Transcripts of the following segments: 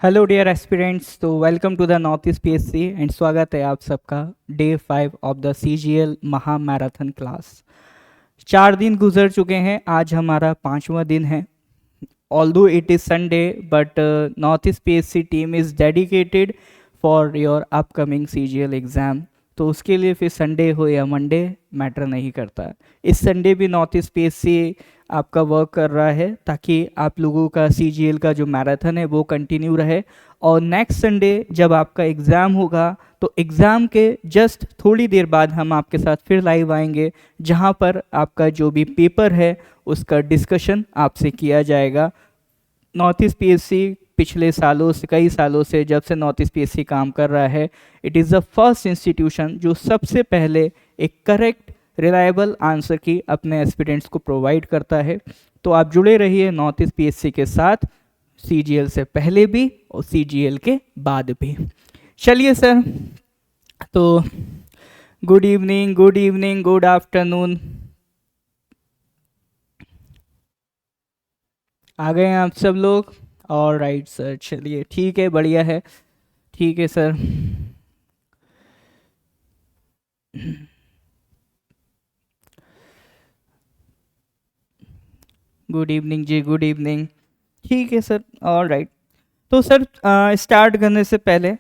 Hello dear aspirants, तो welcome to the North East PSC and स्वागत है आप सबका डे 5 ऑफ द सीजीएल महा मैराथन क्लास। 4 दिन गुजर चुके हैं, आज हमारा 5वां दिन है। Although it is Sunday but north East PSC team is dedicated for your upcoming CGL exam. तो उसके लिए फिर संडे हो या मंडे मैटर नहीं करता। इस संडे भी नॉर्थ ईस्ट पीएससी आपका वर्क कर रहा है ताकि आप लोगों का सीजीएल का जो मैराथन है वो कंटिन्यू रहे। और नेक्स्ट संडे जब आपका एग्ज़ाम होगा तो एग्ज़ाम के जस्ट थोड़ी देर बाद हम आपके साथ फिर लाइव आएंगे, जहां पर आपका जो भी पेपर है उसका डिस्कशन आपसे किया जाएगा। नॉर्थ ईस्ट पीएससी पिछले सालों से, कई सालों से, जब से नॉर्थ ईस्ट पीएससी काम कर रहा है, it is the first institution जो सबसे पहले एक करेक्ट रिलायबल आंसर की अपने एस्पिरेंट्स को प्रोवाइड करता है। तो आप जुड़े रहिए नॉर्थ ईस्ट पीएससी के साथ, सीजीएल से पहले भी और सीजीएल के बाद भी। चलिए सर, तो good evening, good evening, good afternoon. आ गए हैं आप सब लोग? और राइट सर, चलिए ठीक है, बढ़िया है, ठीक है सर। गुड इवनिंग जी, गुड इवनिंग, ठीक है सर, और राइट। तो सर स्टार्ट करने से पहले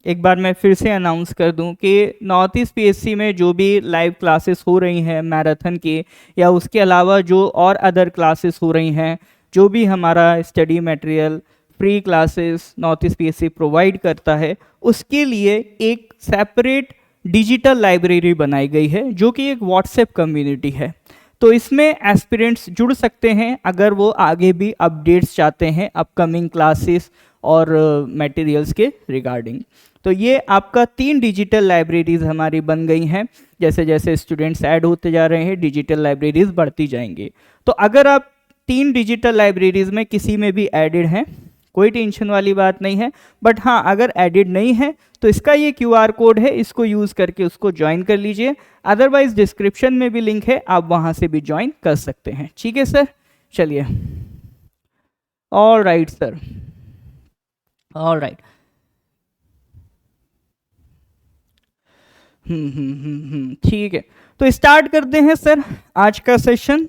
एक बार मैं फिर से अनाउंस कर दूं कि नॉर्थ ईस्ट पीएससी में जो भी लाइव क्लासेस हो रही हैं मैराथन की, या उसके अलावा जो और अदर क्लासेस हो रही हैं, जो भी हमारा study material free classes north East PSC provide करता है, उसके लिए एक सेपरेट डिजिटल लाइब्रेरी बनाई गई है जो कि एक व्हाट्सएप कम्युनिटी है। तो इसमें एस्पिरेंट्स जुड़ सकते हैं अगर वो आगे भी अपडेट्स चाहते हैं अपकमिंग क्लासेस और मटेरियल्स के रिगार्डिंग। तो ये आपका 3 डिजिटल लाइब्रेरीज हमारी बन गई हैं। जैसे जैसे स्टूडेंट्स ऐड होते जा रहे हैं, डिजिटल लाइब्रेरीज बढ़ती जाएंगी। तो अगर आप 3 डिजिटल लाइब्रेरीज में किसी में भी एडेड हैं, कोई टेंशन वाली बात नहीं है। बट हाँ, अगर एडिड नहीं है तो इसका ये QR कोड है, इसको यूज़ करके उसको ज्वाइन कर लीजिए। अदरवाइज डिस्क्रिप्शन में भी लिंक है, आप वहाँ से भी ज्वाइन कर सकते हैं। ठीक है सर, चलिए। All right sir, all right. ठीक है, तो स्टार्ट करते हैं सर आज का सेशन।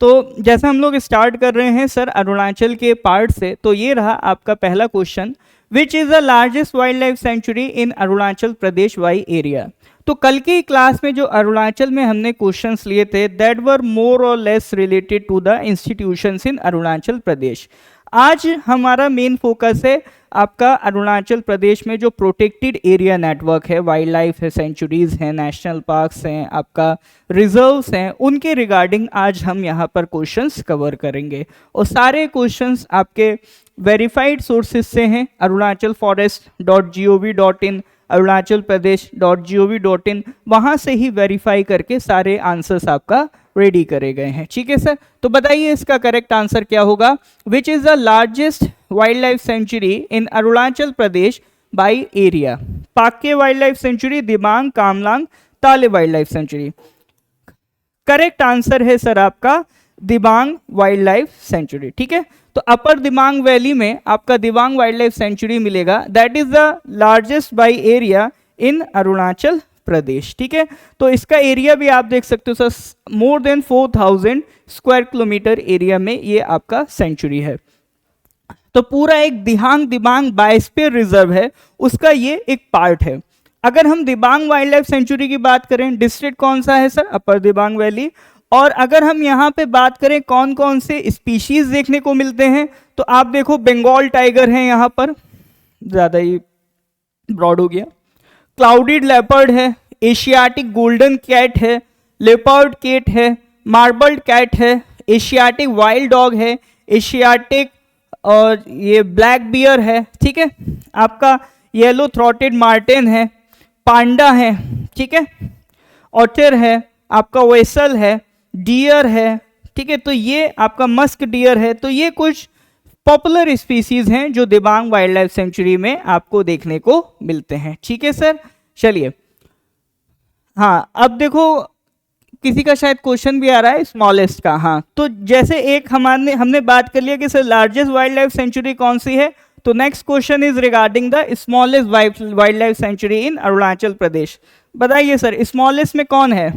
तो जैसा हम लोग स्टार्ट कर रहे हैं सर अरुणाचल के पार्ट से, तो ये रहा आपका पहला question, which is the largest wildlife sanctuary in Arunachal Pradesh by area. तो कल की क्लास में जो अरुणाचल में हमने क्वेश्चंस लिए थे, that were more or less related to the institutions in Arunachal Pradesh. आज हमारा मेन फोकस है आपका अरुणाचल प्रदेश में जो प्रोटेक्टेड एरिया नेटवर्क है, वाइल्ड लाइफ है, सेंचुरीज हैं, नेशनल पार्क्स हैं, आपका रिजर्व्स हैं, उनके रिगार्डिंग आज हम यहाँ पर क्वेश्चंस कवर करेंगे। और सारे क्वेश्चंस आपके वेरीफाइड सोर्सेज से हैं, arunachalforest.gov.in, arunachalpradesh.gov.in, वहाँ से ही वेरीफाई करके सारे आंसर्स आपका रेडी करे गए हैं। ठीक है सर, तो बताइए इसका करेक्ट आंसर क्या होगा। Which is the largest wildlife sanctuary in Arunachal Pradesh by area. Pakke wildlife sanctuary, Dibang, Kamlang, Tale wildlife sanctuary. Correct answer है सर आपका दिबांग वाइल्ड लाइफ सेंचुरी। ठीक है, तो अपर दिबांग वैली में आपका दिबांग वाइल्ड लाइफ सेंचुरी मिलेगा, that is the largest by area in Arunachal Pradesh. ठीक है, तो इसका एरिया भी आप देख सकते हो sir, more than 4000 square kilometre area में ये आपका सेंचुरी है। तो पूरा एक दिहांग दिबांग बायोस्फीयर रिजर्व है, उसका ये एक पार्ट है। अगर हम दिबांग वाइल्ड लाइफ सेंचुरी की बात करें, डिस्ट्रिक्ट कौन सा है सर, अपर दिबांग वैली। और अगर हम यहाँ पे बात करें कौन कौन से स्पीशीज देखने को मिलते हैं, तो आप देखो बंगाल टाइगर है यहाँ पर, ज़्यादा ही ब्रॉड हो गया, क्लाउडेड लेपर्ड है, एशियाटिक गोल्डन कैट है, लेपर्ड कैट है, मार्बल्ड कैट है, एशियाटिक वाइल्ड डॉग है, एशियाटिक और ये ब्लैक बियर है। ठीक है, आपका येलो थ्रॉटेड मार्टिन है, पांडा है, ठीक है, ऑटर है, आपका वेसल है, डियर है। ठीक है, तो ये आपका मस्क डियर है। तो ये कुछ पॉपुलर स्पीसीज हैं जो दिबांग वाइल्ड लाइफ सेंचुरी में आपको देखने को मिलते हैं। ठीक है सर, चलिए। हाँ, अब देखो किसी का शायद क्वेश्चन भी आ रहा है स्मॉलेस्ट का। हाँ, तो जैसे एक हमने बात कर लिया कि sir largest wildlife sanctuary कौन सी है, तो next question is regarding the smallest wildlife sanctuary in Arunachal Pradesh. बताइए सर स्मॉलेस्ट में कौन है,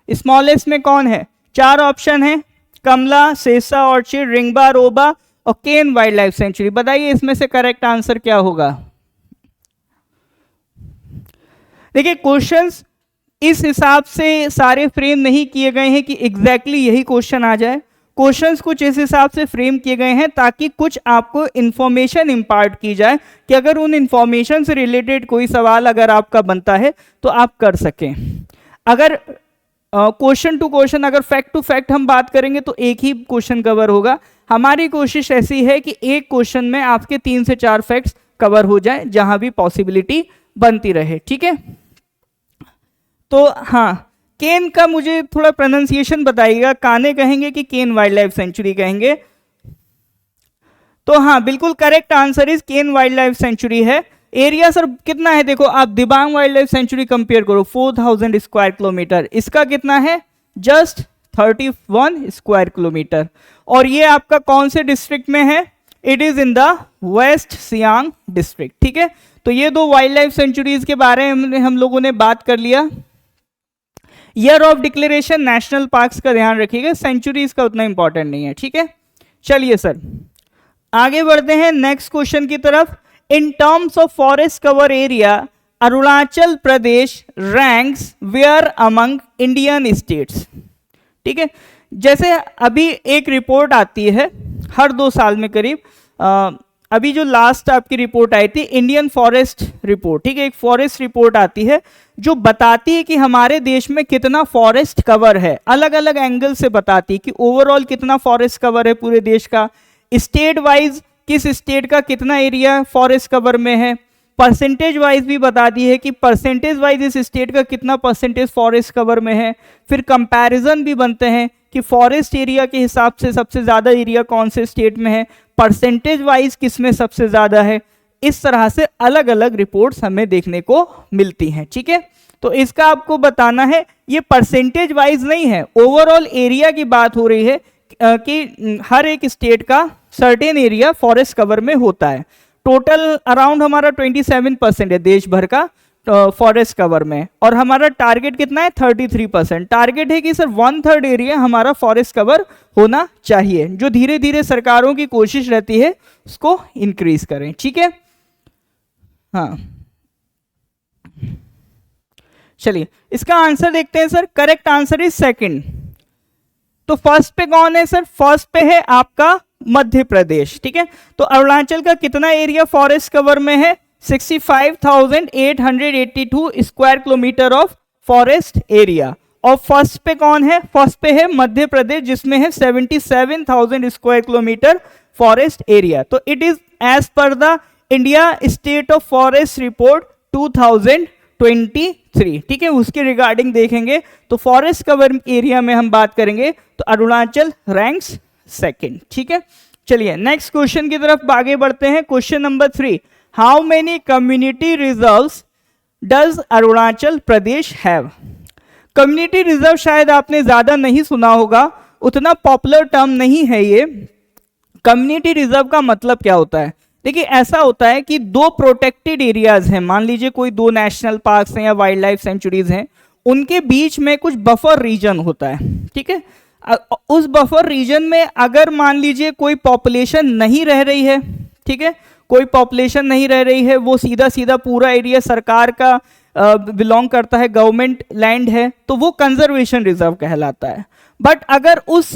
स्मॉलेस्ट में कौन है? चार ऑप्शन है, कमला, सेसा ऑर्चिड, रिंगबा रोबा और केन वाइल्ड लाइफ सेंचुरी। बताइए इसमें से करेक्ट आंसर क्या होगा? देखिए क्वेश्चंस इस हिसाब से सारे फ्रेम नहीं किए गए हैं कि एग्जैक्टली यही क्वेश्चन आ जाए। क्वेश्चंस कुछ इस हिसाब से फ्रेम किए गए हैं ताकि कुछ आपको इंफॉर्मेशन इम्पार्ट की जाए कि अगर उन इंफॉर्मेशन से रिलेटेड कोई सवाल अगर आपका बनता है तो आप कर सकें। अगर क्वेश्चन टू क्वेश्चन, अगर फैक्ट टू फैक्ट हम बात करेंगे तो एक ही क्वेश्चन कवर होगा। हमारी कोशिश ऐसी है कि एक क्वेश्चन में आपके 3 से 4 फैक्ट्स कवर हो जाए जहां भी पॉसिबिलिटी बनती रहे, ठीक है। तो हाँ, केन का मुझे थोड़ा प्रोनाउंसिएशन बताइएगा, काने कहेंगे कि केन वाइल्ड लाइफ सेंचुरी कहेंगे? तो हाँ बिल्कुल correct answer is Kane wildlife sanctuary है। एरिया सर कितना है? देखो आप Dibang wildlife sanctuary compare करो, 4000 स्क्वायर किलोमीटर, इसका कितना है? Just 31 square kilometre. और ये आपका कौन से डिस्ट्रिक्ट में है? It is in the West Siang district, ठीक है। तो ये दो वाइल्ड लाइफ सेंचुरीज के बारे में हम लोगों ने बात कर लिया। Year of declaration national parks का ध्यान रखिएगा, सेंचुरीज का उतना इंपॉर्टेंट नहीं है, ठीक है। चलिए सर आगे बढ़ते हैं नेक्स्ट क्वेश्चन की तरफ। In terms of forest cover area Arunachal Pradesh ranks where among Indian states, ठीक है। जैसे अभी एक रिपोर्ट आती है हर 2 साल में करीब, अभी जो लास्ट आपकी रिपोर्ट आई थी इंडियन फॉरेस्ट रिपोर्ट, ठीक है, एक फॉरेस्ट रिपोर्ट आती है जो बताती है कि हमारे देश में कितना फॉरेस्ट कवर है, अलग अलग एंगल से बताती है कि ओवरऑल कितना फॉरेस्ट कवर है पूरे देश का, स्टेट वाइज किस स्टेट का कितना एरिया फॉरेस्ट कवर में है, परसेंटेज वाइज भी बताती है कि परसेंटेज वाइज इस स्टेट का कितना परसेंटेज फॉरेस्ट कवर में है। फिर कंपैरिजन भी बनते हैं कि फॉरेस्ट एरिया के हिसाब से सबसे ज़्यादा एरिया कौन से स्टेट में है, परसेंटेज वाइज किसमें सबसे ज़्यादा है। इस तरह से अलग अलग रिपोर्ट्स हमें देखने को मिलती हैं, ठीक है। तो इसका आपको बताना है, ये परसेंटेज वाइज नहीं है, ओवरऑल एरिया की बात हो रही है कि हर एक स्टेट का सर्टेन एरिया फॉरेस्ट कवर में होता है। टोटल अराउंड हमारा 27% है देश भर का फॉरेस्ट कवर में, और हमारा टारगेट कितना है? 33%। टारगेट है कि सर 1/3 एरिया हमारा फॉरेस्ट कवर होना चाहिए, जो धीरे धीरे सरकारों की कोशिश रहती है उसको इंक्रीज करें, ठीक है। हाँ चलिए इसका आंसर देखते हैं sir. Correct answer is second. तो फर्स्ट पे कौन है सर? फर्स्ट पे है आपका मध्य प्रदेश, ठीक है। तो अरुणाचल का कितना एरिया फॉरेस्ट कवर में है? 65,882 square kilometre of forest area. और फर्स्ट पे कौन है? फर्स्ट पे है मध्य प्रदेश जिसमें है 77,000 स्क्वायर किलोमीटर फॉरेस्ट एरिया। तो it is as per the India state of forest report 2023, ठीक है, उसके रिगार्डिंग देखेंगे तो फॉरेस्ट कवर एरिया में हम बात करेंगे तो अरुणाचल रैंक्स सेकंड, ठीक है। चलिए नेक्स्ट क्वेश्चन की तरफ आगे बढ़ते हैं। Question number 3, how many community reserves does Arunachal Pradesh have? Community reserve शायद आपने ज्यादा नहीं सुना होगा, उतना पॉपुलर टर्म नहीं है ये। कम्युनिटी रिजर्व का मतलब क्या होता है? देखिए ऐसा होता है कि 2 प्रोटेक्टेड एरियाज हैं, मान लीजिए कोई 2 नेशनल पार्क्स हैं या वाइल्ड लाइफ सेंचुरीज हैं, उनके बीच में कुछ बफर रीजन होता है, ठीक है। उस बफर रीजन में अगर मान लीजिए कोई पॉपुलेशन नहीं रह रही है, ठीक है, कोई पॉपुलेशन नहीं रह रही है, वो सीधा सीधा पूरा एरिया सरकार का बिलोंग करता है, गवर्नमेंट लैंड है, तो वो कंजर्वेशन रिजर्व कहलाता है। बट अगर उस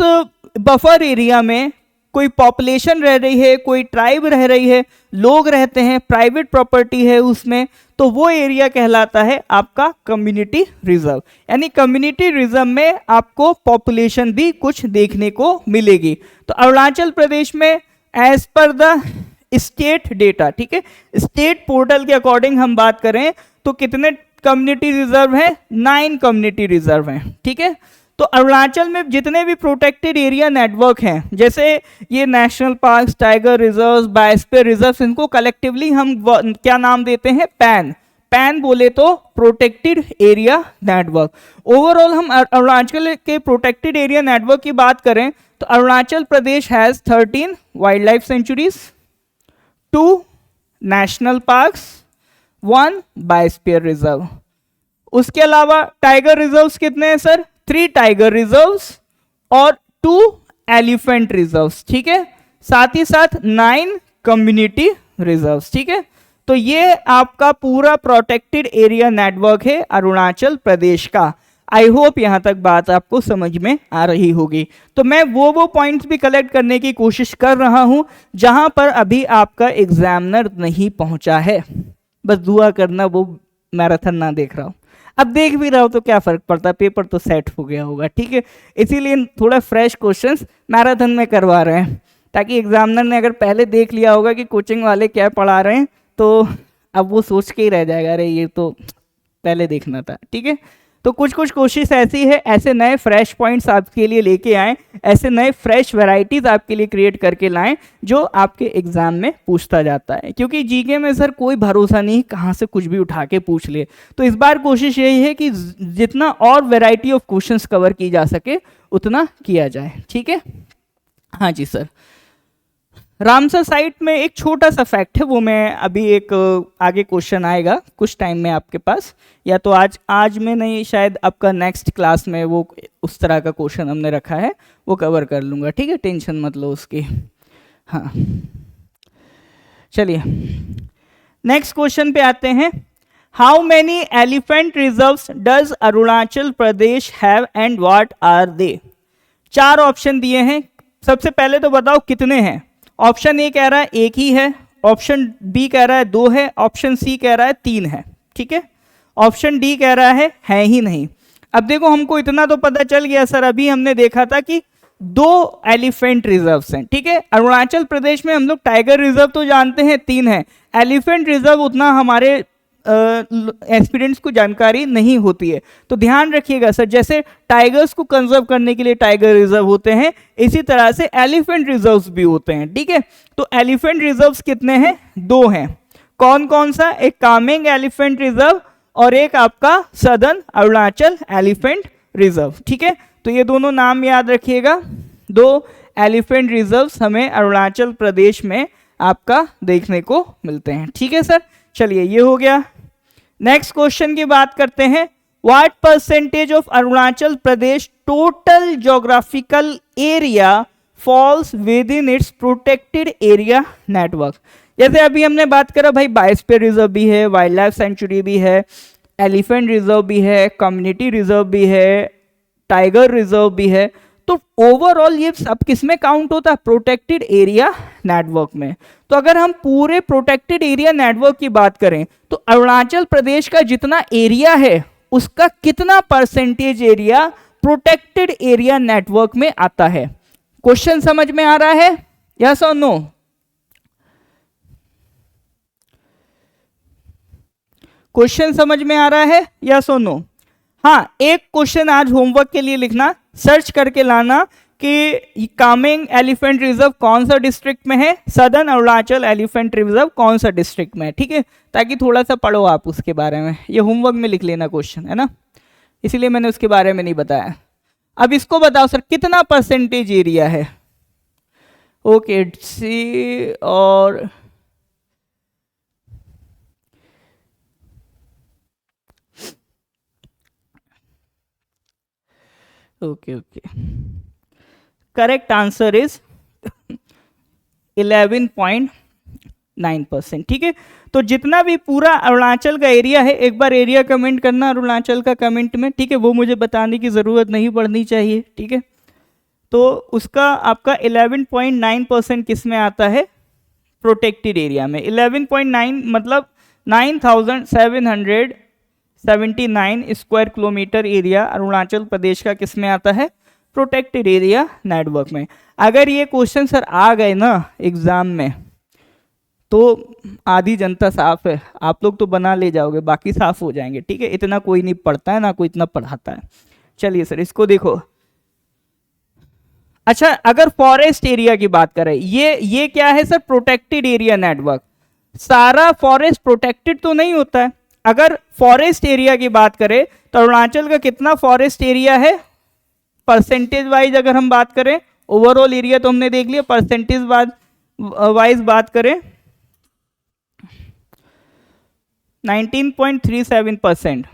बफर एरिया में कोई पॉपुलेशन रह रही है, कोई ट्राइब रह रही है, लोग रहते हैं, प्राइवेट प्रॉपर्टी है उसमें, तो वो एरिया कहलाता है आपका कम्युनिटी रिजर्व। यानी कम्युनिटी रिजर्व में आपको पॉपुलेशन भी कुछ देखने को मिलेगी। तो अरुणाचल प्रदेश में as per the state data, ठीक है, स्टेट पोर्टल के अकॉर्डिंग हम बात करें तो कितने कम्युनिटी रिजर्व हैं? 9 कम्युनिटी रिजर्व हैं, ठीक है। तो अरुणाचल में जितने भी प्रोटेक्टेड एरिया नेटवर्क हैं, जैसे ये national parks, tiger reserves, biosphere reserves, इनको कलेक्टिवली हम क्या नाम देते हैं? पैन, पैन बोले तो प्रोटेक्टेड एरिया नेटवर्क। ओवरऑल हम अरुणाचल के प्रोटेक्टेड एरिया नेटवर्क की बात करें तो Arunachal Pradesh has 13 wildlife sanctuaries, 2 national parks, 1 biosphere reserve. उसके अलावा टाइगर रिजर्व्स कितने हैं सर? 3 टाइगर रिजर्व्स और 2 एलिफेंट रिजर्व्स, ठीक है। साथ ही साथ 9 कम्युनिटी रिजर्व्स, ठीक है। तो ये आपका पूरा प्रोटेक्टेड एरिया नेटवर्क है अरुणाचल प्रदेश का। आई होप यहां तक बात आपको समझ में आ रही होगी। तो मैं वो पॉइंट्स भी कलेक्ट करने की कोशिश कर रहा हूं जहां पर अभी आपका एग्जामिनर नहीं पहुंचा है। बस दुआ करना वो मैराथन ना देख रहा हूं। अब देख भी रहा हो तो क्या फर्क पड़ता है, पेपर तो सेट हो गया होगा, ठीक है। इसीलिए थोड़ा फ्रेश क्वेश्चंस मैराथन में करवा रहे हैं, ताकि एग्जामिनर ने अगर पहले देख लिया होगा कि कोचिंग वाले क्या पढ़ा रहे हैं तो अब वो सोच के ही रह जाएगा, अरे ये तो पहले देखना था, ठीक है। तो कुछ कुछ कोशिश ऐसी है, ऐसे नए फ्रेश पॉइंट्स आपके लिए लेके आएँ, ऐसे नए फ्रेश वैरायटीज आपके लिए क्रिएट करके लाएं जो आपके एग्जाम में पूछता जाता है। क्योंकि जीके में सर कोई भरोसा नहीं कहाँ से कुछ भी उठा के पूछ ले। तो इस बार कोशिश यही है कि जितना और वैरायटी ऑफ क्वेश्चंस कवर की जा सके उतना किया जाए, ठीक है। हाँ जी सर। रामसर साइट में एक छोटा सा फैक्ट है, वो मैं अभी एक आगे क्वेश्चन आएगा कुछ टाइम में आपके पास, या तो आज में नहीं, शायद आपका नेक्स्ट क्लास में वो उस तरह का क्वेश्चन हमने रखा है, वो कवर कर लूँगा, ठीक है। टेंशन मत लो उसकी। हाँ चलिए नेक्स्ट क्वेश्चन पे आते हैं। How many elephant reserves does Arunachal Pradesh have and what are they? 4 option दिए हैं। सबसे पहले तो बताओ कितने हैं। ऑप्शन ए कह रहा है 1 ही है, ऑप्शन बी कह रहा है 2 है, ऑप्शन सी कह रहा है 3 है, ठीक है। ऑप्शन डी कह रहा है ही नहीं। अब देखो हमको इतना तो पता चल गया सर, अभी हमने देखा था कि 2 एलिफेंट रिजर्व्स हैं, ठीक है। अरुणाचल प्रदेश में हम लोग टाइगर रिजर्व तो जानते हैं 3 है, एलिफेंट रिजर्व उतना हमारे एस्पिरेंट्स को जानकारी नहीं होती है। तो ध्यान रखिएगा सर, जैसे टाइगर्स को कंजर्व करने के लिए टाइगर रिजर्व होते हैं, इसी तरह से एलिफेंट रिजर्व्स भी होते हैं, ठीक है। तो एलिफेंट रिजर्व्स कितने हैं? 2 हैं। कौन कौन सा? एक कामेंग एलिफेंट रिजर्व और एक आपका सदर्न अरुणाचल एलिफेंट रिजर्व, ठीक है। तो ये दोनों नाम याद रखिएगा। 2 एलिफेंट रिजर्व्स हमें अरुणाचल प्रदेश में आपका देखने को मिलते हैं, ठीक है सर। चलिए ये हो गया। नेक्स्ट क्वेश्चन की बात करते हैं। What percentage of Arunachal Pradesh total geographical area falls within its protected area network? जैसे अभी हमने बात करा भाई, बायोस्फीयर रिजर्व भी है, वाइल्ड लाइफ सेंचुरी भी है, एलिफेंट रिजर्व भी है, कम्युनिटी रिजर्व भी है, टाइगर रिजर्व भी है। तो ओवरऑल ये सब किस में काउंट होता है? प्रोटेक्टेड एरिया नेटवर्क में। तो अगर हम पूरे प्रोटेक्टेड एरिया नेटवर्क की बात करें तो अरुणाचल प्रदेश का जितना एरिया है उसका कितना percentage area protected area network में आता है? क्वेश्चन समझ में आ रहा है? यस और नो? क्वेश्चन समझ में आ रहा है? यस और नो? हाँ, एक क्वेश्चन आज होमवर्क के लिए लिखना, सर्च करके लाना कि कामेंग एलिफेंट रिजर्व कौन सा डिस्ट्रिक्ट में है, सदर्न अरुणाचल एलिफेंट रिजर्व कौन सा डिस्ट्रिक्ट में है, ठीक है। ताकि थोड़ा सा पढ़ो आप उसके बारे में, ये होमवर्क में लिख लेना क्वेश्चन, है ना। इसीलिए मैंने उसके बारे में नहीं बताया। अब इसको बताओ सर, कितना परसेंटेज एरिया है? ओके सी और ओके करेक्ट आंसर इज 11.9%, ठीक है। तो जितना भी पूरा अरुणाचल का एरिया है, एक बार एरिया कमेंट करना अरुणाचल का कमेंट में, ठीक है। वो मुझे बताने की ज़रूरत नहीं पड़नी चाहिए, ठीक है। तो उसका आपका 11.9% किस में आता है? प्रोटेक्टेड एरिया में। 11.9 मतलब 9779 स्क्वायर किलोमीटर एरिया अरुणाचल प्रदेश का किस में आता है? प्रोटेक्टेड एरिया नेटवर्क में। अगर ये क्वेश्चन सर आ गए ना एग्जाम में तो आधी जनता साफ है, आप लोग तो बना ले जाओगे, बाकी साफ हो जाएंगे, ठीक है। इतना कोई नहीं पढ़ता है, ना कोई इतना पढ़ाता है। चलिए सर इसको देखो। अच्छा, अगर फॉरेस्ट एरिया की बात करें, ये क्या है सर? Protected area network. सारा फॉरेस्ट प्रोटेक्टेड तो नहीं होता है। अगर फॉरेस्ट एरिया की बात करें तो अरुणाचल का कितना फॉरेस्ट एरिया है, परसेंटेज वाइज अगर हम बात करें, ओवरऑल एरिया तो हमने देख लिया, परसेंटेज वाइज बात करें 19.37%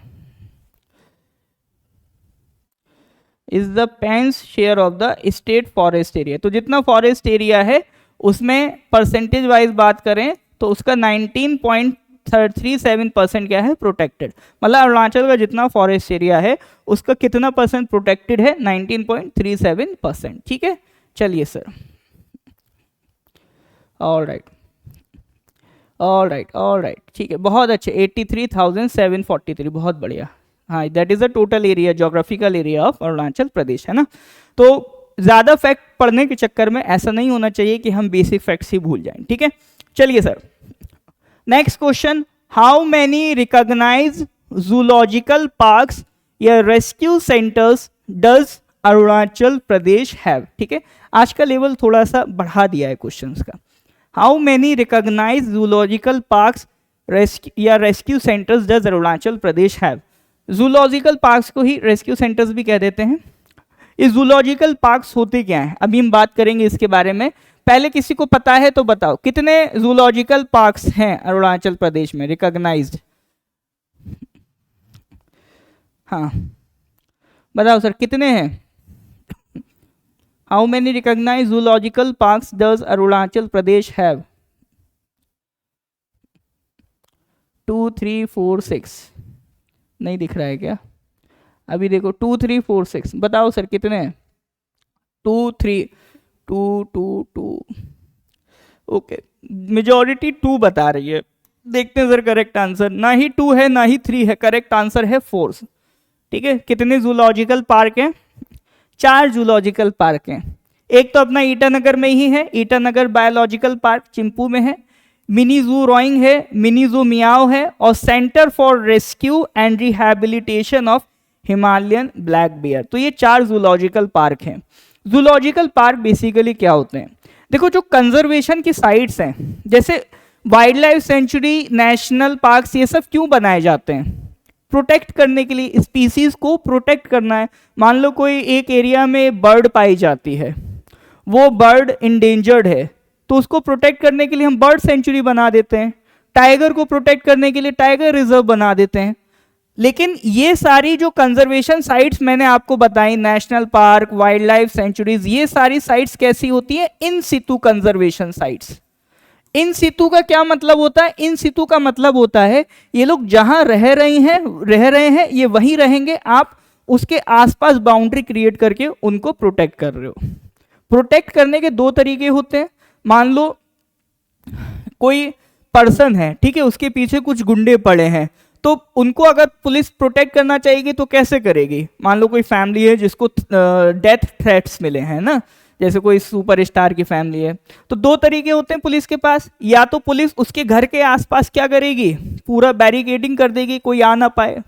is the pence share of the state forest area. तो जितना फॉरेस्ट एरिया है उसमें परसेंटेज वाइज बात करें तो उसका 19.37% क्या है, प्रोटेक्टेड। मतलब अरुणाचल का जितना फॉरेस्ट एरिया है उसका कितना परसेंट प्रोटेक्टेड है, 19.37%। ठीक है, चलिए sir, all right all right all right, ठीक है, बहुत अच्छे, 83,743, बहुत बढ़िया। हाँ, that is the total area, geographical area of Arunachal Pradesh, है ना। तो ज्यादा फैक्ट पढ़ने के चक्कर में ऐसा नहीं होना चाहिए कि हम बेसिक फैक्ट्स ही भूल जाएं। ठीक है, चलिए sir, next question, how many recognise zoological parks या rescue centres does Arunachal Pradesh have. ठीक है, आज का लेवल थोड़ा सा बढ़ा दिया है क्वेश्चंस का। How many recognise zoological parks या rescue centres does Arunachal Pradesh have. Zoological parks को ही रेस्क्यू सेंटर्स भी कह देते हैं। ये जूलॉजिकल पार्क्स होते क्या हैं, अभी हम बात करेंगे इसके बारे में। पहले किसी को पता है तो बताओ, कितने जूलॉजिकल पार्क्स हैं अरुणाचल प्रदेश में रिकॉग्नाइज्ड? हाँ बताओ सर, कितने हैं? How many recognised zoological parks does Arunachal Pradesh have? 2 3 4 6 नहीं दिख रहा है क्या? अभी देखो 2 3 4 6, बताओ सर कितने हैं? 2 3 2 2 2, ओके, मेजॉरिटी 2 बता रही है। देखते हैं सर करेक्ट आंसर, ना ही 2 है ना ही 3 है, करेक्ट आंसर है 4। ठीक है, कितने जूलॉजिकल पार्क हैं? 4 जूलॉजिकल पार्क हैं। एक तो अपना ईटानगर में ही है, ईटानगर बायोलॉजिकल पार्क चिंपू में है, मिनी जू रोइंग है, मिनी जू मियाओ है, और centre for rescue and rehabilitation of Himalayan black beer. तो ये 4 जूलॉजिकल पार्क हैं। जूलॉजिकल पार्क बेसिकली क्या होते हैं? देखो, जो कंजर्वेशन की साइट्स हैं, जैसे wild life sanctuary, national parks, ये सब क्यों बनाए जाते हैं? प्रोटेक्ट करने के लिए, स्पीसीज को प्रोटेक्ट करना है। मान लो कोई एक एरिया में बर्ड पाई जाती है, वो बर्ड इंडेंजर्ड है, तो उसको प्रोटेक्ट करने के लिए हम बर्ड सेंचुरी बना देते हैं। टाइगर को प्रोटेक्ट करने के लिए टाइगर रिजर्व बना देते हैं। लेकिन ये सारी जो कंजर्वेशन साइट्स मैंने आपको बताई, national park, wild life sanctuaries, ये सारी साइट्स कैसी होती है? इन सितु कंजर्वेशन साइट्स। इन सितु का क्या मतलब होता है? इन सितु का मतलब होता है ये लोग जहां रह रहे हैं ये वहीं रहेंगे, आप उसके आसपास बाउंड्री क्रिएट करके उनको प्रोटेक्ट कर रहे हो। प्रोटेक्ट करने के 2 तरीके होते हैं। मान लो कोई पर्सन है, ठीक है, उसके पीछे कुछ गुंडे पड़े हैं, तो उनको अगर पुलिस प्रोटेक्ट करना चाहेगी तो कैसे करेगी? मान लो कोई फैमिली है जिसको डेथ थ्रेट्स मिले हैं ना, जैसे कोई सुपरस्टार की फैमिली है, तो 2 तरीके होते हैं पुलिस के पास। या तो पुलिस उसके घर के आसपास क्या करेगी? पूरा बैरिकेडिंग कर देगी, कोई आ ना पाए।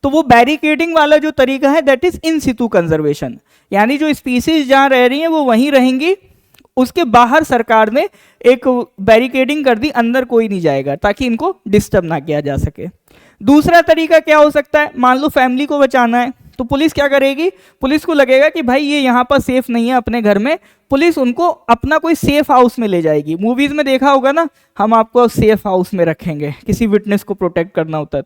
तो वो बैरिकेडिंग वाला जो तरीका है दैट इज इन सितु कंजर्वेशन, यानी जो स्पीसीज जहां रह रही हैं वो वहीं रहेंगी, उसके बाहर सरकार ने एक बैरिकेडिंग कर दी, अंदर कोई नहीं जाएगा ताकि इनको डिस्टर्ब ना किया जा सके। दूसरा तरीका क्या हो सकता है? मान लो फैमिली को बचाना है, तो पुलिस क्या करेगी? पुलिस को लगेगा कि भाई ये यहाँ पर सेफ नहीं है अपने घर में, पुलिस उनको अपना कोई सेफ हाउस में ले जाएगी। मूवीज में देखा होगा ना, हम आपको सेफ हाउस में रखेंगे, किसी विटनेस को प्रोटेक्ट करना होता है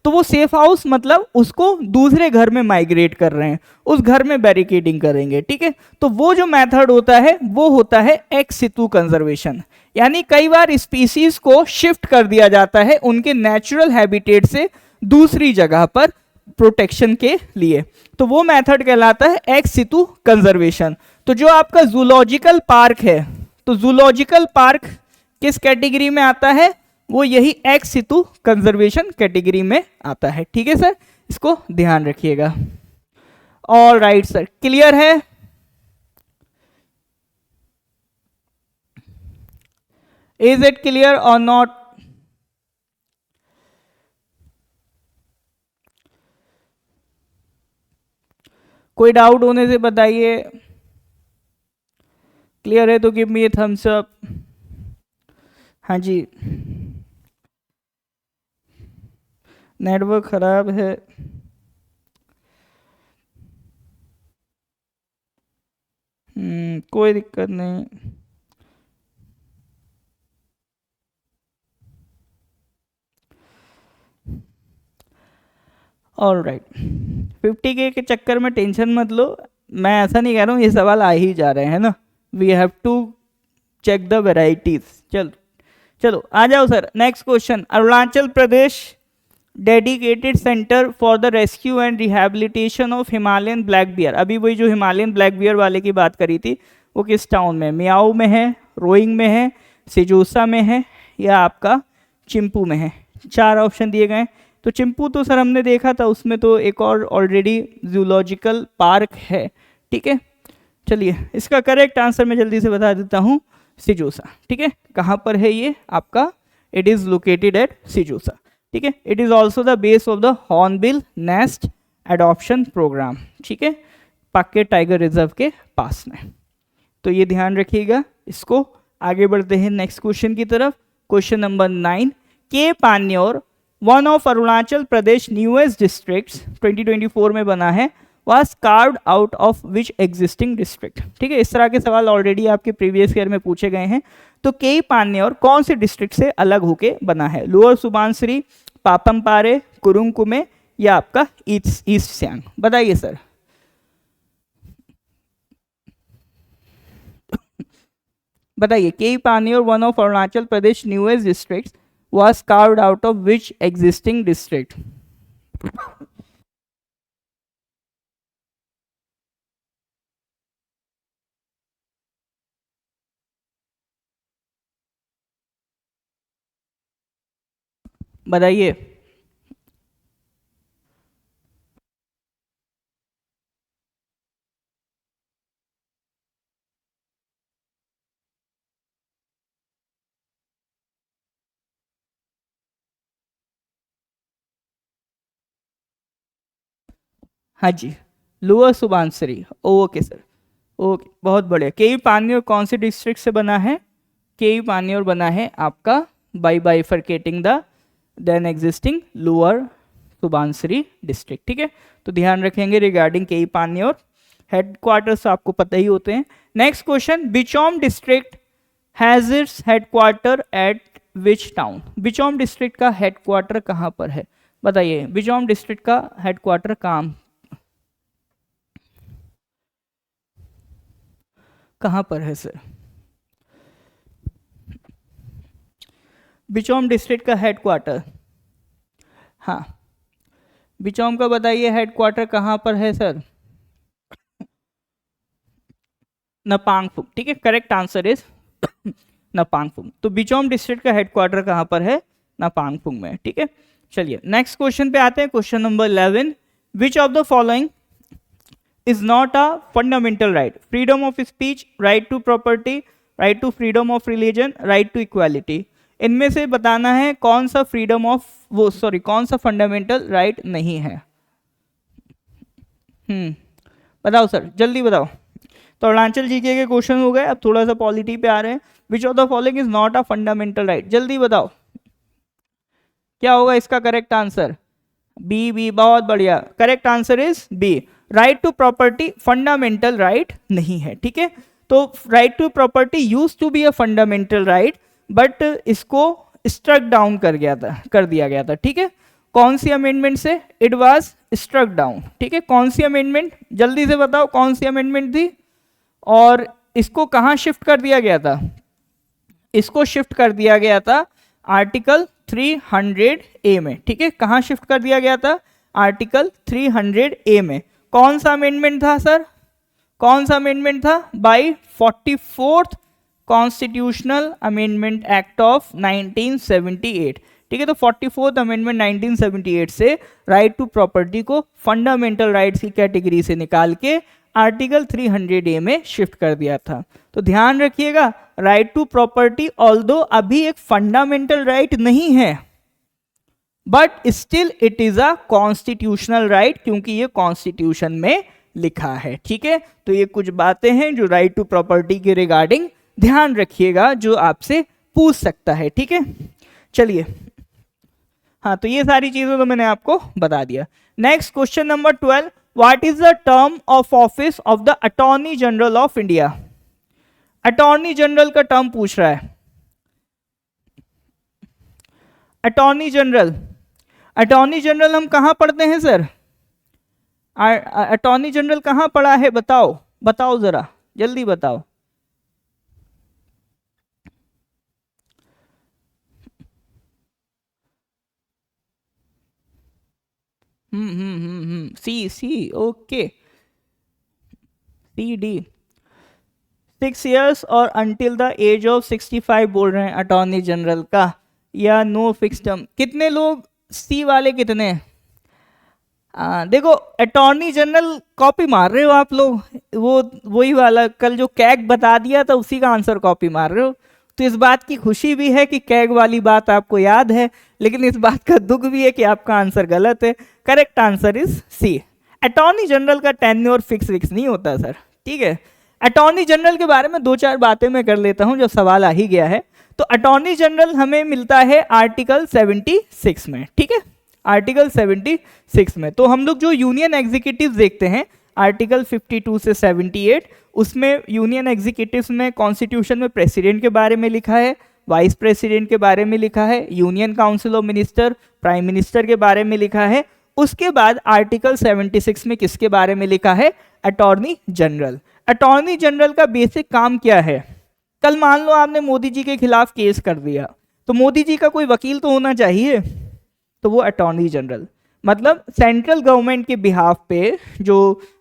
तो वो सेफ हाउस मतलब उसको दूसरे घर में माइग्रेट कर रहे हैं, उस घर में बैरिकेडिंग करेंगे। ठीक है, तो वो जो मेथड होता है वो होता है एक्स सितु कंजर्वेशन, यानी कई बार स्पीसीज को शिफ्ट कर दिया जाता है उनके नेचुरल हैबिटेट से दूसरी जगह पर प्रोटेक्शन के लिए, तो वो मेथड कहलाता है एक्स सितु कंजर्वेशन। तो जो आपका जूलॉजिकल पार्क है, तो जूलॉजिकल पार्क किस कैटेगरी में आता है? वो यही एक्स सितु कंजर्वेशन कैटेगरी में आता है। ठीक है सर, इसको ध्यान रखिएगा। ऑल राइट सर, क्लियर है? इज इट क्लियर और नॉट? कोई डाउट होने से बताइए। क्लियर है तो गिव मी ए थम्स अप। हाँ जी, नेटवर्क खराब है। कोई दिक्कत नहीं। ऑल राइट, 50K के चक्कर में टेंशन मत लो, मैं ऐसा नहीं कह रहा हूँ, ये सवाल आ ही जा रहे हैं ना, we have to check the varieties. चलो चलो आ जाओ sir, next question. Arunachal Pradesh dedicated centre for the rescue and rehabilitation of Himalayan black bear, अभी वही जो हिमालयन ब्लैक बियर वाले की बात करी थी, वो किस टाउन में? मियाओ में है, रोइंग में है, सिजोसा में है, या आपका चिंपू में है। 4 ऑप्शन दिए गए। तो चिंपू तो सर हमने देखा था, उसमें तो एक और ऑलरेडी जूलॉजिकल पार्क है, ठीक है। चलिए इसका करेक्ट आंसर मैं जल्दी से बता देता हूँ, सिजोसा, ठीक है। कहाँ पर है ये आपका? It is located at Sijosa, ठीक है। It is also the base of the hornbill nest adoption programme, ठीक है, पाक्के टाइगर रिजर्व के पास में। तो ये ध्यान रखिएगा इसको। आगे बढ़ते हैं नेक्स्ट क्वेश्चन की तरफ। Question number 9, Keyi Panyor one of Arunachal Pradesh newest districts 2024 में बना है, was carved out of which existing district, ठीक है। इस तरह के सवाल ऑलरेडी आपके प्रीवियस ईयर में पूछे गए हैं। तो के पान्योर कौन से डिस्ट्रिक्ट से अलग होके बना है? लोअर सुबानसिरी, पापम पारे, कुरुंग कुमे, या आपका ईस्ट सियांग? बताइए सर। बताइए, Keyi Panyor one of Arunachal Pradesh newest district was carved out of which existing district? बताइए। हाँ जी, lower Subansiri. Okay sir, okay, बहुत बढ़िया। के पान्योर कौन से डिस्ट्रिक्ट से बना है? के पान्योर बना है आपका by bifurcating the then existing Lower Subansiri district, ठीक है। तो ध्यान रखेंगे रिगार्डिंग के पान्योर। हेडक्वार्टर्स आपको पता ही होते हैं। Next question, Bichom district has its headquarter at which town? Bichom district का हेडक्वार्टर कहाँ पर है? बताइए, बिचौम डिस्ट्रिक्ट का हेडक्वार्टर कहाँ पर है सर? बिचौम डिस्ट्रिक्ट का हेडक्वार्टर, हाँ, बिचौम का बताइए हेडक्वार्टर कहाँ पर है सर? नपांगफुक, ठीक है। Correct answer is Napangphung. तो बिचौम डिस्ट्रिक्ट का हेडक्वार्टर कहाँ पर है? नपांगफुक में, ठीक है। चलिए नेक्स्ट क्वेश्चन पे आते हैं। Question number 11, which of the following is not a fundamental right? Freedom of speech, right to property, right to freedom of religion, right to equality। इनमें से बताना है कौन सा फ्रीडम ऑफ कौन सा फंडामेंटल राइट नहीं है। बताओ सर, जल्दी बताओ। तो अरुणाचल जीके के क्वेश्चन हो गए, अब थोड़ा सा पॉलिटी पे आ रहे हैं। विच of the following is not a fundamental right? जल्दी बताओ क्या होगा इसका करेक्ट आंसर? बी, बहुत बढ़िया। Correct answer is B, right to property fundamental right नहीं है, ठीक है। तो right to property used to be a fundamental right, but इसको स्ट्रक डाउन कर दिया गया था, ठीक है। कौन सी अमेंडमेंट से? इट वाज स्ट्रक डाउन, ठीक है। कौन सी अमेंडमेंट? जल्दी से बताओ कौन सी अमेंडमेंट थी, और इसको कहां शिफ्ट कर दिया गया था? इसको शिफ्ट कर दिया गया था आर्टिकल 300A में, ठीक है। कहां शिफ्ट कर दिया गया था? आर्टिकल 300A में। कौन सा अमेंडमेंट था सर? कौन सा अमेंडमेंट था? By 44th constitutional amendment act of 1978, ठीक है। तो 44th अमेंडमेंट 1978 से राइट टू प्रॉपर्टी को फंडामेंटल राइट्स की कैटेगरी से निकाल के आर्टिकल 300A में शिफ्ट कर दिया था। तो ध्यान रखिएगा, राइट टू प्रॉपर्टी ऑल्दो अभी एक फंडामेंटल राइट नहीं है, but still it is a constitutional right, क्योंकि ये कॉन्स्टिट्यूशन में लिखा है, ठीक है। तो ये कुछ बातें हैं जो राइट टू प्रॉपर्टी के रिगार्डिंग ध्यान रखिएगा, जो आपसे पूछ सकता है, ठीक है। चलिए हाँ, तो ये सारी चीजें तो मैंने आपको बता दिया। Next question number 12, what is the term of office of the attorney general of India. Attorney general का टर्म पूछ रहा है। अटॉर्नी जनरल, अटॉर्नी जनरल हम कहाँ पढ़ते हैं सर? अटॉर्नी जनरल कहाँ पढ़ा है, बताओ बताओ जरा, जल्दी बताओ। सी ओके, सी डी, 6 years और अंटिल द एज ऑफ 65 बोल रहे हैं अटॉर्नी जनरल का, या नो फिक्स टर्म। कितने लोग सी वाले कितने हैं? देखो अटॉर्नी जनरल कॉपी मार रहे हो आप लोग, वो वही वाला कल जो कैग बता दिया था उसी का आंसर कॉपी मार रहे हो। तो इस बात की खुशी भी है कि कैग वाली बात आपको याद है, लेकिन इस बात का दुख भी है कि आपका आंसर गलत है। Correct answer is C. Attorney general का टेन्योर फिक्स नहीं होता सर, ठीक है। अटॉर्नी जनरल के बारे में 2-4 बातें मैं कर लेता हूं जब सवाल आ ही गया है। तो अटॉर्नी जनरल हमें मिलता है आर्टिकल 76 में, ठीक है, आर्टिकल 76 में। तो हम लोग जो यूनियन एग्जीक्यूटिव देखते हैं आर्टिकल 52 से 78, उसमें यूनियन एग्जीक्यूटिव्स में कॉन्स्टिट्यूशन में प्रेसिडेंट के बारे में लिखा है, वाइस प्रेसिडेंट के बारे में लिखा है, union council of minister, prime minister के बारे में लिखा है। उसके बाद आर्टिकल 76 में किसके बारे में लिखा है? Attorney general. अटॉर्नी जनरल का बेसिक काम क्या है? कल मान लो आपने मोदी जी के खिलाफ केस कर दिया, तो मोदी जी का कोई वकील तो होना चाहिए, तो वो अटॉर्नी जनरल, मतलब सेंट्रल गवर्नमेंट के बिहाफ पे जो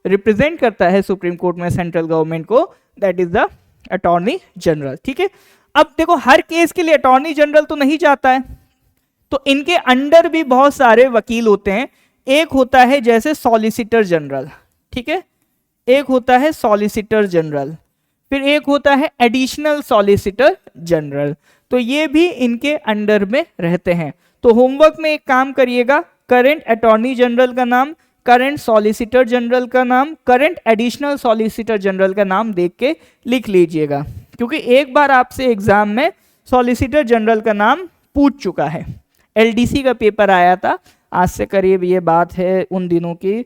रिप्रेजेंट करता है सुप्रीम कोर्ट में सेंट्रल गवर्नमेंट को, that is the attorney general, ठीक है। अब देखो हर केस के लिए अटॉर्नी जनरल तो नहीं जाता है, तो इनके अंडर भी बहुत सारे वकील होते हैं। एक होता है जैसे सॉलिसिटर जनरल, ठीक है, एक होता है सॉलिसिटर जनरल, फिर एक होता है एडिशनल सॉलिसिटर जनरल, तो ये भी इनके अंडर में रहते हैं। तो होमवर्क में एक काम करिएगा, करंट अटॉर्नी जनरल का नाम, करंट सॉलिसिटर जनरल का नाम, करंट एडिशनल सॉलिसिटर जनरल का नाम देख के लिख लीजिएगा, क्योंकि एक बार आपसे एग्जाम में सॉलिसिटर जनरल का नाम पूछ चुका है। एलडीसी का पेपर आया था, आज से करीब ये बात है उन दिनों की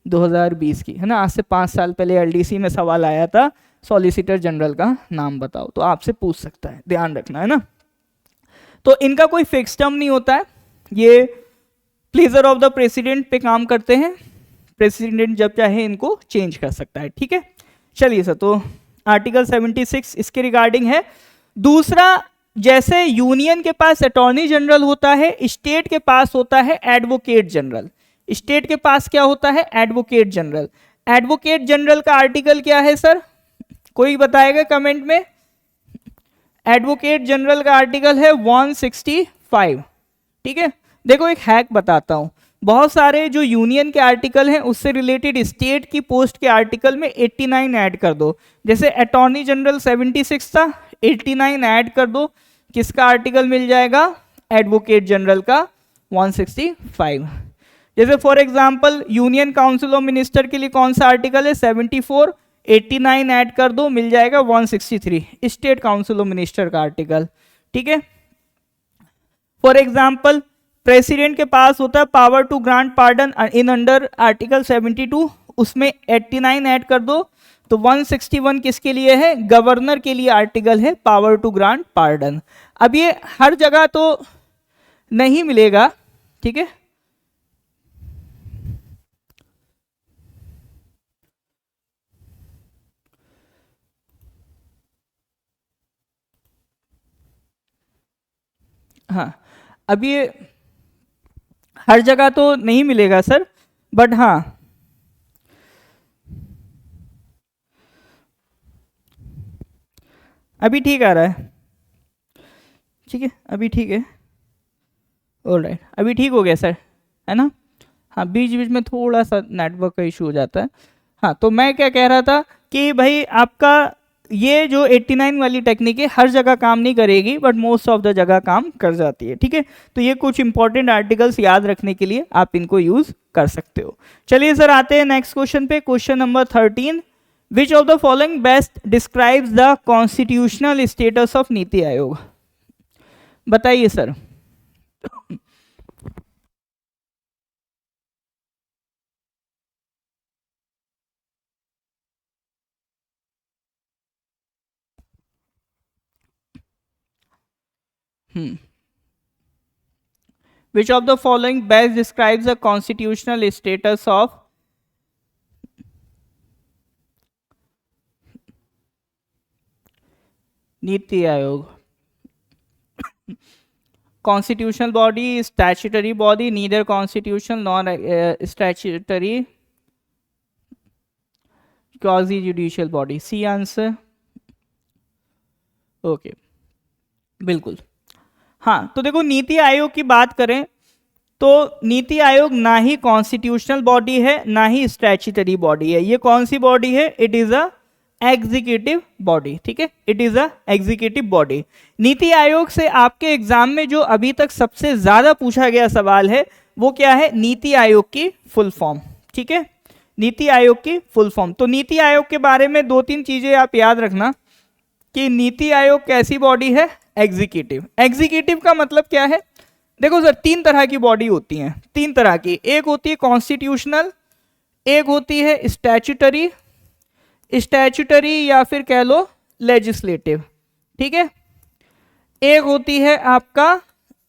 2020 की, है ना, आज से 5 साल पहले एलडीसी में सवाल आया था सॉलिसिटर जनरल का नाम बताओ, तो आपसे पूछ सकता है, ध्यान रखना, है ना। तो इनका कोई फिक्स टर्म नहीं होता है, ये प्लेजर ऑफ द प्रेसिडेंट पे काम करते हैं, प्रेसिडेंट जब चाहे इनको चेंज कर सकता है, ठीक है। चलिए सर, तो आर्टिकल 76 इसके रिगार्डिंग है। दूसरा, जैसे यूनियन के पास अटॉर्नी जनरल होता है, स्टेट के पास होता है एडवोकेट जनरल। स्टेट के पास क्या होता है? Advocate general. एडवोकेट जनरल का आर्टिकल क्या है सर? कोई बताएगा कमेंट में? एडवोकेट जनरल का आर्टिकल है 165, ठीक है। देखो एक हैक बताता हूं, बहुत सारे जो यूनियन के आर्टिकल हैं उससे रिलेटेड स्टेट की पोस्ट के आर्टिकल में 89 ऐड कर दो। जैसे अटॉर्नी जनरल 76 था, 89 ऐड कर दो, किसका आर्टिकल मिल जाएगा? एडवोकेट जनरल का 165। जैसे for example union council of minister के लिए कौन सा आर्टिकल है? 74, 89 ऐड कर दो, मिल जाएगा 163, स्टेट काउंसिल ऑफ मिनिस्टर का आर्टिकल, ठीक है। फॉर एग्जांपल प्रेसिडेंट के पास होता है power to grant pardon in under article 72, उसमें 89 ऐड कर दो, तो 161 किसके लिए है? गवर्नर के लिए आर्टिकल है, पावर टू ग्रांट पार्डन। अब ये हर जगह तो नहीं मिलेगा, ठीक है, हाँ, अब ये हर जगह तो नहीं मिलेगा सर, बट हाँ अभी ठीक आ रहा है, ठीक है, अभी ठीक है, ऑलराइट, अभी ठीक हो गया सर, है ना। हाँ, बीच बीच में थोड़ा सा नेटवर्क का इशू हो जाता है। हाँ, तो मैं क्या कह रहा था कि भाई आपका ये जो 89 वाली टेक्निक है हर जगह काम नहीं करेगी, बट मोस्ट ऑफ द जगह काम कर जाती है, ठीक है। तो ये कुछ इंपॉर्टेंट आर्टिकल्स याद रखने के लिए आप इनको यूज कर सकते हो। चलिए सर, आते हैं नेक्स्ट क्वेश्चन पे। Question number 13, which of the following best describes the constitutional status of NITI Aayog? बताइए sir. Which of the following best describes the constitutional status of NITI Aayog? Constitutional body, statutory body, neither constitutional nor statutory, quasi judicial body. C answer. Okay, बिल्कुल. हाँ, तो देखो नीति आयोग की बात करें तो नीति आयोग ना ही कॉन्स्टिट्यूशनल बॉडी है ना ही स्टैच्यूटरी बॉडी है. ये कौन सी बॉडी है? It is a executive body. ठीक है, it is a executive body. NITI Aayog से आपके एग्जाम में जो अभी तक सबसे ज्यादा पूछा गया सवाल है वो क्या है? नीति आयोग की फुल फॉर्म. ठीक है, नीति आयोग की फुल फॉर्म. तो नीति आयोग के बारे में 2-3 चीजें आप याद रखना कि नीति आयोग कैसी बॉडी है? एग्जीक्यूटिव. एग्जीक्यूटिव का मतलब क्या है? देखो सर, 3 तरह की बॉडी होती हैं, 3 तरह की. एक होती है कॉन्स्टिट्यूशनल, एक होती है स्टैच्यूटरी या फिर कह लो लेजिस्लेटिव. ठीक है, एक होती है आपका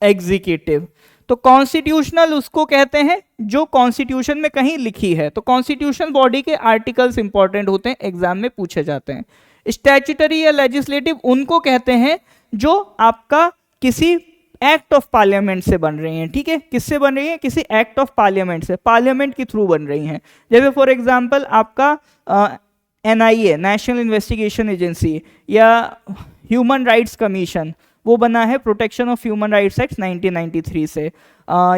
एग्जीक्यूटिव. तो कॉन्स्टिट्यूशनल उसको कहते हैं जो कॉन्स्टिट्यूशन में कहीं लिखी है. तो कॉन्स्टिट्यूशनल बॉडी के आर्टिकल्स इंपॉर्टेंट होते हैं, एग्जाम में पूछे जाते हैं. स्टैच्यूटरी या लेजिस्लेटिव उनको कहते हैं जो आपका किसी एक्ट ऑफ पार्लियामेंट से बन रही हैं. ठीक है, किससे बन रही है? किसी एक्ट ऑफ पार्लियामेंट से, पार्लियामेंट के थ्रू बन रही हैं. जैसे फॉर एग्जांपल आपका NIA, नेशनल इन्वेस्टिगेशन एजेंसी, या ह्यूमन राइट्स कमीशन, वो बना है protection of human rights act 1993 से.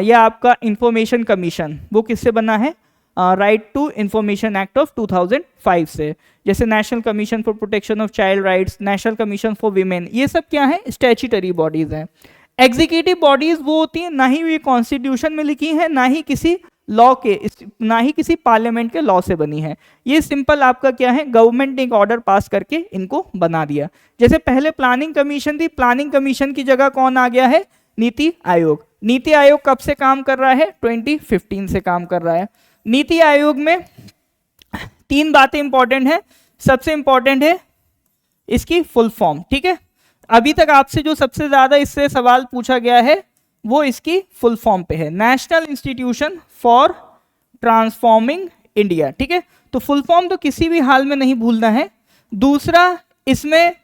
या आपका इंफॉर्मेशन कमीशन, वो किससे बना है? Right to information act of 2005 से. जैसे national commission for protection of child rights, national commission for women, ये सब क्या है? स्टैच्यूटरी बॉडीज हैं. एग्जीक्यूटिव बॉडीज वो होती हैं ना ही ये कॉन्स्टिट्यूशन में लिखी है ना ही किसी लॉ के, ना ही किसी पार्लियामेंट के लॉ से बनी है. ये सिंपल आपका क्या है? गवर्नमेंट ने एक ऑर्डर पास करके इनको बना दिया. जैसे पहले प्लानिंग कमीशन थी, प्लानिंग कमीशन की जगह कौन आ गया है? नीति आयोग. नीति आयोग कब से काम कर रहा है? 2015 से काम कर रहा है. नीति आयोग में 3 बातें इंपॉर्टेंट है. सबसे इंपॉर्टेंट है इसकी फुल फॉर्म. ठीक है, अभी तक आपसे जो सबसे ज्यादा इससे सवाल पूछा गया है वो इसकी फुल फॉर्म पे है, national institution for transforming India. ठीक है, तो फुल फॉर्म तो किसी भी हाल में नहीं भूलना है. दूसरा, इसमें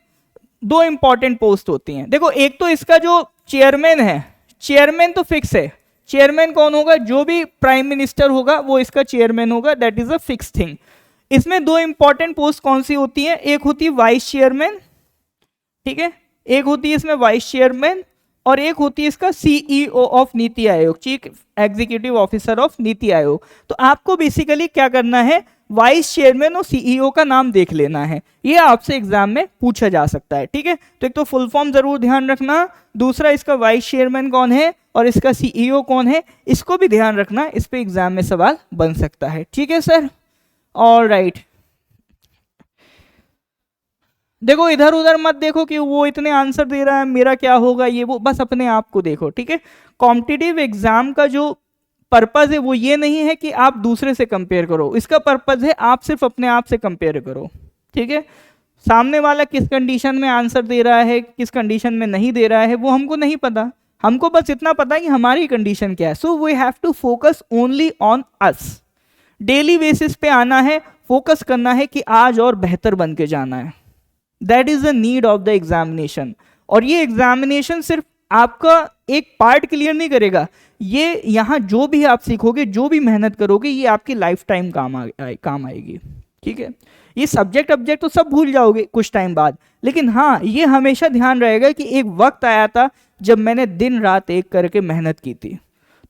2 इंपॉर्टेंट पोस्ट होती हैं. देखो, एक तो इसका जो चेयरमैन है, चेयरमैन तो फिक्स है. चेयरमैन कौन होगा? जो भी प्राइम मिनिस्टर होगा वो इसका चेयरमैन होगा, that is a fix thing. इसमें 2 इंपॉर्टेंट पोस्ट कौन सी होती हैं? एक होती है वाइस चेयरमैन. ठीक है, एक होती है इसमें वाइस चेयरमैन, और एक होती है इसका CEO of NITI Aayog, chief executive officer of NITI Aayog. तो आपको बेसिकली क्या करना है? वाइस चेयरमैन और CEO का नाम देख लेना है. ये आपसे एग्जाम में पूछा जा सकता है. ठीक है, तो एक तो फुल फॉर्म जरूर ध्यान रखना, दूसरा इसका वाइस चेयरमैन कौन है और इसका CEO कौन है, इसको भी ध्यान रखना. इस पे एग्जाम में सवाल बन सकता है. ठीक है सर, ऑल राइट. देखो इधर उधर मत देखो कि वो इतने आंसर दे रहा है, मेरा क्या होगा, ये वो, बस अपने आप को देखो. ठीक है, कॉम्पिटिटिव एग्जाम का जो पर्पज है वो ये नहीं है कि आप दूसरे से कंपेयर करो, इसका पर्पज है आप सिर्फ अपने आप से कंपेयर करो. ठीक है, सामने वाला किस कंडीशन में आंसर दे रहा है, किस कंडीशन में नहीं दे रहा है, वो हमको नहीं पता. हमको बस इतना पता है कि हमारी कंडीशन क्या है. So we have to focus only on us. Daily basis पे आना है, फोकस करना है कि आज और बेहतर बन के जाना है. That is the need of the examination. और ये एग्जामिनेशन सिर्फ आपका एक पार्ट क्लियर नहीं करेगा, ये यहाँ जो भी आप सीखोगे, जो भी मेहनत करोगे, ये आपकी लाइफ टाइम काम आएगी. ठीक है, ये सब्जेक्ट ऑब्जेक्ट तो सब भूल जाओगे कुछ टाइम बाद, लेकिन हाँ ये हमेशा ध्यान रहेगा कि एक वक्त आया था जब मैंने दिन रात एक करके मेहनत की थी.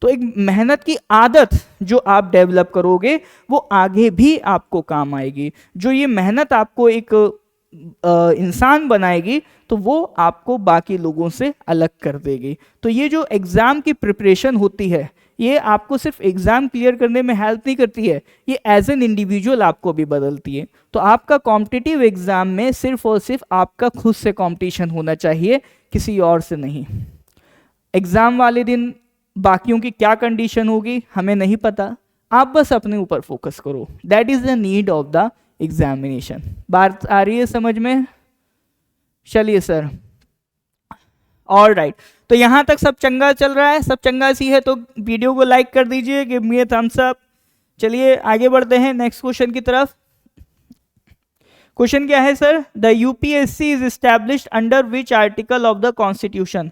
तो एक मेहनत की आदत जो आप डेवलप करोगे वो आगे भी आपको काम आएगी. जो ये मेहनत आपको एक इंसान बनाएगी तो वो आपको बाकी लोगों से अलग कर देगी. तो ये जो एग्ज़ाम की प्रिपरेशन होती है ये आपको सिर्फ एग्ज़ाम क्लियर करने में हेल्प नहीं करती है, ये एज एन इंडिविजुअल आपको भी बदलती है. तो आपका कॉम्पिटिटिव एग्ज़ाम में सिर्फ और सिर्फ आपका खुद से कंपटीशन होना चाहिए, किसी और से नहीं. एग्ज़ाम वाले दिन बाकियों की क्या कंडीशन होगी हमें नहीं पता, आप बस अपने ऊपर फोकस करो. That is the need of the examination. बात आ रही है समझ में? चलिए सर, ऑल राइट, तो यहां तक सब चंगा चल रहा है, सब चंगा सी है, तो वीडियो को लाइक कर दीजिए, गिव मी ए थम्स अप। चलिए आगे बढ़ते हैं नेक्स्ट क्वेश्चन की तरफ। क्वेश्चन क्या है sir? The UPSC is established under which article of the constitution?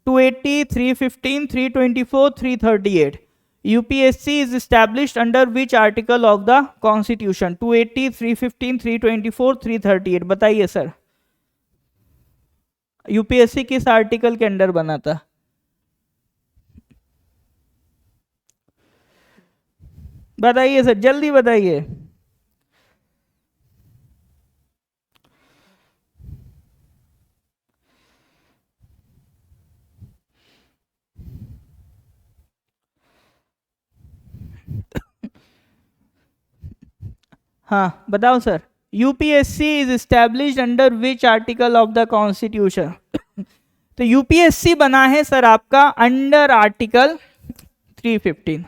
280, 315, 324, 338। UPSC is established under which article of the constitution? 280, 315, 324, 338। बताइए सर, यूपीएससी किस आर्टिकल के अंडर बना था? बताइए सर, जल्दी बताइए। हाँ बताओ sir, UPSC is established under which article of the constitution? तो यूपीएससी बना है सर आपका अंडर आर्टिकल 315।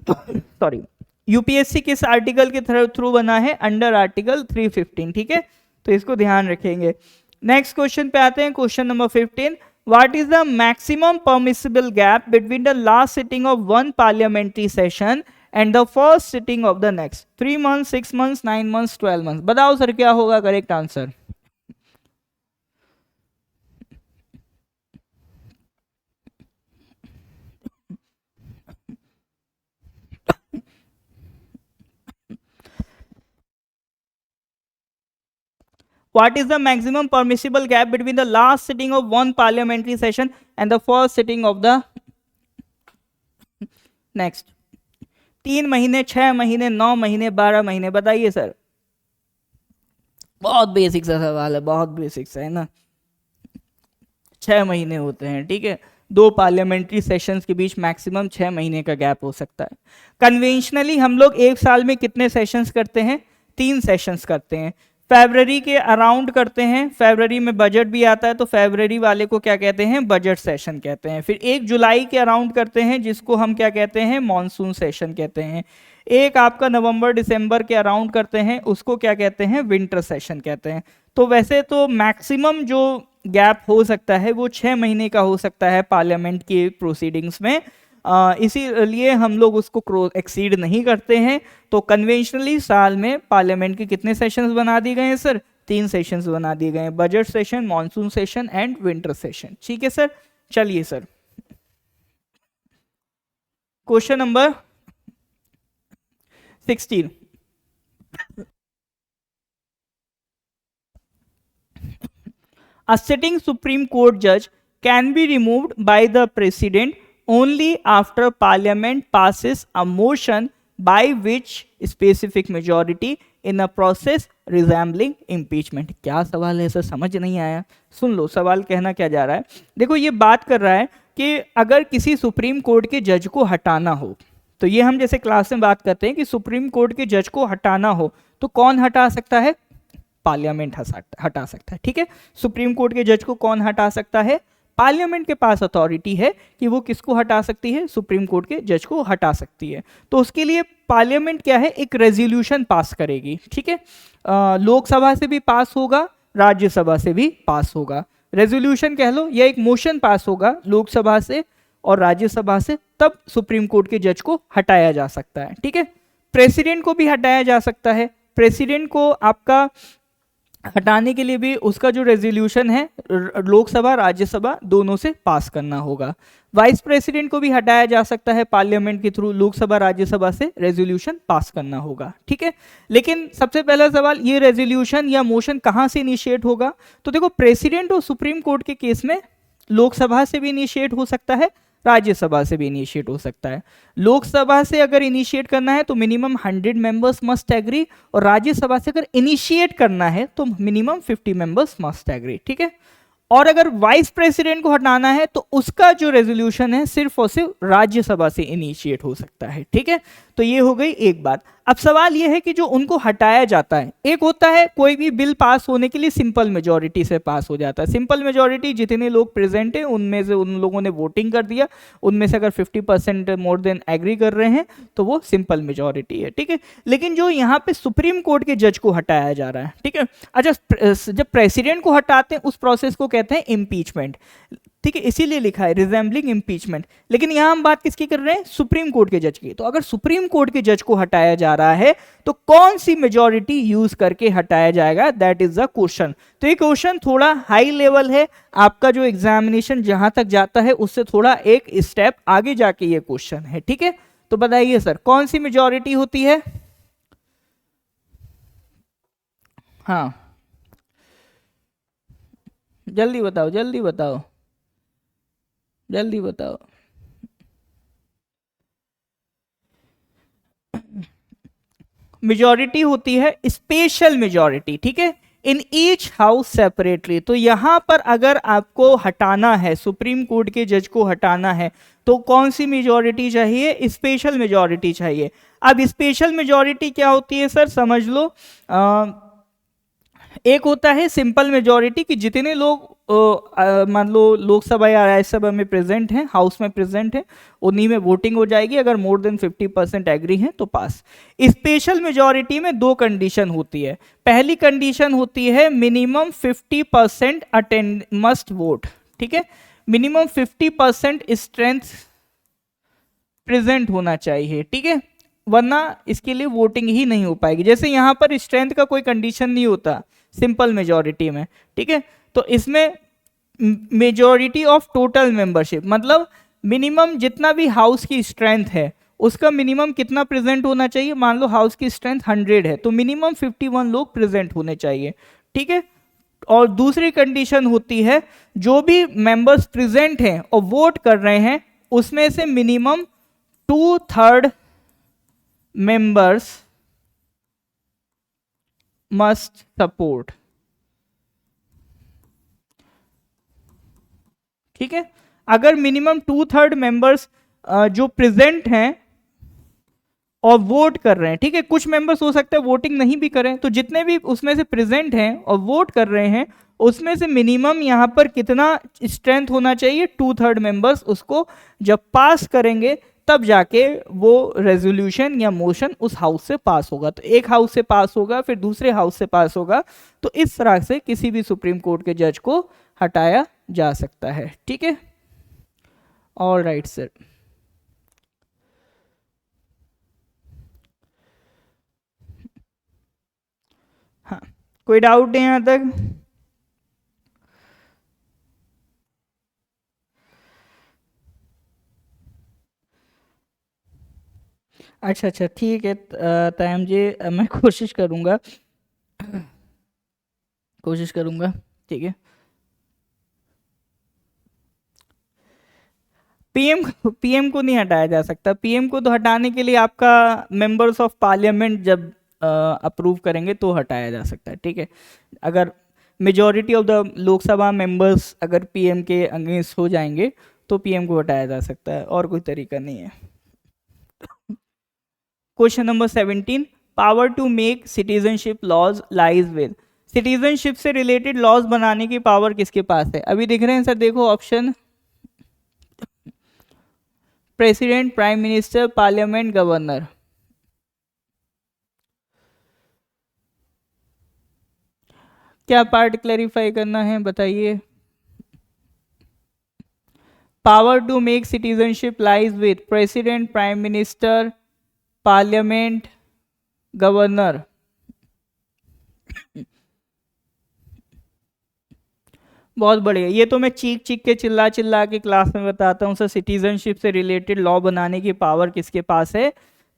सॉरी, यूपीएससी किस आर्टिकल के थ्रू बना है? Under article 315। ठीक है, तो इसको ध्यान रखेंगे। नेक्स्ट क्वेश्चन पे आते हैं, question number 15। What is the maximum permissible gap between the last sitting of one parliamentary session and the first sitting of the next? 3 months, 6 months, 9 months, 12 months। बताओ सर क्या होगा correct answer? What is the maximum permissible gap between the last sitting of one parliamentary session and the first sitting of the next? 3 महीने, 6 महीने, 9 महीने, 12 महीने। बताइए sir. बहुत basic सा सवाल है, बहुत बेसिक सा है ना। 6 महीने होते हैं, ठीक है। 2 पार्लियामेंट्री सेशंस के बीच मैक्सिमम 6 महीने का गैप हो सकता है। कन्वेंशनली हम लोग एक साल में कितने सेशंस करते हैं? 3 सेशंस करते हैं। फरवरी के अराउंड करते हैं, फरवरी में बजट भी आता है, तो फरवरी वाले को क्या कहते हैं? बजट सेशन कहते हैं। फिर 1 जुलाई के अराउंड करते हैं, जिसको हम क्या कहते हैं? मॉनसून सेशन कहते हैं। एक आपका नवंबर दिसंबर के अराउंड करते हैं, उसको क्या कहते हैं? विंटर सेशन कहते हैं। तो वैसे तो मैक्सिमम जो गैप हो सकता है वो 6 महीने का हो सकता है पार्लियामेंट की प्रोसीडिंग्स में, इसीलिए हम लोग उसको एक्सीड नहीं करते हैं। तो कन्वेंशनली साल में पार्लियामेंट के कितने सेशंस बना दिए गए हैं सर? 3 सेशंस बना दिए गए हैं, budget session, monsoon session and winter session. ठीक है सर, चलिए sir question number 16। A sitting Supreme Court judge can be removed by the President only after Parliament passes a motion by which specific majority in a process resembling impeachment। क्या सवाल है sir, समझ नहीं आया? सुन लो सवाल कहना क्या जा रहा है। देखो ये बात कर रहा है कि अगर किसी सुप्रीम कोर्ट के जज को हटाना हो, तो ये हम जैसे क्लास में बात करते हैं कि सुप्रीम कोर्ट के जज को हटाना हो तो कौन हटा सकता है? पार्लियामेंट हटा सकता है। ठीक है, सुप्रीम कोर्ट के जज को कौन हटा सकता है? पार्लियामेंट के पास अथॉरिटी है कि वो किसको हटा सकती है? सुप्रीम कोर्ट के जज को हटा सकती है। तो उसके लिए पार्लियामेंट क्या है? एक रेजोल्यूशन पास करेगी। ठीक है, लोकसभा से भी पास होगा, राज्यसभा से भी पास होगा। रेजोल्यूशन कह लो या एक मोशन पास होगा लोकसभा से और राज्यसभा से, तब सुप्रीम कोर्ट के जज को हटाया जा सकता है। ठीक है, प्रेसिडेंट को भी हटाया जा सकता है। प्रेसिडेंट को आपका हटाने के लिए भी उसका जो रेजोल्यूशन है लोकसभा राज्यसभा दोनों से पास करना होगा। वाइस प्रेसिडेंट को भी हटाया जा सकता है पार्लियामेंट के थ्रू, लोकसभा राज्यसभा से रेजोल्यूशन पास करना होगा। ठीक है, लेकिन सबसे पहला सवाल, ये रेजोल्यूशन या मोशन कहाँ से इनिशिएट होगा? तो देखो प्रेसिडेंट और सुप्रीम कोर्ट के केस में लोकसभा से भी इनिशिएट हो सकता है, राज्यसभा से भी इनिशिएट हो सकता है। लोकसभा से अगर इनिशिएट करना है तो मिनिमम 100 मेंबर्स मस्ट एग्री, और राज्यसभा से अगर इनिशिएट करना है तो मिनिमम 50 मेंबर्स मस्ट एग्री। ठीक है, और अगर वाइस प्रेसिडेंट को हटाना है तो उसका जो रेजोल्यूशन है सिर्फ और सिर्फ राज्यसभा से इनिशिएट हो सकता है। ठीक है, तो ये हो गई एक बात। अब सवाल यह है कि जो उनको हटाया जाता है, एक होता है कोई भी बिल पास होने के लिए सिंपल मेजॉरिटी से पास हो जाता है। सिंपल मेजॉरिटी जितने लोग प्रेजेंट हैं उनमें से उन लोगों ने वोटिंग कर दिया, उनमें से अगर 50% मोर देन एग्री कर रहे हैं तो वो सिंपल मेजॉरिटी है, ठीक है। लेकिन जो यहाँ पे सुप्रीम कोर्ट के जज को हटाया जा रहा है, ठीक है, अच्छा जब प्रेसिडेंट को हटाते हैं उस प्रोसेस को कहते हैं इम्पीचमेंट, ठीक है, इसीलिए लिखा है रिजेंबलिंग इम्पीचमेंट। लेकिन यहां हम बात किसकी कर रहे हैं, सुप्रीम कोर्ट के जज की। तो अगर सुप्रीम कोर्ट के जज को हटाया जा रहा है तो कौन सी मेजॉरिटी यूज करके हटाया जाएगा, दैट इज द क्वेश्चन। तो ये क्वेश्चन थोड़ा हाई लेवल है, आपका जो एग्जामिनेशन जहां तक जाता है उससे थोड़ा एक स्टेप आगे जाके ये क्वेश्चन है, ठीक है। तो बताइए सर कौन सी मेजॉरिटी होती है। हाँ जल्दी बताओ, जल्दी बताओ, जल्दी बताओ। मेजॉरिटी होती है स्पेशल मेजॉरिटी, ठीक है, इन ईच हाउस सेपरेटली। तो यहां पर अगर आपको हटाना है, सुप्रीम कोर्ट के जज को हटाना है, तो कौन सी मेजॉरिटी चाहिए, स्पेशल मेजॉरिटी चाहिए। अब स्पेशल मेजॉरिटी क्या होती है सर, समझ लो एक होता है सिंपल मेजॉरिटी कि जितने लोग मान लो लोकसभा या राज्यसभा में प्रेजेंट हैं, हाउस में प्रेजेंट हैं, उन्हीं में वोटिंग हो जाएगी, अगर मोर देन 50% एग्री हैं तो पास। स्पेशल मेजॉरिटी में दो कंडीशन होती है। पहली कंडीशन होती है मिनिमम 50% अटेंड मस्ट वोट, ठीक है, मिनिमम 50% स्ट्रेंथ प्रेजेंट होना चाहिए, ठीक है, वरना इसके लिए वोटिंग ही नहीं हो पाएगी। जैसे यहां पर स्ट्रेंथ का कोई कंडीशन नहीं होता सिंपल मेजॉरिटी में, ठीक है। तो इसमें मेजॉरिटी ऑफ टोटल मेंबरशिप, मतलब मिनिमम जितना भी हाउस की स्ट्रेंथ है उसका मिनिमम कितना प्रेजेंट होना चाहिए। मान लो हाउस की स्ट्रेंथ 100 है तो मिनिमम 51 लोग प्रेजेंट होने चाहिए, ठीक है। और दूसरी कंडीशन होती है जो भी मेंबर्स प्रेजेंट हैं और वोट कर रहे हैं उसमें से मिनिमम 2/3 मेंबर्स मस्ट सपोर्ट, ठीक है। अगर मिनिमम 2/3 मेंबर्स जो प्रेजेंट हैं और वोट कर रहे हैं, ठीक है, कुछ मेंबर्स हो सकता है वोटिंग नहीं भी करें, तो जितने भी उसमें से प्रेजेंट हैं और वोट कर रहे हैं उसमें से मिनिमम यहां पर कितना स्ट्रेंथ होना चाहिए, 2/3 मेंबर्स उसको जब पास करेंगे तब जाके वो रेजोल्यूशन या मोशन उस हाउस से पास होगा। तो एक हाउस से पास होगा फिर दूसरे हाउस से पास होगा, तो इस तरह से किसी भी सुप्रीम कोर्ट के जज को हटाया जा सकता है, ठीक है। ऑल राइट सर, हाँ कोई डाउट है यहां तक। अच्छा अच्छा ठीक है तैम जी, मैं कोशिश करूंगा, कोशिश करूंगा, ठीक है। पीएम को नहीं हटाया जा सकता। पीएम को तो हटाने के लिए आपका मेंबर्स ऑफ पार्लियामेंट जब अप्रूव करेंगे तो हटाया जा सकता है, ठीक है। अगर majority of the Lok Sabha members अगर पीएम के अगेंस्ट हो जाएंगे तो पीएम को हटाया जा सकता है, और कोई तरीका नहीं है। Question number 17, power to make citizenship laws lies with. Citizenship से रिलेटेड लॉज बनाने की पावर किसके पास है। अभी दिख रहे हैं सर, देखो option, president, prime minister, parliament, governor. क्या पार्ट क्लैरिफाई करना है बताइए। Power to make citizenship lies with president, prime minister, parliament, governor. बहुत बढ़िया, ये तो मैं चीख चीख के चिल्ला चिल्ला के क्लास में बताता हूँ सर। सिटीजनशिप से रिलेटेड लॉ बनाने की पावर किसके पास है,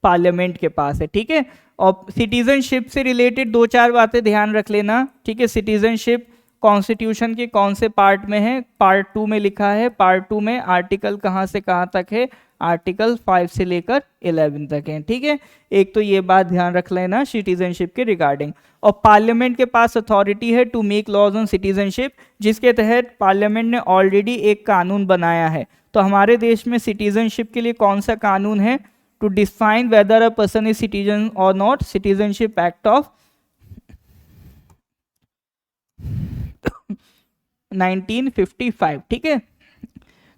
पार्लियामेंट के पास है, ठीक है। और सिटीजनशिप से रिलेटेड दो चार बातें ध्यान रख लेना, ठीक है। सिटीजनशिप कॉन्स्टिट्यूशन के कौन से पार्ट में है, पार्ट 2 में लिखा है। पार्ट 2 में आर्टिकल कहाँ से कहाँ तक है, आर्टिकल 5 से लेकर 11 तक है, ठीक है। एक तो ये बात ध्यान रख लेना सिटीजनशिप के रिगार्डिंग। और पार्लियामेंट के पास अथॉरिटी है to make laws on citizenship, जिसके तहत पार्लियामेंट ने ऑलरेडी एक कानून बनाया है। तो हमारे देश में सिटीजनशिप के लिए कौन सा कानून है, to define whether a person is citizen और नॉट, सिटीजनशिप एक्ट ऑफ 1955, ठीक है।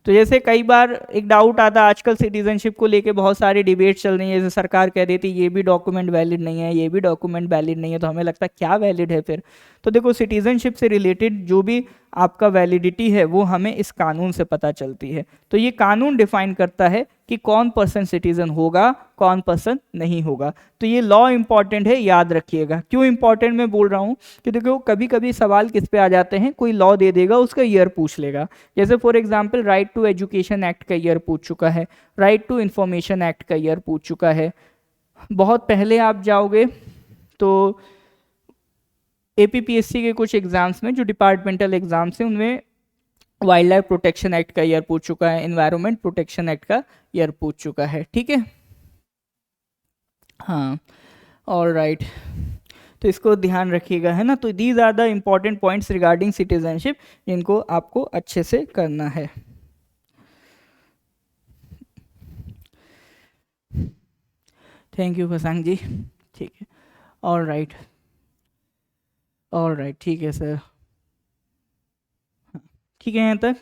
तो जैसे कई बार एक डाउट आता है, आजकल सिटीजनशिप को लेके बहुत सारी डिबेट चल रही है, जैसे सरकार कह देती है ये भी डॉक्यूमेंट वैलिड नहीं है, ये भी डॉक्यूमेंट वैलिड नहीं है, तो हमें लगता है क्या वैलिड है फिर। तो देखो सिटीजनशिप से रिलेटेड जो भी आपका वैलिडिटी है वो हमें इस कानून से पता चलती है। तो ये कानून डिफाइन करता है कि कौन पर्सन सिटीजन होगा, कौन पर्सन नहीं होगा। तो ये लॉ इंपॉर्टेंट है, याद रखिएगा। क्यों इंपॉर्टेंट मैं बोल रहा हूँ कि देखो कभी कभी सवाल किस पे आ जाते हैं, कोई लॉ दे देगा उसका ईयर पूछ लेगा। जैसे for example right to education act का ईयर पूछ चुका है, राइट टू इंफॉर्मेशन एक्ट का ईयर पूछ चुका है। बहुत पहले आप जाओगे तो एपीपीएससी के कुछ एग्जाम्स में, जो डिपार्टमेंटल एग्जाम्स हैं, उनमें वाइल्ड लाइफ प्रोटेक्शन एक्ट का ईयर पूछ चुका है, एनवायरनमेंट प्रोटेक्शन एक्ट का ईयर पूछ चुका है, ठीक है। हाँ, ऑल राइट, तो इसको ध्यान रखिएगा, है ना। तो these are the important points regarding citizenship, जिनको आपको अच्छे से करना है। थैंक यू फसांग जी, ठीक है। ऑल राइट, ऑल राइट, ठीक है सर, ठीक है। यहाँ तक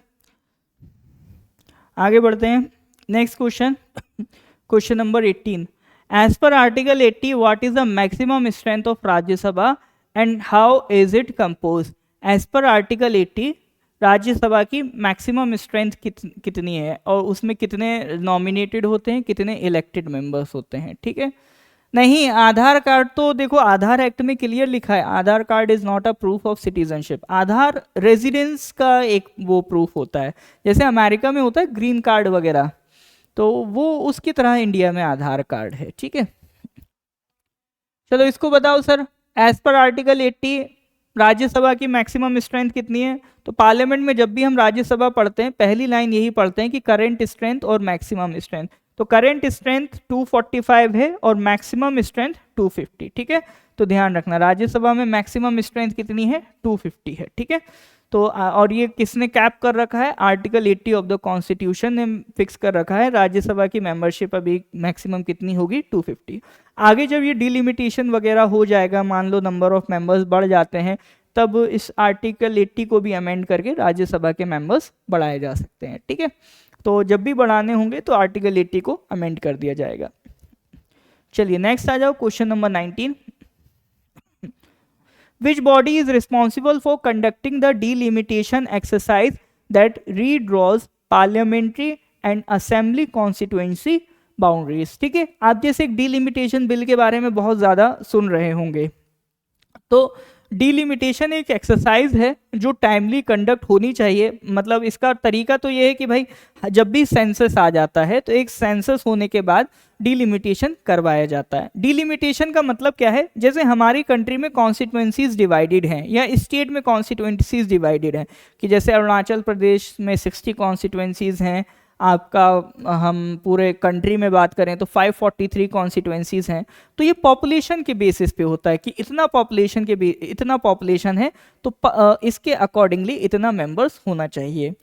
आगे बढ़ते हैं। Next question, question number 18। As per article 80 what is the maximum strength of Rajya Sabha and how is it compose. As per article 80 Rajya Sabha की मैक्सिमम स्ट्रेंथ कितनी है और उसमें कितने नॉमिनेटेड होते हैं, कितने इलेक्टेड मेंबर्स होते हैं, ठीक है। नहीं, आधार कार्ड तो देखो आधार एक्ट में क्लियर लिखा है, Aadhaar card is not a proof of citizenship. Aadhaar residence का एक वो प्रूफ होता है, जैसे अमेरिका में होता है ग्रीन कार्ड वगैरह, तो वो उसकी तरह इंडिया में आधार कार्ड है, ठीक है। चलो इसको बताओ sir, as per article 80 Rajya Sabha की मैक्सिमम स्ट्रेंथ कितनी है। तो पार्लियामेंट में जब भी हम राज्यसभा पढ़ते हैं पहली लाइन यही पढ़ते हैं कि करेंट स्ट्रेंथ और मैक्सिमम स्ट्रेंथ। तो करेंट स्ट्रेंथ 245 है और मैक्सिमम स्ट्रेंथ 250, ठीक है। तो ध्यान रखना राज्यसभा में मैक्सिमम स्ट्रेंथ कितनी है, 250 है, ठीक है। तो और ये किसने कैप कर रखा है, आर्टिकल 80 ऑफ द कॉन्स्टिट्यूशन ने फिक्स कर रखा है राज्यसभा की मेंबरशिप अभी मैक्सिमम कितनी होगी, 250। आगे जब ये डिलिमिटेशन वगैरह हो जाएगा, मान लो नंबर ऑफ मेंबर्स बढ़ जाते हैं, तब इस आर्टिकल 80 को भी अमेंड करके राज्यसभा के मेंबर्स बढ़ाए जा सकते हैं, ठीक है। तो जब भी बढ़ाने होंगे तो आर्टिकल 80 को अमेंड कर दिया जाएगा। चलिए नेक्स्ट आ जाओ, question number 19। Which body is responsible for conducting the delimitation exercise that redraws parliamentary and assembly constituency boundaries। ठीक है, आप जैसे एक डिलिमिटेशन बिल के बारे में बहुत ज़्यादा सुन रहे होंगे, तो डिलिमिटेशन एक एक्सरसाइज है जो टाइमली कंडक्ट होनी चाहिए। मतलब इसका तरीका तो ये है कि भाई जब भी सेंसस आ जाता है तो एक सेंसस होने के बाद डिलिमिटेशन करवाया जाता है। डिलिमिटेशन का मतलब क्या है, जैसे हमारी कंट्री में कॉन्स्टिट्यूएंसीज डिवाइडेड हैं या स्टेट में कॉन्स्टिट्यूएंसीज डिवाइडेड हैं, कि जैसे अरुणाचल प्रदेश में 60 कॉन्स्टिट्यूएंसीज हैं, आपका हम पूरे कंट्री में बात करें तो 543 कॉन्स्टिट्यूएंसीज हैं। तो ये पॉपुलेशन के बेसिस पे होता है कि इतना पॉपुलेशन है तो इसके अकॉर्डिंगली इतना मेंबर्स होना चाहिए।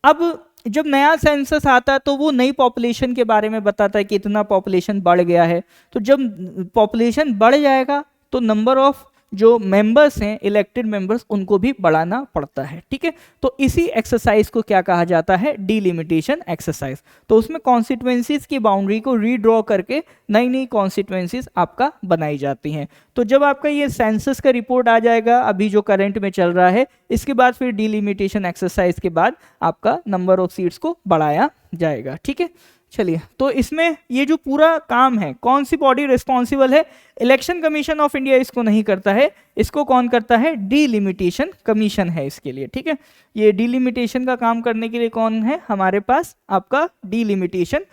अब जब नया सेंसस आता है तो वो नई पॉपुलेशन के बारे में बताता है कि इतना पॉपुलेशन बढ़ गया है। तो जब पॉपुलेशन बढ़ जाएगा तो नंबर ऑफ जो मेंबर्स हैं, इलेक्टेड मेंबर्स, उनको भी बढ़ाना पड़ता है, ठीक है। तो इसी एक्सरसाइज को क्या कहा जाता है, डिलिमिटेशन एक्सरसाइज। तो उसमें कॉन्स्टिट्यूएंसीज की बाउंड्री को रीड्रॉ करके नई नई कॉन्स्टिट्यूएंसीज आपका बनाई जाती हैं। तो जब आपका ये सेंसस का रिपोर्ट आ जाएगा अभी जो करंट में चल रहा है, इसके बाद फिर डिलिमिटेशन एक्सरसाइज के बाद आपका नंबर ऑफ सीट्स को बढ़ाया जाएगा, ठीक है। चलिए, तो इसमें ये जो पूरा काम है, कौन सी बॉडी रिस्पॉन्सिबल है, इलेक्शन कमीशन ऑफ इंडिया इसको नहीं करता है, इसको कौन करता है, डिलिमिटेशन कमीशन है इसके लिए, ठीक है। ये डिलिमिटेशन का काम करने के लिए कौन है हमारे पास, आपका डिलिमिटेशन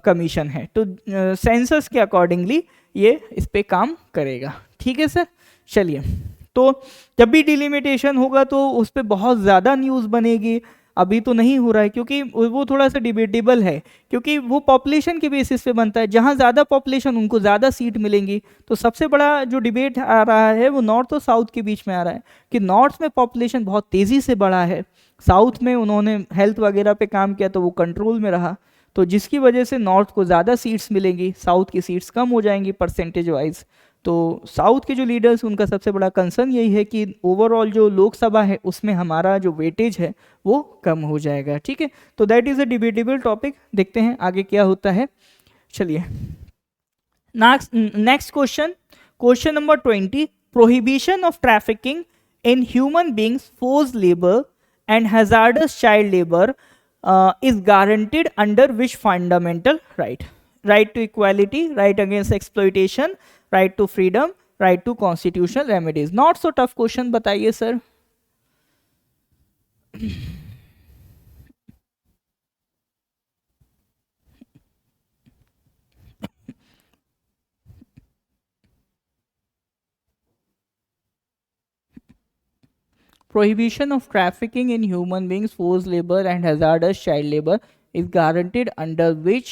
कमीशन है। तो सेंसस के अकॉर्डिंगली ये इस पे काम करेगा, ठीक है सर। चलिए, तो जब भी डिलिमिटेशन होगा तो उस पर बहुत ज़्यादा न्यूज़ बनेगी। अभी तो नहीं हो रहा है क्योंकि वो थोड़ा सा डिबेटेबल है, क्योंकि वो पॉपुलेशन के बेसिस पे बनता है, जहाँ ज़्यादा पॉपुलेशन उनको ज़्यादा सीट मिलेंगी। तो सबसे बड़ा जो डिबेट आ रहा है वो नॉर्थ और साउथ के बीच में आ रहा है कि नॉर्थ में पॉपुलेशन बहुत तेज़ी से बढ़ा है, साउथ में उन्होंने हेल्थ वगैरह पे काम किया तो वो कंट्रोल में रहा। तो जिसकी वजह से नॉर्थ को ज़्यादा सीट्स मिलेंगी, साउथ की सीट्स कम हो जाएंगी परसेंटेज वाइज। तो साउथ के जो लीडर्स, उनका सबसे बड़ा कंसर्न यही है कि ओवरऑल जो लोकसभा है उसमें हमारा जो वेटेज है वो कम हो जाएगा। ठीक है, तो that is a debatable topic. देखते हैं आगे क्या होता है। चलिए next question, question number 20, prohibition of trafficking in human beings, force labour and hazards child labour is guaranteed under which fundamental right? Right to equality, right against exploitation, right to freedom, right to constitutional remedies. Not so tough question, बताइए sir. Prohibition of trafficking in human beings, forced labor and hazardous child labor is guaranteed under which?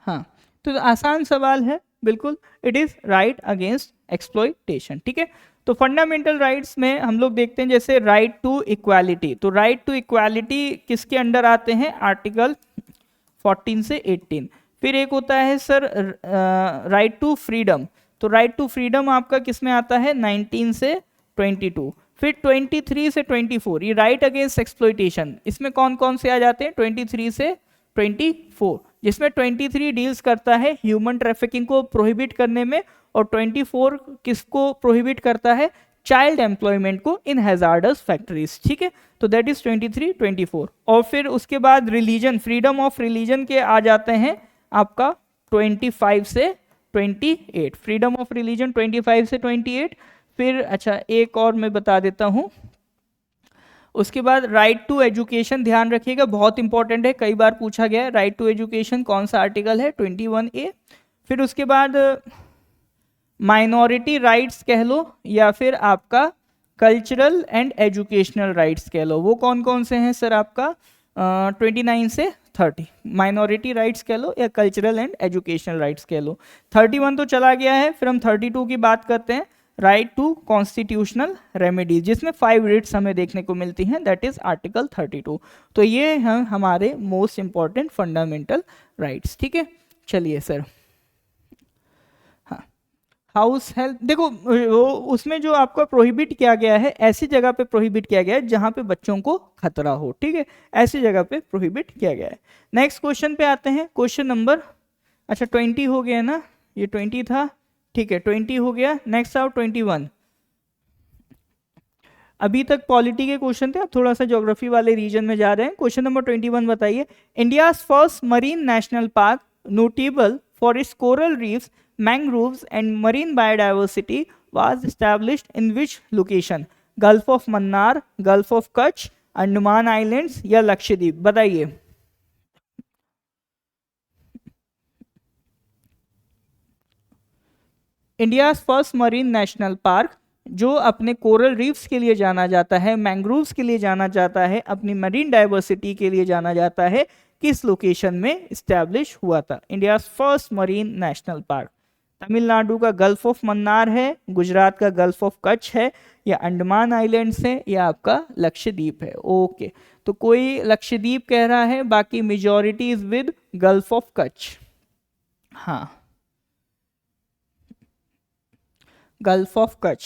हाँ, तो आसान सवाल है बिल्कुल, it is right against exploitation. ठीक है, तो फंडामेंटल राइट्स में हम लोग देखते हैं जैसे राइट टू इक्वालिटी, तो राइट टू इक्वालिटी किसके अंडर आते हैं? आर्टिकल 14 से 18। फिर एक होता है सर राइट टू फ्रीडम, तो राइट टू फ्रीडम आपका किस में आता है? 19 से 22। फिर 23 से 24 ये राइट अगेंस्ट एक्सप्लॉइटेशन, इसमें कौन कौन से आ जाते हैं? 23 से 24, जिसमें 23 डील्स करता है ह्यूमन ट्रैफिकिंग को प्रोहिबिट करने में, और 24 किसको प्रोहिबिट करता है? चाइल्ड एम्प्लॉयमेंट को इन हैजार्डस फैक्ट्रीज। ठीक है, तो दैट इज 23, 24। और फिर उसके बाद रिलीजन, फ्रीडम ऑफ रिलीजन के आ जाते हैं आपका 25 से 28, फ्रीडम ऑफ रिलीजन 25 से 28। फिर अच्छा एक और मैं बता देता हूं, उसके बाद राइट टू एजुकेशन, ध्यान रखिएगा बहुत इंपॉर्टेंट है, कई बार पूछा गया है। राइट टू एजुकेशन कौन सा आर्टिकल है? 21A। फिर उसके बाद माइनॉरिटी राइट्स कह लो, या फिर आपका कल्चरल एंड एजुकेशनल राइट्स कह लो, वो कौन कौन से हैं सर? आपका 29 से 30 माइनॉरिटी राइट्स कह लो या कल्चरल एंड एजुकेशनल राइट्स कह लो। 31 तो चला गया है, फिर हम 32 की बात करते हैं, राइट टू कॉन्स्टिट्यूशनल रेमेडीज, जिसमें 5 रिट्स हमें देखने को मिलती हैं, दैट इज आर्टिकल 32। तो ये हैं हमारे मोस्ट इंपॉर्टेंट फंडामेंटल राइट्स। ठीक है, चलिए सर, हाँ हाउस हेल्थ देखो, वो उसमें जो आपका प्रोहिबिट किया गया है, ऐसी जगह पे प्रोहिबिट किया गया है जहां पे बच्चों को खतरा हो। ठीक है, ऐसी जगह पे प्रोहिबिट किया गया है। नेक्स्ट क्वेश्चन पे आते हैं, क्वेश्चन नंबर, अच्छा 20 हो गया ना, ये 20 था, ठीक है 20 हो गया। नेक्स्ट आओ 21। अभी तक पॉलिटी के क्वेश्चन थे, अब थोड़ा सा ज्योग्राफी वाले रीजन में जा रहे हैं। क्वेश्चन नंबर 21 बताइए, India first marine national park notable for it's coral reefs, mangroves and marine biodiversity was established in which location? Gulf of Mannar, gulf of Kutch, Andaman islands या लक्षद्वीप? बताइए। India first marine national park जो अपने coral reefs के लिए जाना जाता है, mangroves के लिए जाना जाता है, अपनी मरीन डाइवर्सिटी के लिए जाना जाता है, किस लोकेशन में इस्टेब्लिश हुआ था? India first marine national park Tamil Nadu का गल्फ ऑफ मन्नार है, गुजरात का गल्फ ऑफ कच्छ है, या अंडमान आइलैंड्स है, या आपका लक्षद्वीप है। ओके, तो कोई लक्षद्वीप कह रहा है, बाकी majority is with gulf of Kutch. हाँ, gulf of Kutch.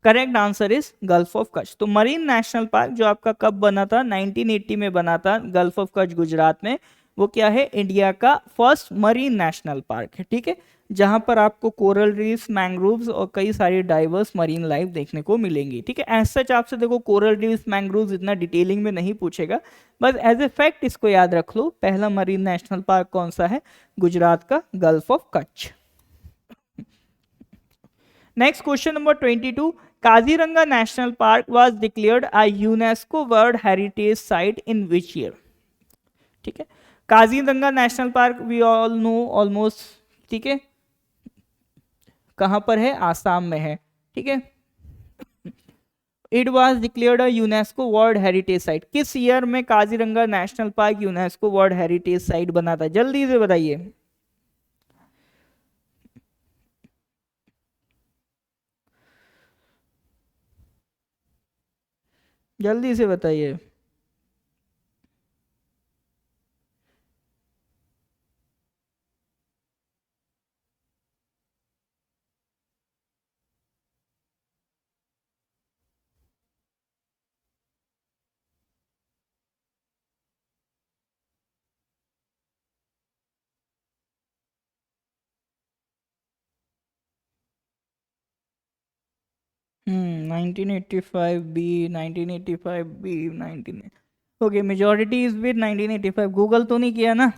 Correct answer is gulf of Kutch. तो मरीन नेशनल पार्क जो आपका कब बना था? 1980 में बना था, गल्फ ऑफ कच्छ गुजरात में। वो क्या है? इंडिया का फर्स्ट मरीन नेशनल पार्क है। ठीक है, जहां पर आपको कोरल रीफ्स, मैंग्रोव्स और कई सारी डाइवर्स मरीन लाइफ देखने को मिलेंगी। ठीक है, एज सच आपसे देखो कोरल रीफ्स, मैंग्रोव्स इतना डिटेलिंग में नहीं पूछेगा, बस एज ए फैक्ट इसको याद रख लो। पहला मरीन नेशनल पार्क कौन सा है? गुजरात का gulf of Kutch. Next question number 22, Kaziranga national park was declared a UNESCO world heritage site in which year? ठीक है, Kaziranga national park we all know almost, ठीक है, कहां पर है? आसाम में है। ठीक है, it was declared a UNESCO world heritage site. किस ईयर में Kaziranga national park UNESCO world heritage site बना था, जल्दी से बताइए। जल्दी से बताइए। 1985 B, 1985 B, 19। Okay, majority is with 1985। Google तो नहीं किया ना?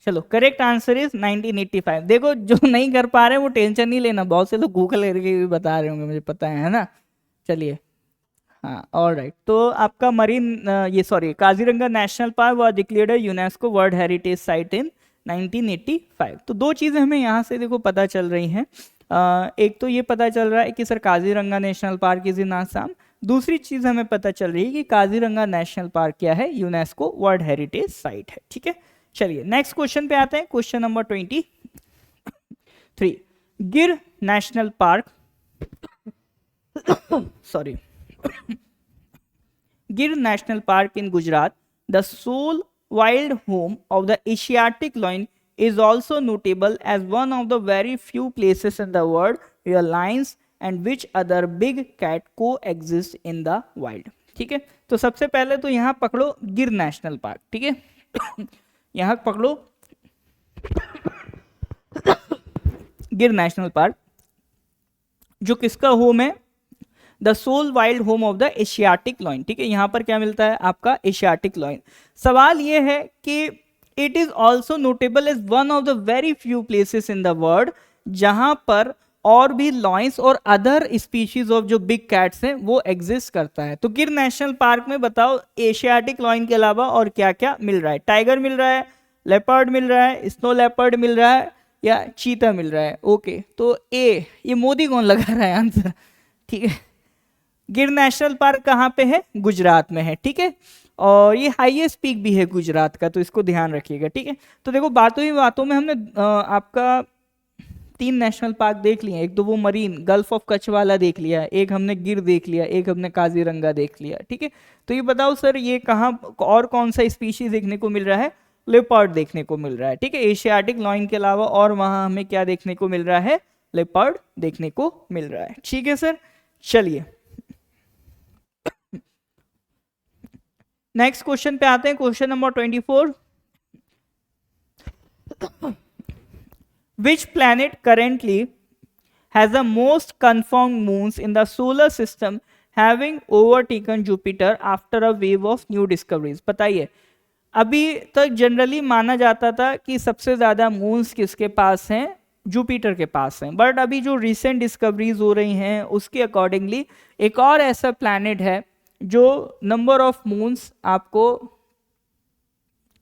चलो, करेक्ट आंसर इज 1985। देखो, जो नहीं कर पा रहे वो टेंशन नहीं लेना, बहुत से लोग गूगल करके भी बता रहे होंगे, मुझे पता है ना। चलिए, हाँ, ऑल राइट। तो आपका मरीन ये sorry Kaziranga national park was declared UNESCO world heritage site in 1985। तो दो चीज़ें हमें यहाँ से देखो पता चल रही हैं। एक तो ये पता चल रहा है कि sir Kaziranga national park is in Assam. दूसरी चीज़ हमें पता चल रही है कि काजीरंगा नेशनल पार्क क्या है, यूनेस्को वर्ल्ड हेरिटेज साइट है। ठीक है, चलिए नेक्स्ट क्वेश्चन पे आते हैं। Question number 23। गिर national park sorry Gir National Park in Gujarat, the sole wild home of the Asiatic lion, is also notable as one of the very few places in the world where lions and which other big cat coexist in the wild। ठीक है, तो सबसे पहले तो यहाँ पकड़ो गिर national park. ठीक है यहाँ पकड़ो गिर नेशनल पार्क, जो किसका होम है? The sole wild home of the Asiatic lion. ठीक है, यहां पर क्या मिलता है? आपका एशियाटिक लॉइन। सवाल यह है कि it is also notable as one of the very few places in the world जहां पर और भी लॉइंस और अदर स्पीशीज ऑफ जो बिग कैट्स हैं वो एग्जिस्ट करता है। तो गिर नेशनल पार्क में बताओ एशियाटिक लॉइन के अलावा और क्या क्या मिल रहा है? टाइगर मिल रहा है, लेपर्ड मिल रहा है, स्नो लेपर्ड मिल रहा है, या चीता मिल रहा है? ओके, तो ए, ये मोदी कौन लगा रहा है आंसर? ठीक है, गिर नेशनल पार्क कहाँ पे है? गुजरात में है। ठीक है, और ये हाईएस्ट पीक भी है गुजरात का, तो इसको ध्यान रखिएगा। ठीक है, तो देखो बातों ही बातों में हमने आपका 3 नेशनल पार्क देख लिए। एक तो वो मरीन गल्फ ऑफ कच्छ वाला देख लिया, एक हमने गिर देख लिया, एक हमने काजीरंगा देख लिया। ठीक है, तो ये बताओ सर ये कहाँ और कौन सा स्पीशीज देखने को मिल रहा है? लेपर्ड देखने को मिल रहा है। ठीक है, एशियाटिक लॉइन के अलावा और वहां हमें क्या देखने को मिल रहा है? लेपर्ड देखने को मिल रहा है। ठीक है सर, चलिए नेक्स्ट क्वेश्चन पे आते हैं। Question number 24। Which planet currently has the most confirmed moons in the solar system, having overtaken Jupiter after a wave of new discoveries? बताइए, अभी तक जनरली माना जाता था कि सबसे ज्यादा मून्स किसके पास हैं? जुपिटर के पास हैं, बट अभी जो रिसेंट डिस्कवरीज हो रही हैं उसके अकॉर्डिंगली एक और ऐसा प्लैनेट है जो नंबर ऑफ मून्स आपको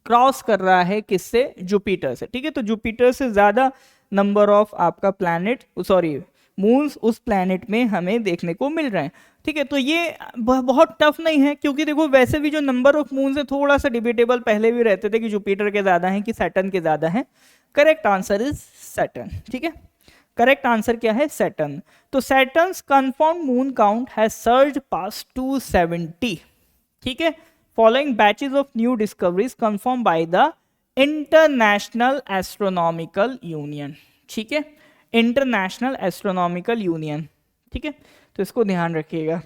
क्रॉस कर रहा है, किससे? जुपिटर से। ठीक है, तो जुपिटर से ज्यादा नंबर ऑफ आपका प्लैनेट सॉरी मून्स उस प्लैनेट में हमें देखने को मिल रहे हैं। ठीक है, तो ये बहुत टफ नहीं है, क्योंकि देखो वैसे भी जो नंबर ऑफ मून्स है थोड़ा सा डिबेटेबल पहले भी रहते थे कि जुपिटर के ज्यादा हैं कि सैटर्न के ज्यादा हैं। Correct answer is Saturn. ठीक है, करेक्ट आंसर क्या है? सैटर्न। तो Saturn's confirmed moon count has surged past 270। ठीक है, following batches of new discoveries confirmed by the International Astronomical Union। ठीक है, इंटरनेशनल एस्ट्रोनॉमिकल यूनियन। ठीक है, तो इसको ध्यान रखिएगा।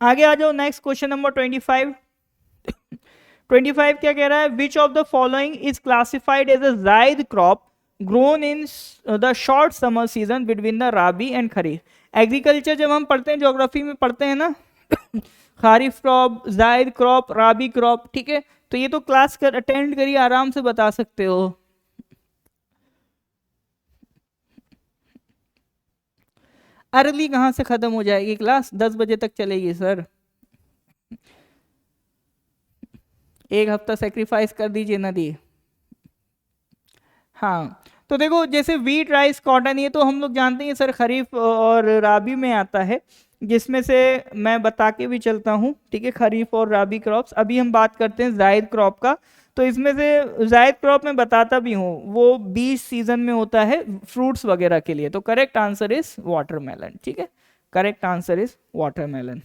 आगे आ जाओ, नेक्स्ट क्वेश्चन नंबर 25। 25 क्या कह रहा है? Which of the following is classified as a zaid crop grown in the short summer season between the rabi and kharif. Agriculture जब हम पढ़ते हैं, ज्योग्राफी में पढ़ते हैं ना kharif crop, zaid crop, rabi crop. ठीक है, तो ये तो क्लास कर अटेंड करिए, आराम से बता सकते हो। अर्ली कहाँ से खत्म हो जाएगी क्लास? 10 बजे तक चलेगी सर। एक हफ्ता सेक्रीफाइस कर दीजिए ना दी। हाँ, तो देखो जैसे वीट, राइस, कॉटन, ये तो हम लोग जानते हैं सर खरीफ और राबी में आता है। जिसमें से मैं बता के भी चलता हूँ, ठीक है, खरीफ और राबी क्रॉप्स। अभी हम बात करते हैं जायद क्रॉप का। तो इसमें से जायद क्रॉप में बताता भी हूँ, वो 20 सीजन में होता है फ्रूट्स वगैरह के लिए। तो करेक्ट आंसर इज वाटरमेलन, ठीक है, करेक्ट आंसर इज वाटरमेलन।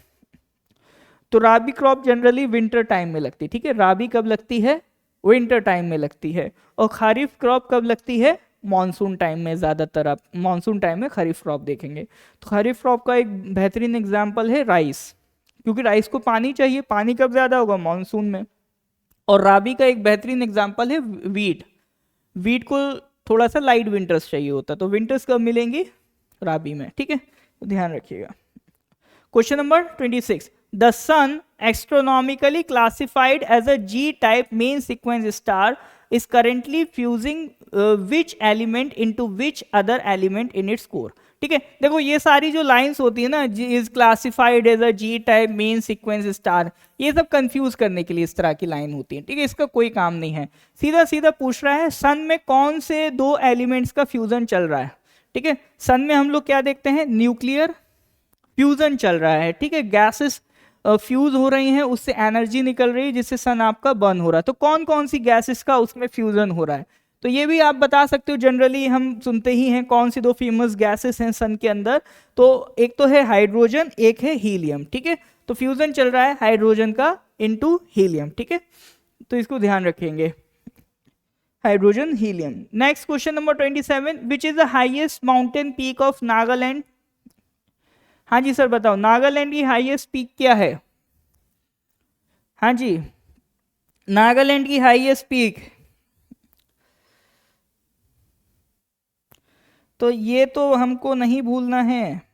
तो राबी क्रॉप जनरली विंटर टाइम में लगती है, ठीक है, राबी कब लगती है, विंटर टाइम में लगती है। और खरीफ क्रॉप कब लगती है, मानसून टाइम में। ज़्यादातर आप मानसून टाइम में खरीफ क्रॉप देखेंगे। तो खरीफ क्रॉप का एक बेहतरीन एग्जाम्पल है राइस, क्योंकि राइस को पानी चाहिए, पानी कब ज़्यादा होगा, मानसून में। और राबी का एक बेहतरीन एग्जाम्पल है वीट, वीट को थोड़ा सा लाइट विंटर्स चाहिए होता, तो विंटर्स कब मिलेंगी, राबी में, ठीक है, तो ध्यान रखिएगा। Question number 26, the sun astronomically classified as a G type main sequence star is currently fusing which element into which other element in its core। ठीक है, देखो ये सारी जो लाइंस होती है ना, is classified as a G type main sequence star, ये सब कंफ्यूज करने के लिए इस तरह की लाइन होती है, ठीक है, इसका कोई काम नहीं है। सीधा सीधा पूछ रहा है सन में कौन से दो एलिमेंट्स का फ्यूजन चल रहा है, ठीक है। सन में हम लोग क्या देखते हैं, न्यूक्लियर फ्यूजन चल रहा है, ठीक है, गैसेस फ्यूज हो रही हैं, उससे एनर्जी निकल रही है जिससे सन आपका बर्न हो रहा है। तो कौन कौन सी गैसेस का उसमें फ्यूजन हो रहा है, तो ये भी आप बता सकते हो। जनरली हम सुनते ही हैं कौन सी दो फेमस गैसेस हैं सन के अंदर, तो एक तो है हाइड्रोजन, एक है हीलियम, ठीक है। तो फ्यूजन चल रहा है हाइड्रोजन का इनटू हीलियम, ठीक है, तो इसको ध्यान रखेंगे, hydrogen helium. Next question number 27, which is the highest mountain peak of Nagaland. हाँ जी सर बताओ, नागालैंड की हाईएस्ट पीक क्या है। हाँ जी, नागालैंड की हाईएस्ट पीक, तो ये तो हमको नहीं भूलना है।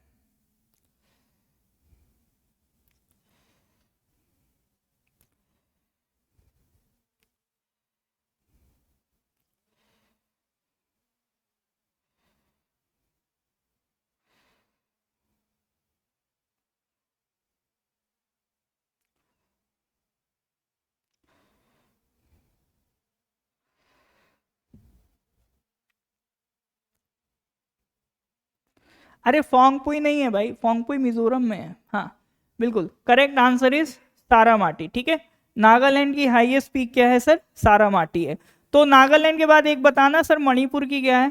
अरे फोंगपुई नहीं है भाई, फोंगपुई मिजोरम में है। हाँ बिल्कुल, करेक्ट आंसर इज सारामाटी, ठीक है। नागालैंड की हाईएस्ट पीक क्या है सर, सारामाटी है। तो नागालैंड के बाद एक बताना सर, मणिपुर की क्या है।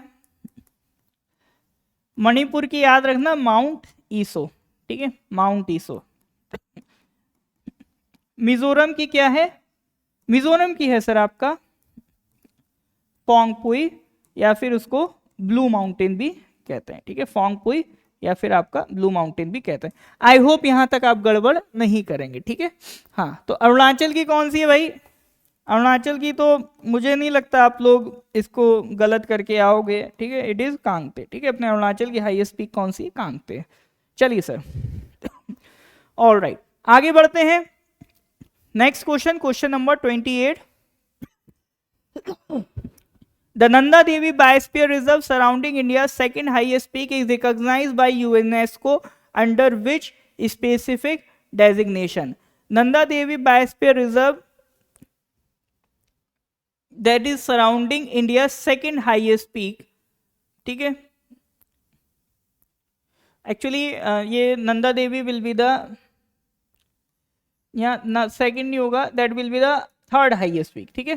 मणिपुर की याद रखना माउंट ईसो, ठीक है, माउंट ईसो। मिजोरम की क्या है, मिजोरम की है सर आपका पोंगपुई, या फिर उसको ब्लू माउंटेन भी कहते हैं, ठीक है, फोंगपुई या फिर आपका ब्लू माउंटेन भी कहते हैं। आई होप यहां तक आप गड़बड़ नहीं करेंगे, ठीक है। हाँ, तो अरुणाचल की कौन सी है भाई, अरुणाचल की तो मुझे नहीं लगता आप लोग इसको गलत करके आओगे, ठीक है, इट इज कांगते, ठीक है। अपने अरुणाचल की हाईएस्ट पीक कौन सी है, कांगते। चलिए सर, ऑल राइट, आगे बढ़ते हैं। Next question, question number 28, the Nanda Devi Biosphere Reserve surrounding India's second highest peak is recognized by UNESCO under which specific designation? Nanda Devi Biosphere Reserve that is surrounding India's second highest peak, ठीक है। Actually ये Nanda Devi will be the, यहाँ second नहीं होगा, that will be the third highest peak, ठीक है,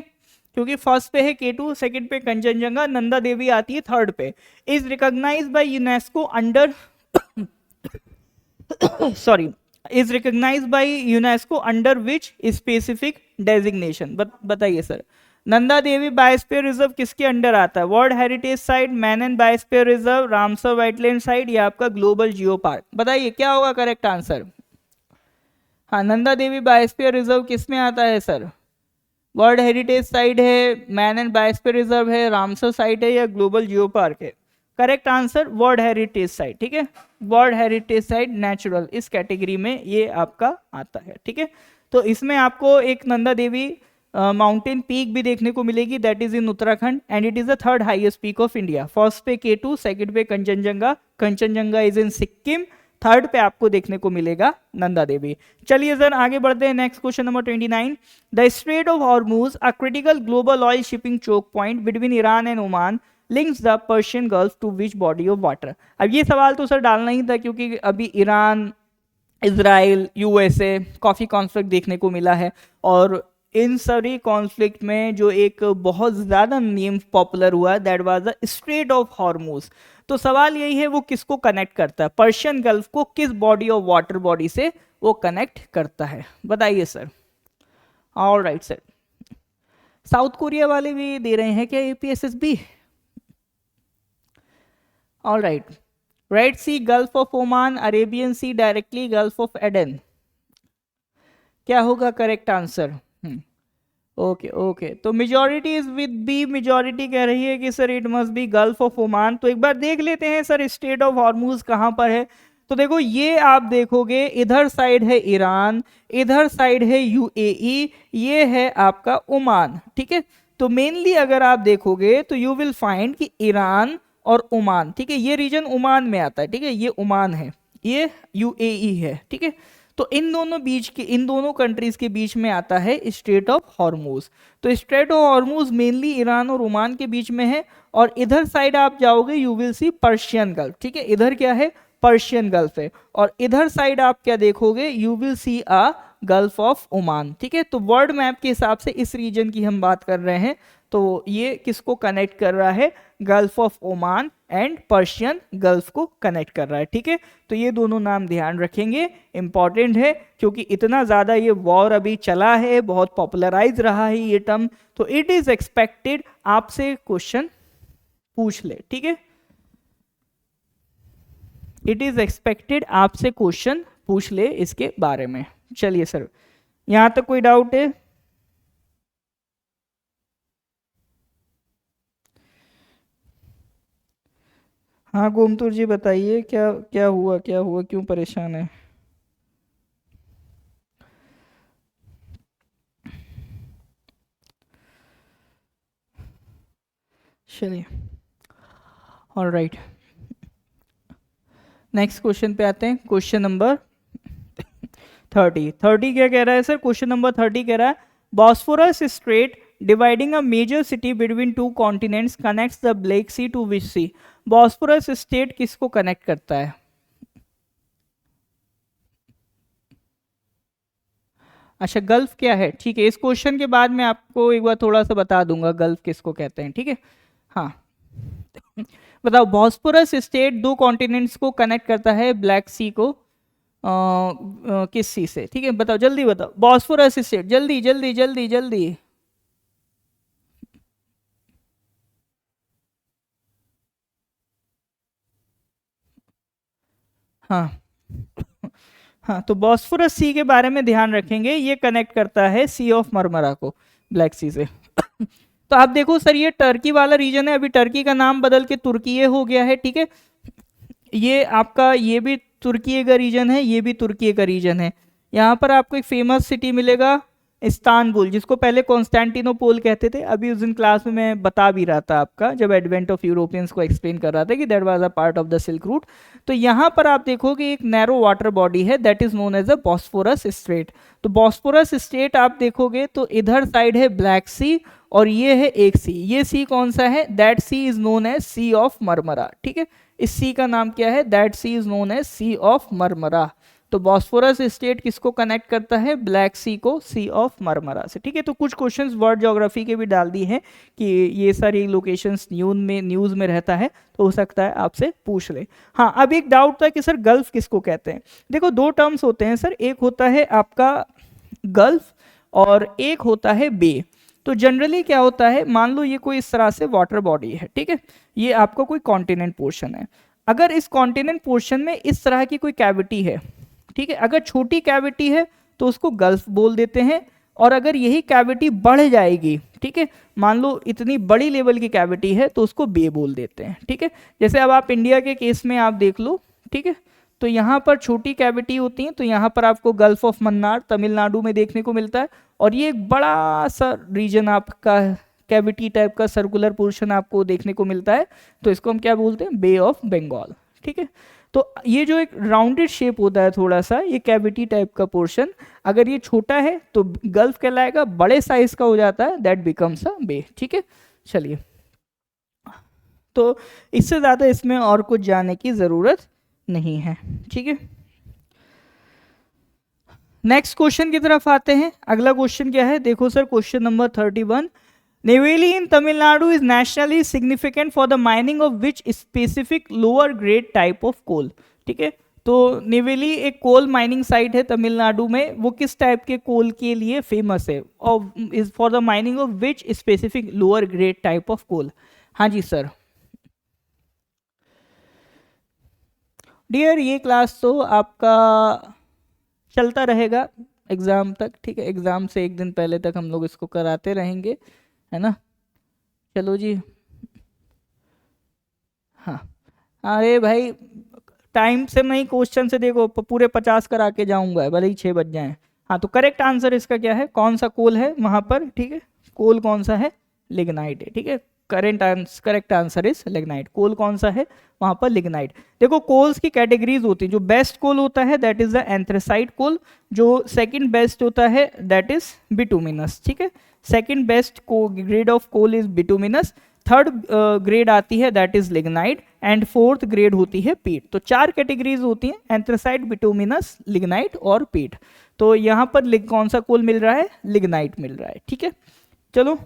क्योंकि first पे है K2, सेकंड पे कंचनजंगा, नंदा देवी आती है थर्ड पे। Is recognised by UNESCO under sorry, is recognised by UNESCO under which specific designation. बताइए sir, Nanda Devi biosphere reserve किसके अंडर आता है, world heritage site, man and biosphere reserve, Ramsar wetland site, या आपका ग्लोबल जियो पार्क। बताइए क्या होगा करेक्ट आंसर। हाँ, नंदा देवी बायोस्फीयर रिजर्व किस में आता है सर, वर्ल्ड हेरिटेज साइट है, मैनन बायोस्फीयर रिजर्व है, रामसर साइट है, या ग्लोबल जियो पार्क है। Correct answer world heritage site, ठीक है, वर्ल्ड हेरिटेज साइट नेचुरल, इस कैटेगरी में ये आपका आता है, ठीक है। तो इसमें आपको एक नंदा देवी माउंटेन पीक भी देखने को मिलेगी, that is in Uttarakhand, and it is the third highest peak of India. First पे K2, सेकंड पे Kanchenjunga, Kanchenjunga is in Sikkim, third पे आपको देखने को मिलेगा नंदा देवी। चलिए सर आगे बढ़ते हैं, next question number 29, the strait of Hormuz, a critical global oil shipping choke point between Iran and Oman, links the Persian gulf to which body of water. अब ये सवाल तो सर डालना ही था, क्योंकि अभी ईरान इजराइल, यूएसए, काफ़ी conflict देखने को मिला है। और इन सारी कॉन्फ्लिक्ट में जो एक बहुत ज़्यादा नेम पॉपुलर हुआ, that was the strait of Hormuz. तो सवाल यही है वो किसको कनेक्ट करता है, पर्शियन गल्फ को किस बॉडी ऑफ वाटर बॉडी से वो कनेक्ट करता है, बताइए sir. All right sir. South Korea वाले भी दे रहे हैं क्या UPSSB? All right. Red Sea, Gulf of Oman, Arabian Sea, directly Gulf of Aden, क्या होगा करेक्ट आंसर? ओके ओके, तो majority is with B, majority कह रही है कि sir it must be Gulf of Oman. तो एक बार देख लेते हैं सर स्टेट ऑफ हॉर्मूज कहाँ पर है। तो देखो ये आप देखोगे इधर साइड है ईरान, इधर साइड है यूएई, ये है आपका ओमान, ठीक है। तो मेनली अगर आप देखोगे तो यू विल फाइंड कि ईरान और ओमान, ठीक है, ये रीजन ओमान में आता है, ठीक है, ये ओमान है, ये यूएई है, ठीक है। तो इन दोनों बीच के, इन दोनों कंट्रीज के बीच में आता है स्ट्रेट ऑफ हॉर्मूज। तो straight of Hormuz mainly Iran और ओमान के बीच में है। और इधर साइड आप जाओगे you will see Persian gulf, ठीक है, इधर क्या है, पर्शियन गल्फ है। और इधर साइड आप क्या देखोगे, you will see a gulf of Oman, ठीक है। तो वर्ल्ड मैप के हिसाब से इस रीजन की हम बात कर रहे हैं, तो ये किसको कनेक्ट कर रहा है, gulf of Oman and Persian gulf को कनेक्ट कर रहा है, ठीक है। तो ये दोनों नाम ध्यान रखेंगे, इंपॉर्टेंट है, क्योंकि इतना ज़्यादा ये वॉर अभी चला है, बहुत पॉपुलराइज रहा है ये टर्म, तो इट इज़ एक्सपेक्टेड आपसे क्वेश्चन पूछ ले, ठीक है, इट इज़ एक्सपेक्टेड आपसे क्वेश्चन पूछ ले इसके बारे में। चलिए सर, यहाँ तक कोई डाउट है? हाँ गोमतुर जी बताइए, क्या क्या हुआ, क्या हुआ, क्यों परेशान है? चलिए, ऑल राइट, नेक्स्ट क्वेश्चन पे आते हैं। क्वेश्चन नंबर 30 क्या कह रहा है सर? क्वेश्चन नंबर 30 कह रहा है Bosphorus strait dividing a major city between two continents connects the Black Sea to which sea. Bosphorus state किसको कनेक्ट करता है? अच्छा, गल्फ क्या है, ठीक है, इस क्वेश्चन के बाद मैं आपको एक बार थोड़ा सा बता दूंगा गल्फ किसको कहते हैं, ठीक है। हाँ बताओ, बॉस्फोरस स्टेट दो कॉन्टिनेंट्स को कनेक्ट करता है, ब्लैक सी को किस सी से, ठीक है, बताओ जल्दी बताओ, बॉस्फोरस स्टेट, जल्दी जल्दी जल्दी जल्दी। हाँ हाँ, तो बॉस्फोरस सी के बारे में ध्यान रखेंगे, ये कनेक्ट करता है सी ऑफ मरमरा को ब्लैक सी से। तो आप देखो सर, ये टर्की वाला रीजन है, अभी टर्की का नाम बदल के तुर्की हो गया है, ठीक है। ये आपका, ये भी तुर्की का रीजन है, ये भी तुर्की का रीजन है। यहाँ पर आपको एक फेमस सिटी मिलेगा इस्तांबुल, जिसको पहले कॉन्स्टेंटिनोपोल कहते थे। अभी उस दिन क्लास में मैं बता भी रहा था आपका, जब एडवेंट ऑफ यूरोपियंस को एक्सप्लेन कर रहा था कि that was a part of the silk route. तो यहाँ पर आप देखोगे एक नैरो वाटर बॉडी है, that is known as the Bosphorus strait. तो बॉस्फोरस स्ट्रेट आप देखोगे तो इधर साइड है ब्लैक सी, और ये है एक सी, ये सी कौन सा है, that sea is known as sea of Marmara, ठीक है। इस सी का नाम क्या है, that sea is known as sea of Marmara. तो बॉस्फोरस स्टेट किसको कनेक्ट करता है, ब्लैक सी को सी ऑफ मरमरा से, ठीक है। तो कुछ क्वेश्चंस वर्ल्ड ज्योग्राफी के भी डाल दिए हैं कि ये सारी लोकेशंस न्यूज़ में रहता है, तो हो सकता है आपसे पूछ ले। हाँ, अब एक डाउट था कि सर गल्फ किसको कहते हैं। देखो दो टर्म्स होते हैं सर, एक होता है आपका गल्फ और एक होता है बे। तो जनरली क्या होता है, मान लो ये कोई इस तरह से वाटर बॉडी है, ठीक है, ये आपका कोई कॉन्टिनेंट पोर्शन है। अगर इस कॉन्टिनेंट पोर्शन में इस तरह की कोई कैविटी है, ठीक है, अगर छोटी कैविटी है तो उसको गल्फ बोल देते हैं, और अगर यही कैविटी बढ़ जाएगी, ठीक है, मान लो इतनी बड़ी लेवल की कैविटी है, तो उसको बे बोल देते हैं, ठीक है। जैसे अब आप इंडिया के केस में आप देख लो, ठीक है, तो यहाँ पर छोटी कैविटी होती है, तो यहाँ पर आपको गल्फ ऑफ मन्नार तमिलनाडु में देखने को मिलता है, और ये एक बड़ा सा रीजन आपका कैविटी टाइप का सर्कुलर पोर्शन आपको देखने को मिलता है, तो इसको हम क्या बोलते हैं, बे ऑफ बंगाल, ठीक है। तो ये जो एक राउंडेड शेप होता है थोड़ा सा, ये कैविटी टाइप का पोर्शन, अगर ये छोटा है तो गल्फ कहलाएगा, बड़े साइज का हो जाता है दैट बिकम्स अ बे, ठीक है। चलिए, तो इससे ज़्यादा इसमें और कुछ जानने की ज़रूरत नहीं है, ठीक है। नेक्स्ट क्वेश्चन की तरफ आते हैं। अगला क्वेश्चन क्या है, देखो sir, question number 31। Neyveli in Tamil Nadu is nationally significant for the mining of which specific lower grade type of कोल। ठीक है, तो नेवेली एक कोल माइनिंग साइट है तमिलनाडु में, वो किस टाइप के कोल के लिए फेमस है, और is for the mining of which specific lower grade type of coal. हाँ जी सर। डियर, ये क्लास तो आपका चलता रहेगा एग्ज़ाम तक, ठीक है, एग्ज़ाम से एक दिन पहले तक हम लोग इसको कराते रहेंगे, है ना। चलो जी। हाँ, अरे भाई, टाइम से नहीं, क्वेश्चन से देखो, पूरे 50 करा के जाऊंगा, भले ही 6 बज जाए। हाँ, तो करेक्ट आंसर इसका क्या है, कौन सा कोल है वहाँ पर, ठीक है, कोल कौन सा है, लिग्नाइट है, ठीक है। Correct answer is lignite. Coal कौन सा है वहाँ पर, लिग्नाइट। देखो, कोल्स की कैटेगरीज होती है, जो बेस्ट कोल होता है दैट इज द एंथ्रेसाइट कोल, जो सेकंड बेस्ट होता है दैट इज बिटुमिनस, ठीक है। Second best grade of coal is bituminous, third grade आती है that is lignite, and fourth grade होती है पीट। तो 4 कैटेगरीज होती हैं, एंथ्रेसाइट, बिटुमिनस, लिग्नाइट और पीट। तो यहाँ पर कौन सा कोल मिल रहा है, लिग्नाइट मिल रहा है, ठीक है। चलो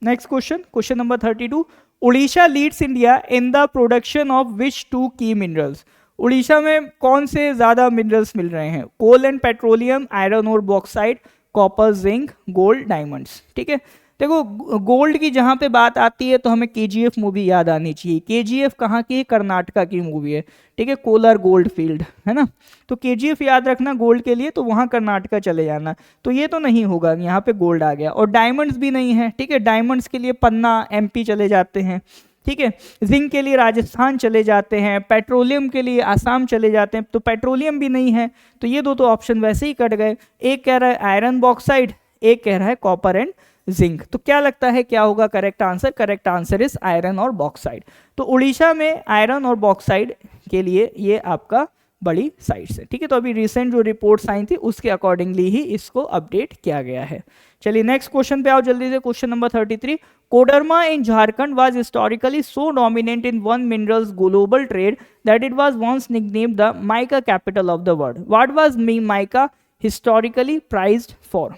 next question, question number 32। Orissa leads India in the production of which 2 key minerals. Orissa में कौन से ज्यादा मिनरल्स मिल रहे हैं, कोल एंड पेट्रोलियम, आयरन और bauxite, copper, zinc, gold, diamonds. ठीक है, देखो गोल्ड की जहां पे बात आती है तो हमें केजीएफ मूवी याद आनी चाहिए। केजीएफ कहाँ की है, कर्नाटका की मूवी है, ठीक है, कोलार गोल्ड फील्ड, है ना। तो केजीएफ याद रखना गोल्ड के लिए, तो वहां कर्नाटका चले जाना। तो ये तो नहीं होगा, यहाँ पे गोल्ड आ गया, और डायमंड्स भी नहीं है, ठीक है। डायमंड्स के लिए पन्ना, एमपी चले जाते हैं, ठीक है। जिंक के लिए राजस्थान चले जाते हैं, पेट्रोलियम के लिए आसाम चले जाते हैं, तो पेट्रोलियम भी नहीं है। तो ये दो तो ऑप्शन वैसे ही कट गए। एक कह रहा है आयरन बॉक्साइड, एक कह रहा है कॉपर एंड जिंक। तो क्या लगता है क्या होगा correct answer, correct answer is iron और बॉक्साइड। तो उड़ीसा में आयरन और बॉक्साइड के लिए ये आपका बड़ी साइट्स है, ठीक है। तो अभी रिसेंट जो रिपोर्ट्स आई थी उसके अकॉर्डिंगली ही इसको अपडेट किया गया है। चलिए नेक्स्ट क्वेश्चन पे आओ जल्दी से, question number 33। Koderma in Jharkhand was historically so dominant in one mineral's global trade that it was once nicknamed the mica capital of the world. What was mica historically prized for.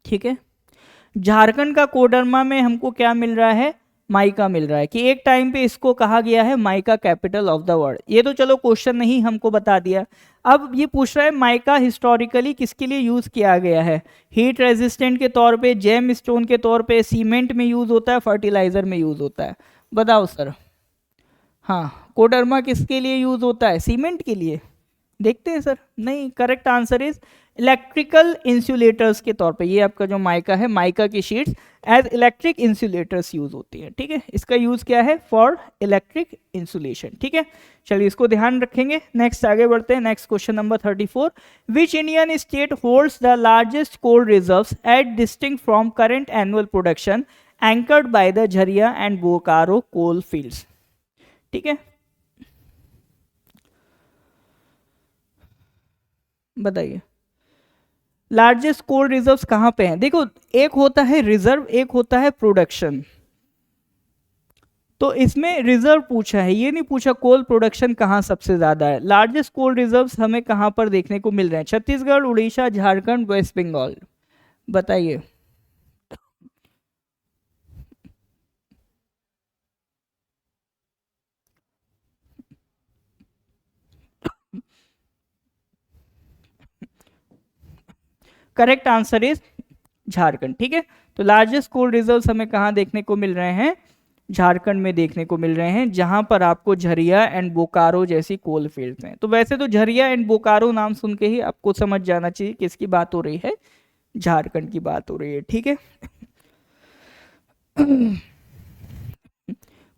ठीक है, झारखंड का कोडरमा में हमको क्या मिल रहा है, माइका मिल रहा है, कि एक टाइम पे इसको कहा गया है mica capital of the world. ये तो चलो क्वेश्चन नहीं हमको बता दिया। अब ये पूछ रहा है माइका हिस्टोरिकली किसके लिए यूज किया गया है, हीट रेजिस्टेंट के तौर पे, जेम स्टोन के तौर पे, सीमेंट में यूज होता है, फर्टिलाइजर में यूज होता है, बताओ सर। हाँ, कोडरमा किसके लिए यूज होता है, सीमेंट के लिए, देखते हैं सर। नहीं, correct answer is electrical insulators के तौर पे। ये आपका जो माइका है, माइका की sheets as electric insulators use होती है, ठीक है। इसका यूज क्या है, फॉर इलेक्ट्रिक इंसुलेशन, ठीक है। चलिए इसको ध्यान रखेंगे। नेक्स्ट आगे बढ़ते हैं, next question number 34। Which Indian state holds the largest coal reserves at distinct from current annual production anchored by the Jharia and Bokaro coal fields. ठीक है, बताइए लार्जेस्ट कोल रिजर्व्स कहां पे हैं। देखो, एक होता है रिजर्व, एक होता है प्रोडक्शन। तो इसमें रिजर्व पूछा है, ये नहीं पूछा कोल प्रोडक्शन कहां सबसे ज्यादा है। लार्जेस्ट कोल रिजर्व्स हमें कहां पर देखने को मिल रहे हैं, छत्तीसगढ़, उड़ीसा, झारखंड, वेस्ट बंगाल, बताइए। करेक्ट आंसर इज झारखंड, ठीक है। तो लार्जेस्ट कोल रिजर्व्स हमें कहां देखने को मिल रहे हैं, झारखंड में देखने को मिल रहे हैं, जहां पर आपको झरिया एंड बोकारो जैसी कोल फील्ड्स हैं। तो वैसे तो झरिया एंड बोकारो नाम सुन के ही आपको समझ जाना चाहिए किसकी बात हो रही है, झारखंड की बात हो रही है, ठीक है।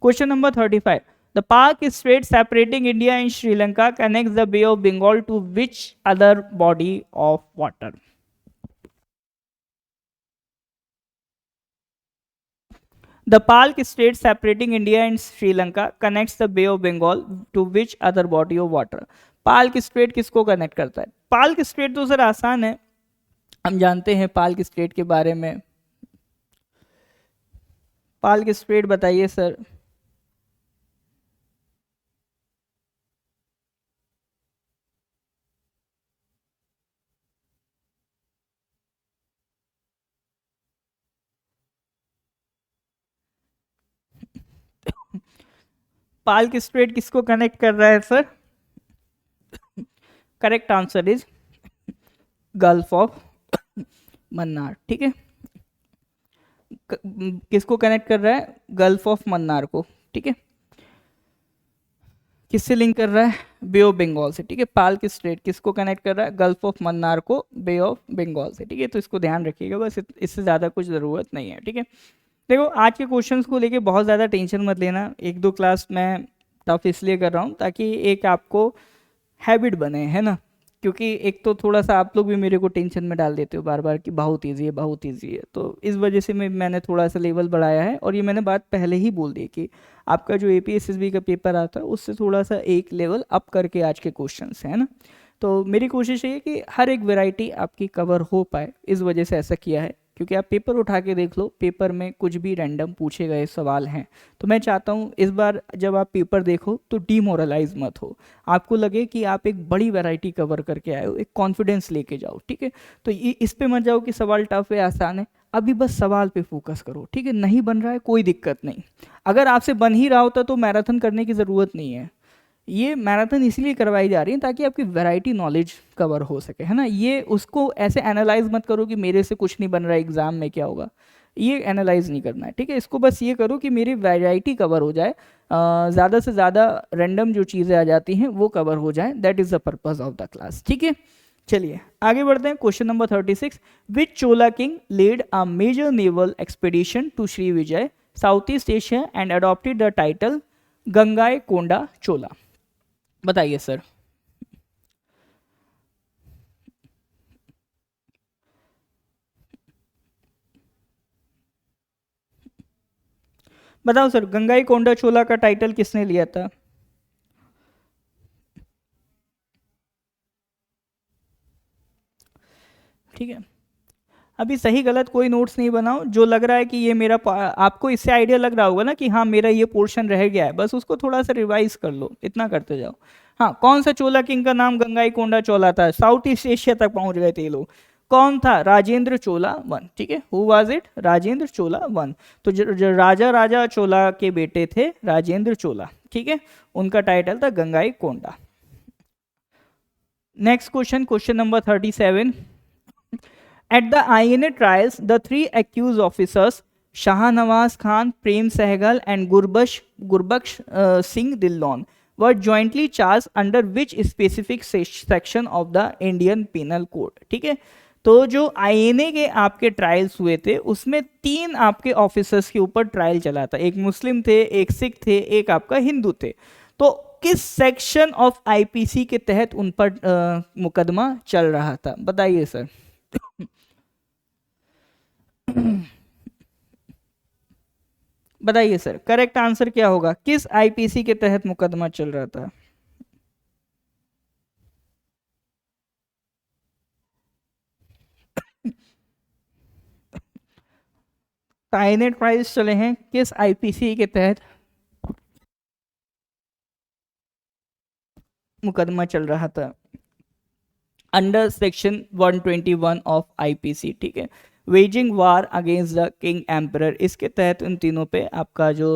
Question number 35। The park straight separating India and Sri Lanka connects the bay of Bengal to which other body of water. The Palk Strait separating India and Sri Lanka connects the Bay of Bengal to which other body of water? Palk straight किसको connect करता है, Palk straight तो sir आसान है, हम जानते हैं Palk straight के बारे में। पाल्क स्ट्रेट बताइए सर। पाल्क स्ट्रेट किसको कनेक्ट कर रहा है sir? Correct answer is gulf of Mannar. ठीक है, किसको कनेक्ट कर रहा है? गल्फ ऑफ मन्नार को। ठीक है, किससे लिंक कर रहा है? बे ऑफ बंगाल से। ठीक है, पाल्क स्ट्रेट किसको कनेक्ट कर रहा है? गल्फ ऑफ मन्नार को बे ऑफ बंगाल से। ठीक है, तो इसको ध्यान रखिएगा, बस इससे ज़्यादा कुछ ज़रूरत नहीं है। ठीक है, देखो आज के क्वेश्चंस को लेके बहुत ज़्यादा टेंशन मत लेना। एक दो क्लास मैं टफ इसलिए कर रहा हूँ ताकि एक आपको हैबिट बने, है ना, क्योंकि एक तो थोड़ा सा आप लोग भी मेरे को टेंशन में डाल देते हो बार बार कि बहुत ईजी है, बहुत ईजी है, तो इस वजह से मैंने थोड़ा सा लेवल बढ़ाया है। और ये मैंने बात पहले ही बोल दी कि आपका जो APSSB का पेपर आता है उससे थोड़ा सा एक लेवल अप करके आज के क्वेश्चंस है ना। तो मेरी कोशिश ये है कि हर एक वैरायटी आपकी कवर हो पाए, इस वजह से ऐसा किया है। क्योंकि आप पेपर उठा के देख लो, पेपर में कुछ भी रैंडम पूछे गए सवाल हैं, तो मैं चाहता हूँ इस बार जब आप पेपर देखो तो डीमोरलाइज मत हो, आपको लगे कि आप एक बड़ी वैरायटी कवर करके आए हो, एक कॉन्फिडेंस लेके जाओ। ठीक है, तो इस पे मत जाओ कि सवाल टफ है आसान है, अभी बस सवाल पे फोकस करो। ठीक है, नहीं बन रहा है कोई दिक्कत नहीं, अगर आपसे बन ही रहा होता तो मैराथन करने की ज़रूरत नहीं है। ये मैराथन इसलिए करवाई जा रही है ताकि आपकी वैरायटी नॉलेज कवर हो सके, है ना। ये उसको ऐसे एनालाइज मत करो कि मेरे से कुछ नहीं बन रहा है, एग्जाम में क्या होगा, ये एनालाइज नहीं करना है। ठीक है, इसको बस ये करो कि मेरी वैरायटी कवर हो जाए, ज़्यादा से ज़्यादा रैंडम जो चीज़ें आ जाती हैं वो कवर हो जाए, that is the purpose of the class. ठीक है, चलिए आगे बढ़ते हैं। Question number 36, which Chola king led a major naval expedition to Srivijaya South East Asia and adopted the title Gangaikonda Chola? बताइए सर। बताओ सर, गंगाईकोंडा चोला का टाइटल किसने लिया था? ठीक है, अभी सही गलत कोई नोट्स नहीं बनाओ, जो लग रहा है कि ये मेरा आपको इससे आइडिया लग रहा होगा ना कि हाँ मेरा ये पोर्शन रह गया है, बस उसको थोड़ा सा रिवाइज कर लो, इतना करते जाओ। हाँ, कौन सा चोला किंग का नाम गंगाईकोंडा चोला था? साउथ ईस्ट एशिया तक पहुंच गए थे ये लोग। कौन था? राजेंद्र चोला वन। ठीक है, who was it? Rajendra Chola one. तो जो राजा चोला के बेटे थे राजेंद्र चोला, ठीक है, उनका टाइटल था Gangaikonda. Next question, question number 37, at the INA trials, the three accused officers, Shahnawaz Khan, Prem Sehgal, and Gurbaksh Singh Dillon, were jointly charged under which specific section of the Indian Penal Code? ठीक है, तो जो INA के आपके trials हुए थे उसमें तीन आपके ऑफिसर्स के ऊपर ट्रायल चला था, एक मुस्लिम थे, एक सिख थे, एक आपका हिंदू थे। तो किस सेक्शन ऑफ IPC के तहत उन पर मुकदमा चल रहा था? बताइए सर। बताइए सर, करेक्ट आंसर क्या होगा? किस IPC के तहत मुकदमा चल रहा था? INA ट्रायल्स चले हैं, किस IPC के तहत मुकदमा चल रहा था? Under section 121 of IPC। ठीक है, waging war against the king emperor, इसके तहत उन तीनों पे आपका जो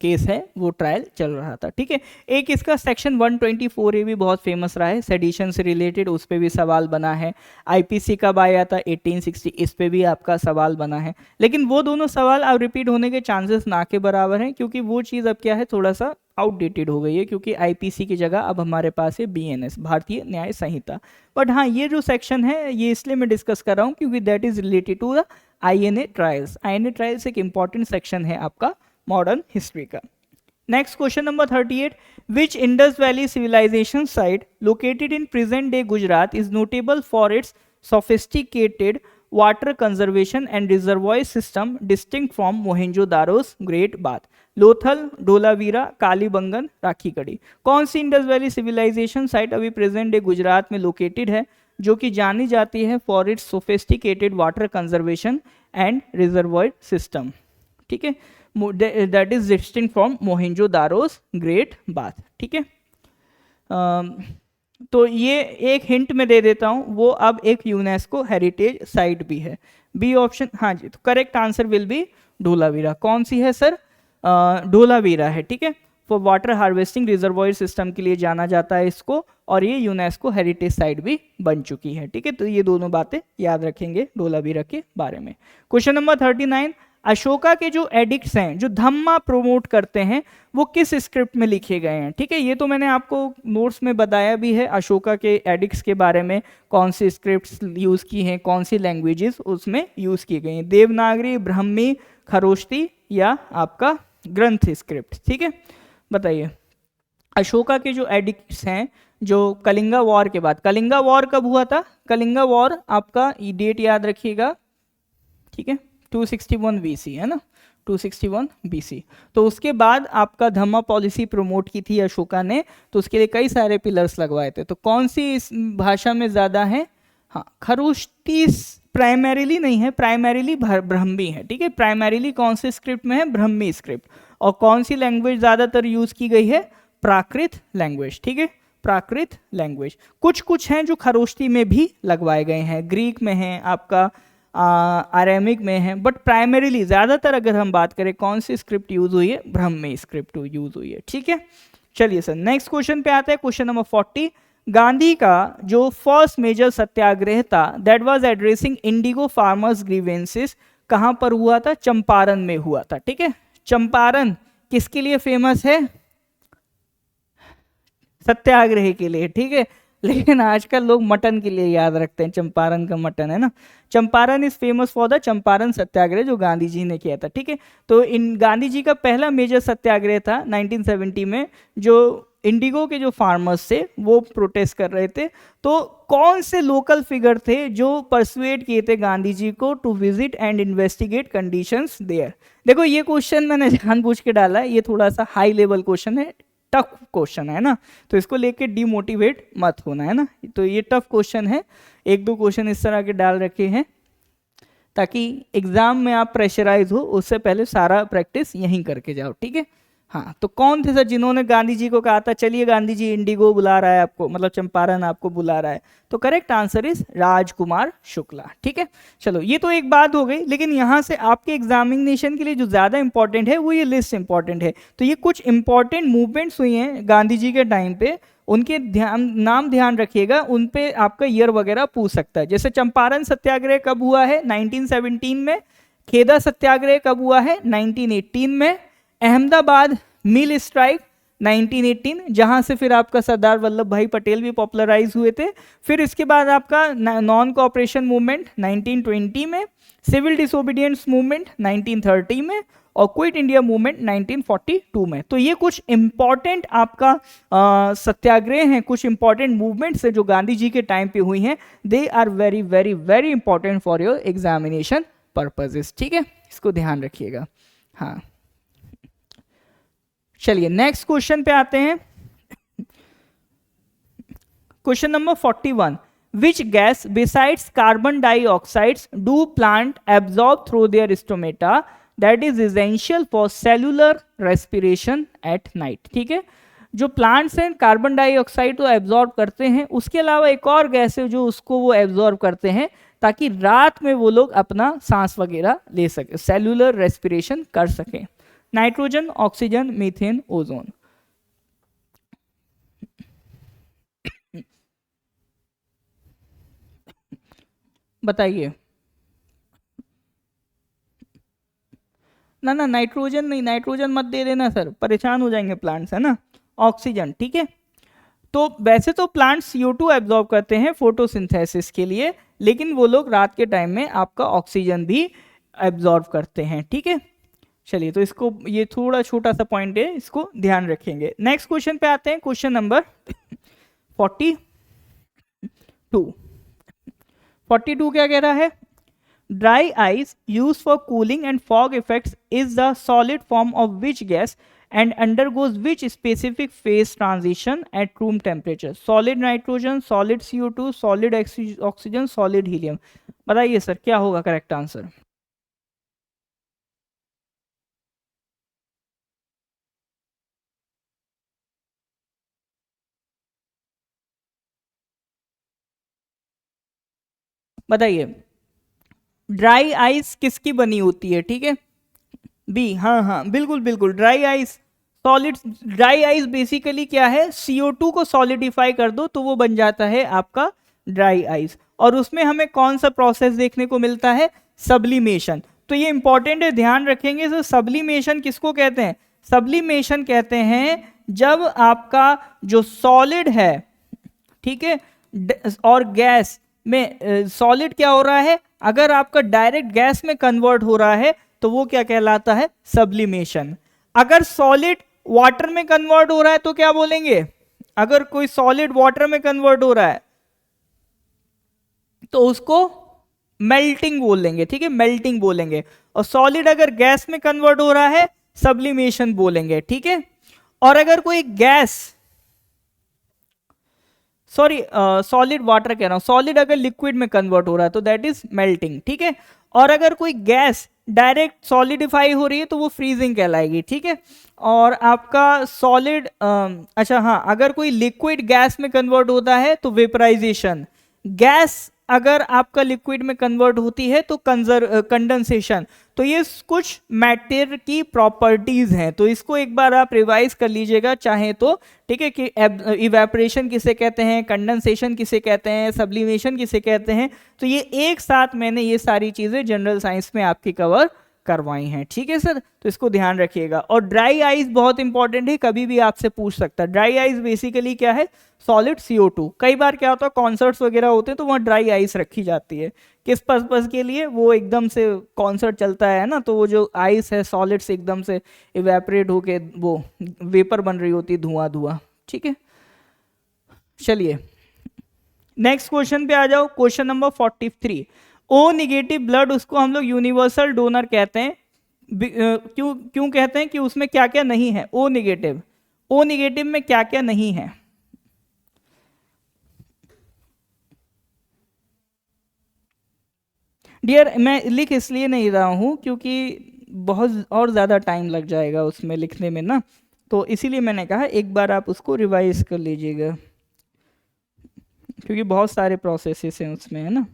केस है वो ट्रायल चल रहा था। ठीक है, एक इसका सेक्शन 124A भी बहुत फेमस रहा है, सेडिशन से रिलेटेड, उस पर भी सवाल बना है। IPC कब आया था? 1860, इस पे भी आपका सवाल बना है। लेकिन वो दोनों सवाल अब रिपीट होने के चांसेस ना के बराबर हैं, क्योंकि वो चीज़ अब क्या है, थोड़ा सा आउटडेटेड हो गई है, क्योंकि IPC की जगह अब हमारे पास है BNS, भारतीय न्याय संहिता। बट हाँ, ये जो सेक्शन है ये इसलिए मैं डिस्कस कर रहा हूँ क्योंकि that is related to the INA trials. INA trials एक इंपॉर्टेंट सेक्शन है आपका मॉडर्न हिस्ट्री का। Next question number 38, which Indus valley civilisation site located in present day Gujarat is notable for its sophisticated water conservation and reservoir system distinct from Mohenjodaro's great bath? Lothal, Dholavira, Kalibangan, Rakhigarhi. कौन सी Indus valley civilisation site अभी present day Gujarat में located है, जो कि जानी जाती है for its sophisticated water conservation and reservoir system? ठीक है, that is distinct from Mohenjodaro's great bath. ठीक है, तो ये एक हिंट में दे देता हूँ, वो अब एक यूनेस्को हेरिटेज साइट भी है। बी ऑप्शन, हाँ जी, तो correct answer will B Dholavira. कौन सी है सर? धोलावीरा है। ठीक है, for water harvesting reservoir system के लिए जाना जाता है इसको, और ये यूनेस्को हेरिटेज साइट भी बन चुकी है। ठीक है, तो ये दोनों बातें याद रखेंगे धोलावीरा के बारे में। क्वेश्चन नंबर 39, अशोका के जो एडिक्ट्स हैं जो धम्मा प्रोमोट करते हैं वो किस स्क्रिप्ट में लिखे गए हैं? ठीक है, ये तो मैंने आपको नोट्स में बताया भी है, अशोका के एडिक्ट्स के बारे में कौन सी स्क्रिप्ट्स यूज़ की हैं, कौन सी लैंग्वेजेस उसमें यूज़ की गई हैं, देवनागरी, ब्राह्मी, खरोष्टी या आपका ग्रंथ स्क्रिप्ट। ठीक है, बताइए अशोका के जो एडिक्ट्स हैं जो कलिंगा वॉर के बाद, कलिंगा वॉर कब हुआ था? कलिंगा वॉर आपका डेट याद रखिएगा, ठीक है, 261 BC है ना, 261 BC। तो उसके बाद आपका धम्मा पॉलिसी प्रमोट की थी अशोका ने, तो उसके लिए कई सारे पिलर्स लगवाए थे। तो कौन सी इस भाषा में ज़्यादा है? हाँ, खरोष्टी प्राइमरीली नहीं है, प्राइमरीली ब्राह्मी है। ठीक है, प्राइमरीली कौन से स्क्रिप्ट में है? ब्राह्मी स्क्रिप्ट। और कौन सी लैंग्वेज ज़्यादातर यूज़ की गई है? प्राकृत लैंग्वेज। ठीक है, प्राकृत लैंग्वेज। कुछ कुछ हैं जो खरोष्टी में भी लगवाए गए हैं, ग्रीक में है, आपका अरेमिक में है, बट प्राइमरीली ज़्यादातर अगर हम बात करें कौन सी स्क्रिप्ट यूज़ हुई है? ब्राह्मी स्क्रिप्ट यूज़ हुई है। ठीक है, चलिए सर नेक्स्ट क्वेश्चन पे आते हैं। क्वेश्चन नंबर 40, गांधी का जो फर्स्ट मेजर सत्याग्रह था that was addressing Indigo farmers grievances कहाँ पर हुआ था? चंपारण में हुआ था। ठीक है, चंपारण किसके लिए फेमस है? सत्याग्रह के लिए। ठीक है, लेकिन आजकल लोग मटन के लिए याद रखते हैं, चंपारण का मटन है ना। Champaran is famous for the Champaran Satyagraha जो गांधी जी ने किया था। ठीक है, तो इन गांधी जी का पहला मेजर सत्याग्रह था 1970 में, जो इंडिगो के जो फार्मर्स थे वो प्रोटेस्ट कर रहे थे। तो कौन से लोकल फिगर थे जो परसुएट किए थे गांधी जी को to visit and investigate conditions there? देखो ये क्वेश्चन मैंने जानबूझ के डाला है, ये थोड़ा सा हाई लेवल क्वेश्चन है, टफ क्वेश्चन है ना, तो इसको लेके डिमोटिवेट मत होना है ना। तो ये टफ क्वेश्चन है, एक दो क्वेश्चन इस तरह के डाल रखे हैं ताकि एग्जाम में आप प्रेशराइज हो, उससे पहले सारा प्रैक्टिस यहीं करके जाओ। ठीक है, हाँ, तो कौन थे सर जिन्होंने गांधी जी को कहा था चलिए गांधी जी इंडिगो बुला रहा है आपको, मतलब चंपारण आपको बुला रहा है? तो correct answer is Rajkumar Shukla. ठीक है, चलो ये तो एक बात हो गई, लेकिन यहाँ से आपके एग्जामिनेशन के लिए जो ज़्यादा इंपॉर्टेंट है वो ये लिस्ट इंपॉर्टेंट है। तो ये कुछ इंपॉर्टेंट मूवमेंट्स हुई हैं गांधी जी के टाइम पे, उनके नाम ध्यान रखिएगा, उन पे आपका ईयर वगैरह पूछ सकता है। जैसे चंपारण सत्याग्रह कब हुआ है? 1917 में। खेदा सत्याग्रह कब हुआ है? 1918 में। अहमदाबाद मिल स्ट्राइक 1918, जहां से फिर आपका सरदार वल्लभ भाई पटेल भी पॉपुलराइज हुए थे। फिर इसके बाद आपका नॉन कोऑपरेशन मूवमेंट 1920 में, सिविल डिसोबीडियंस मूवमेंट 1930 में, और क्विट इंडिया मूवमेंट 1942 में। तो ये कुछ इंपॉर्टेंट आपका सत्याग्रह हैं, कुछ इंपॉर्टेंट मूवमेंट्स हैं जो गांधी जी के टाइम पे हुई हैं। They are very very very important for your examination purposes. ठीक है, इसको ध्यान रखिएगा। हाँ, चलिए नेक्स्ट क्वेश्चन पे आते हैं। Question number 41, which gas besides carbon dioxides do plant absorb through their stomata that is essential for cellular respiration at night? ठीक है, जो प्लांट्स हैं कार्बन डाइऑक्साइड तो एब्जॉर्ब करते हैं, उसके अलावा एक और गैस है जो उसको वो एब्जॉर्ब करते हैं ताकि रात में वो लोग अपना सांस वगैरह ले सके, सेलुलर रेस्पिरेशन कर सकें। Nitrogen, oxygen, methane, ozone. बताइए। ना ना, नाइट्रोजन नहीं, नाइट्रोजन मत दे देना सर, परेशान हो जाएंगे प्लांट्स, है ना। ऑक्सीजन। ठीक है, तो वैसे तो प्लांट्स CO2 एब्जॉर्ब करते हैं फोटोसिंथेसिस के लिए, लेकिन वो लोग रात के टाइम में आपका ऑक्सीजन भी एब्जॉर्ब करते हैं। ठीक है, चलिए तो इसको, ये थोड़ा छोटा सा पॉइंट है, इसको ध्यान रखेंगे। नेक्स्ट क्वेश्चन पे आते हैं, क्वेश्चन नंबर 42। 42 क्या कह रहा है? Dry ice use for cooling and fog effects is the solid form of which gas and undergoes which specific phase transition at room temperature? Solid nitrogen, solid CO2, solid oxygen, solid helium. बताइए sir क्या होगा correct answer? बताइए, dry ice किसकी बनी होती है? ठीक है, बी, हाँ हाँ बिल्कुल बिल्कुल, dry ice solid dry ice basically क्या है, CO2 को सॉलिडिफाई कर दो तो वो बन जाता है आपका ड्राई आइस, और उसमें हमें कौन सा प्रोसेस देखने को मिलता है, सब्लिमेशन। तो ये इंपॉर्टेंट है, ध्यान रखेंगे। तो सब्लिमेशन किसको कहते हैं, सब्लिमेशन कहते हैं जब आपका जो सॉलिड है, ठीक है, और गैस में सॉलिड क्या हो रहा है, अगर आपका डायरेक्ट गैस में कन्वर्ट हो रहा है तो वो क्या कहलाता है, सब्लिमेशन। अगर सॉलिड वाटर में कन्वर्ट हो रहा है तो क्या बोलेंगे, अगर कोई सॉलिड वाटर में कन्वर्ट हो रहा है तो उसको मेल्टिंग बोलेंगे, ठीक है, मेल्टिंग बोलेंगे। और सॉलिड अगर गैस में कन्वर्ट हो रहा है सब्लिमेशन बोलेंगे, ठीक है। और अगर कोई गैस, सॉरी सॉलिड वाटर कह रहा हूं, सॉलिड अगर लिक्विड में कन्वर्ट हो रहा है तो दैट इज मेल्टिंग, ठीक है। और अगर कोई गैस डायरेक्ट सॉलिडिफाई हो रही है तो वो फ्रीजिंग कहलाएगी, ठीक है। और आपका सॉलिड अच्छा हाँ, अगर कोई लिक्विड गैस में कन्वर्ट होता है तो वेपराइजेशन, गैस अगर आपका लिक्विड में कन्वर्ट होती है तो कंडेंसेशन। तो ये कुछ मैटर की प्रॉपर्टीज हैं, तो इसको एक बार आप रिवाइज कर लीजिएगा चाहे तो, ठीक है, कि इवेपोरेशन किसे कहते हैं, कंडेंसेशन किसे कहते हैं, सब्लिमेशन किसे कहते हैं। तो ये एक साथ मैंने ये सारी चीजें जनरल साइंस में आपकी कवर करवाई हैं, ठीक है सर। तो इसको ध्यान रखिएगा। और ड्राई आइस बहुत इंपॉर्टेंट है, कभी भी आपसे पूछ सकता है। ड्राई आइस बेसिकली क्या है, सॉलिड CO2। कई बार क्या होता है, कॉन्सर्ट्स वगैरह होते हैं तो वहाँ ड्राई आइस रखी जाती है, किस पर्पस के लिए, वो एकदम से कॉन्सर्ट चलता है ना, तो वो जो आइस है सॉलिड से एकदम से इवेपोरेट होके वो वेपर बन रही होती है, धुआं धुआं, ठीक है। चलिए नेक्स्ट क्वेश्चन पे आ जाओ, question number 43। O negative blood, उसको हम लोग यूनिवर्सल डोनर कहते हैं। क्यों क्यों कहते हैं, कि उसमें क्या क्या नहीं है, ओ निगेटिव, ओ निगेटिव में क्या क्या नहीं है। डियर मैं लिख इसलिए नहीं रहा हूं क्योंकि बहुत और ज़्यादा टाइम लग जाएगा उसमें लिखने में ना, तो इसीलिए मैंने कहा एक बार आप उसको रिवाइज कर लीजिएगा, क्योंकि बहुत सारे प्रोसेसेस हैं उसमें, है ना।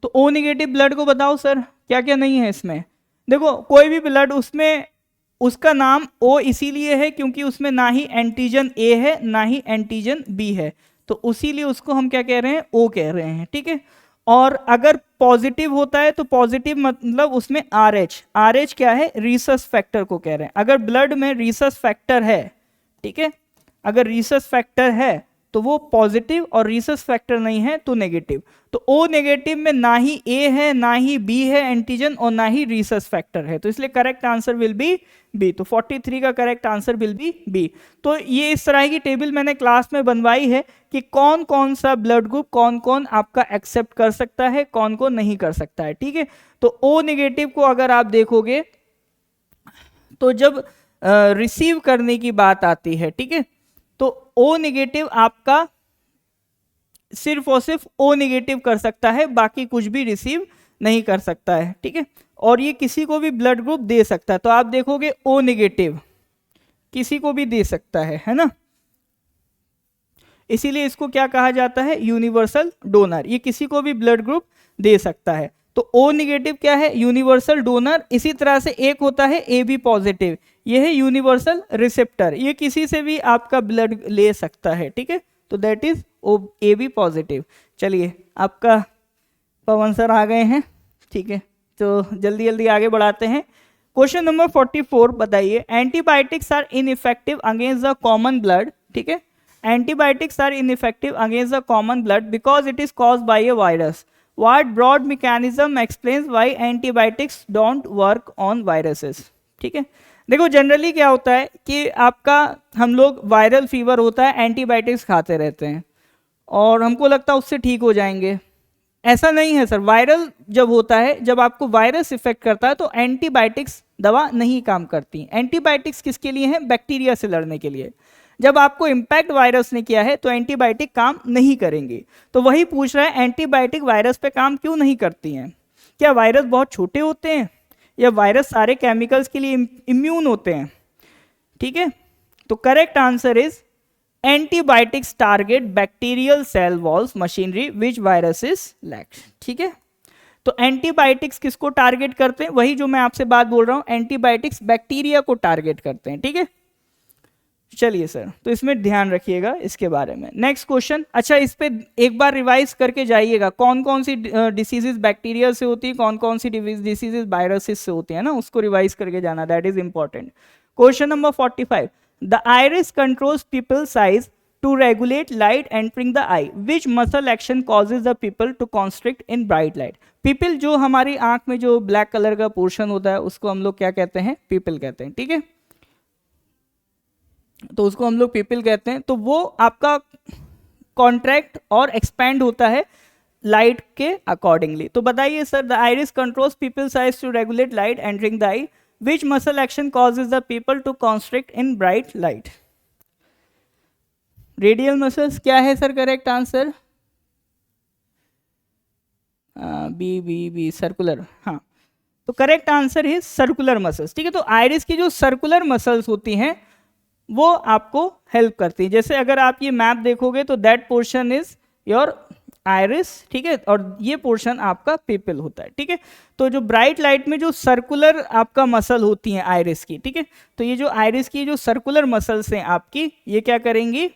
तो ओ निगेटिव ब्लड को बताओ सर क्या क्या नहीं है इसमें। देखो कोई भी ब्लड, उसमें उसका नाम ओ इसीलिए है क्योंकि उसमें ना ही एंटीजन ए है ना ही एंटीजन बी है, तो उसीलिए उसको हम क्या कह रहे हैं, ओ कह रहे हैं, ठीक है। और अगर पॉजिटिव होता है तो पॉजिटिव मतलब उसमें RH, RH क्या है, रीसस फैक्टर को कह रहे हैं। अगर ब्लड में रीसस फैक्टर है, ठीक है, अगर रीसस फैक्टर है तो वो पॉजिटिव, और रीसस फैक्टर नहीं है तो नेगेटिव। तो ओ नेगेटिव में ना ही ए है ना ही बी है एंटीजन, और ना ही रीसस फैक्टर है, तो इसलिए correct answer will be B. तो 43 का correct answer will be B. तो ये इस तरह की टेबल मैंने क्लास में बनवाई है कि कौन कौन सा ब्लड ग्रुप कौन कौन आपका एक्सेप्ट कर सकता है, कौन कौन नहीं कर सकता है, ठीक है। तो ओ नेगेटिव को अगर आप देखोगे तो जब रिसीव करने की बात आती है, ठीक है, तो ओ नेगेटिव आपका सिर्फ और सिर्फ ओ नेगेटिव कर सकता है, बाकी कुछ भी रिसीव नहीं कर सकता है, ठीक है। और ये किसी को भी ब्लड ग्रुप दे सकता है, तो आप देखोगे ओ नेगेटिव किसी को भी दे सकता है ना, इसीलिए इसको क्या कहा जाता है, यूनिवर्सल डोनर। ये किसी को भी ब्लड ग्रुप दे सकता है, तो ओ नेगेटिव क्या है, यूनिवर्सल डोनर। इसी तरह से एक होता है AB पॉजिटिव, ये है यूनिवर्सल रिसेप्टर, ये किसी से भी आपका ब्लड ले सकता है, ठीक है, तो दैट इज AB पॉजिटिव। चलिए आपका पवन सर आ गए हैं, ठीक है, तो जल्दी जल्दी आगे बढ़ाते हैं। क्वेश्चन नंबर 44 बताइए, antibiotics are ineffective against the common blood, ठीक है, antibiotics are ineffective against the common blood because it is caused by a virus. What broad mechanism explains why antibiotics don't work on viruses? ठीक है, देखो generally क्या होता है कि आपका हम लोग वायरल फीवर होता है एंटीबायोटिक्स खाते रहते हैं और हमको लगता है उससे ठीक हो जाएंगे। ऐसा नहीं है सर, वायरल जब होता है, जब आपको वायरस इफेक्ट करता है तो एंटीबायोटिक्स दवा नहीं काम करती। एंटीबायोटिक्स किसके लिए है, बैक्टीरिया से लड़ने के लिए। जब आपको इंपैक्ट वायरस ने किया है तो एंटीबायोटिक काम नहीं करेंगे। तो वही पूछ रहा है एंटीबायोटिक वायरस पे काम क्यों नहीं करती हैं, क्या वायरस बहुत छोटे होते हैं या वायरस सारे केमिकल्स के लिए इम्यून होते हैं, ठीक है। तो correct answer is antibiotics target bacterial cell walls machinery which viruses lacks, ठीक है। तो एंटीबायोटिक्स किसको टारगेट करते हैं, वही जो मैं आपसे बात बोल रहा हूं, एंटीबायोटिक्स बैक्टीरिया को टारगेट करते हैं, ठीक है। चलिए सर, तो इसमें ध्यान रखिएगा इसके बारे में। नेक्स्ट क्वेश्चन, अच्छा इस पे एक बार रिवाइज करके जाइएगा, कौन कौन सी डिसीजेज बैक्टीरिया से होती है, कौन कौन सी डिसीजेज वायरसेस से होती है ना, उसको रिवाइज करके जाना, that is important. Question number 45, the iris controls pupil size to regulate light entering the eye, which muscle action causes the pupil to constrict in bright light. Pupil जो हमारी आंख में जो ब्लैक कलर का portion होता है उसको हम लोग क्या कहते हैं, पीपल कहते हैं, ठीक है, तो उसको हम लोग पीपल कहते हैं। तो वो आपका कॉन्ट्रैक्ट और एक्सपैंड होता है लाइट के अकॉर्डिंगली। तो बताइए sir, the iris controls pupil size to regulate light entering the eye, which muscle action causes the pupil to constrict in bright light. Radial muscles क्या है sir correct answer? B B B circular, हाँ, तो correct answer है circular muscles, ठीक है। तो iris की जो सर्कुलर मसल्स होती हैं वो आपको हेल्प करती है। जैसे अगर आप ये मैप देखोगे तो that portion is your iris, ठीक है, और ये पोर्शन आपका पीपल होता है, ठीक है। तो जो ब्राइट लाइट में जो सर्कुलर आपका मसल होती है आइरिस की, ठीक है, तो ये जो आइरिस की जो सर्कुलर मसल्स हैं आपकी, ये क्या करेंगी,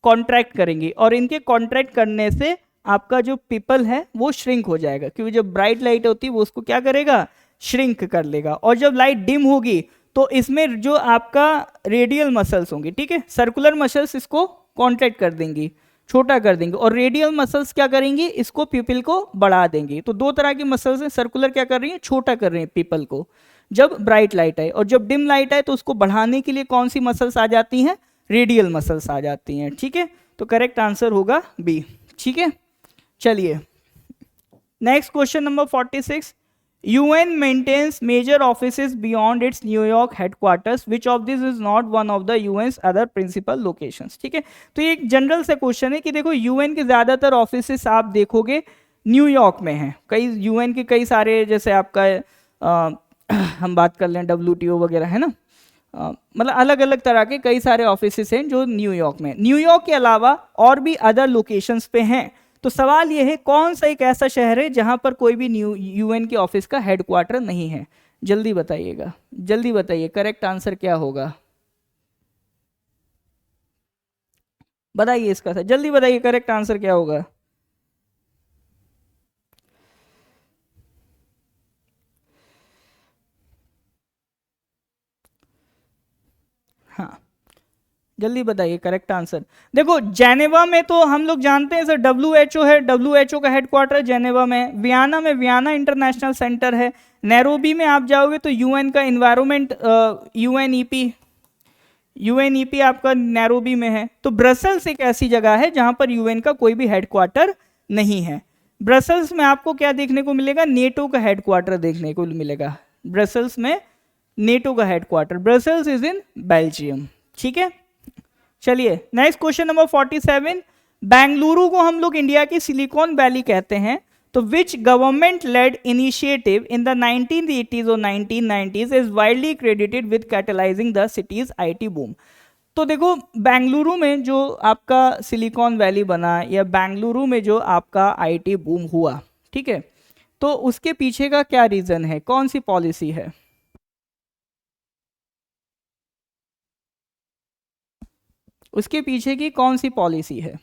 कॉन्ट्रैक्ट करेंगी, और इनके कॉन्ट्रैक्ट करने से आपका जो पीपल है वो श्रिंक हो जाएगा, क्योंकि जब ब्राइट लाइट होती है वो उसको क्या करेगा, श्रिंक कर लेगा। और जब लाइट डिम होगी तो इसमें जो आपका रेडियल मसल्स होंगी, ठीक है, सर्कुलर मसल्स इसको कॉन्ट्रैक्ट कर देंगी, छोटा कर देंगे, और रेडियल मसल्स क्या करेंगी, इसको पीपल को बढ़ा देंगी। तो दो तरह की मसल्स हैं, सर्कुलर क्या कर रही है, छोटा कर रही है पीपल को जब ब्राइट लाइट आए, और जब डिम लाइट आए तो उसको बढ़ाने के लिए कौन सी मसल्स आ जाती हैं, रेडियल मसल्स आ जाती हैं, ठीक है। तो करेक्ट आंसर होगा बी, ठीक है। चलिए next question number 46, UN maintains major offices beyond its New York headquarters. Which of these is not one of the UN's other principal locations? ठीक है, तो ये एक जनरल से क्वेश्चन है कि देखो UN के ज्यादातर ऑफिसेस आप देखोगे न्यूयॉर्क में हैं। कई UN के कई सारे, जैसे आपका हम बात कर लें WTO वगैरह है ना, मतलब अलग अलग तरह के कई सारे ऑफिसेस हैं जो न्यूयॉर्क में। न्यूयॉर्क के अलावा और भी अदर लोकेशंस पे हैं। तो सवाल यह है कौन सा एक ऐसा शहर है जहां पर कोई भी UN के ऑफिस का हेडक्वार्टर नहीं है? जल्दी बताइएगा, जल्दी बताइए करेक्ट आंसर क्या होगा, बताइए इसका सर, जल्दी बताइए करेक्ट आंसर क्या होगा। हाँ, जल्दी बताइए करेक्ट आंसर। देखो जेनेवा में तो हम लोग जानते हैं सर WHO है, WHO का हेडक्वार्टर जेनेवा में। वियना इंटरनेशनल सेंटर है। नैरोबी में आप जाओगे तो UN का इन्वायरमेंट UNEP आपका नैरोबी में है। तो ब्रसल्स एक ऐसी जगह है जहां पर UN का कोई भी हेडक्वार्टर नहीं है। ब्रसल्स में आपको क्या देखने को मिलेगा, नेटो का हेडक्वार्टर देखने को मिलेगा। ब्रसल्स में नेटो का headquarter, Brussels is in Belgium, ठीक है। चलिए नेक्स्ट क्वेश्चन नंबर 47, बेंगलुरु को हम लोग इंडिया की सिलिकॉन वैली कहते हैं। तो which government led initiative in the 1980s और 1990s is widely credited with catalysing the cities IT boom. तो देखो बेंगलुरु में जो आपका सिलिकॉन वैली बना, या बेंगलुरु में जो आपका IT बूम हुआ, ठीक है, तो उसके पीछे का क्या रीजन है, कौन सी पॉलिसी है? उसके पीछे की कौन सी पॉलिसी है?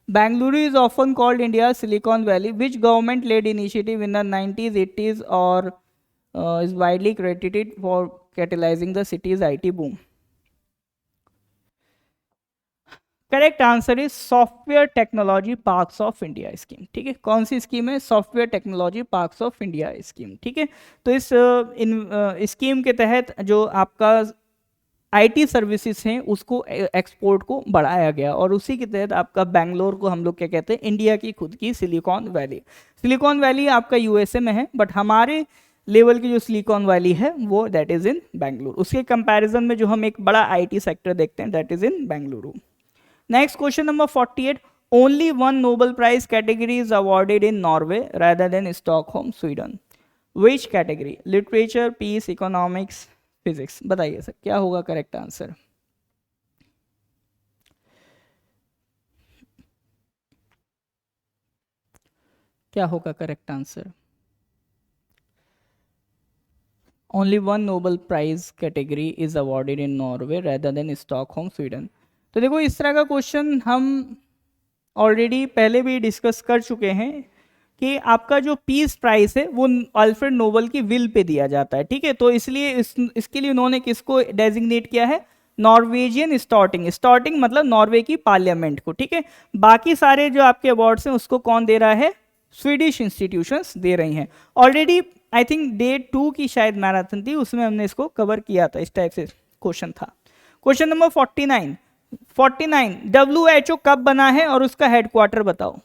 Bangalore is often called India's Silicon Valley. Which government-led initiative in the 90s, 80s, or is widely credited for catalyzing the city's IT boom? Correct answer is software technology parks of India scheme, ठीक है। कौन सी scheme है? Software technology parks of India scheme, ठीक है। तो इस scheme के तहत जो आपका IT सर्विसेज हैं उसको एक्सपोर्ट को बढ़ाया गया, और उसी के तहत आपका बेंगलोर को हम लोग क्या कहते हैं, इंडिया की खुद की सिलिकॉन वैली। सिलिकॉन वैली आपका USA में है, बट हमारे लेवल की जो सिलिकॉन वैली है वो दैट इज इन बेंगलुरु। उसके कंपैरिजन में जो हम एक बड़ा IT सेक्टर देखते हैं that is in Bengaluru. Next question number 48, only one Nobel prize category is awarded in Norway rather than Stockholm Sweden. Which category? Literature, peace, economics, physics. बताइए sir क्या होगा करेक्ट आंसर? क्या होगा correct answer? Only one Nobel prize category is awarded in Norway rather than Stockholm Sweden. तो देखो इस तरह का क्वेश्चन हम ऑलरेडी पहले भी डिस्कस कर चुके हैं कि आपका जो पीस प्राइस है वो अल्फ्रेड नोबल की विल पे दिया जाता है, ठीक है। तो इसलिए इसके लिए उन्होंने किसको डेजिग्नेट किया है, नॉर्वेजियन स्टॉर्टिंग, स्टॉर्टिंग मतलब नॉर्वे की पार्लियामेंट को, ठीक है। बाकी सारे जो आपके अवार्ड्स हैं उसको कौन दे रहा है, स्वीडिश इंस्टीट्यूशंस दे रही हैं। ऑलरेडी आई थिंक डे 2 की शायद मैराथन थी, उसमें हमने इसको कवर किया था, इस टाइप से क्वेश्चन था। क्वेश्चन नंबर 49 WHO कब बना है और उसका हेडक्वार्टर बताओ।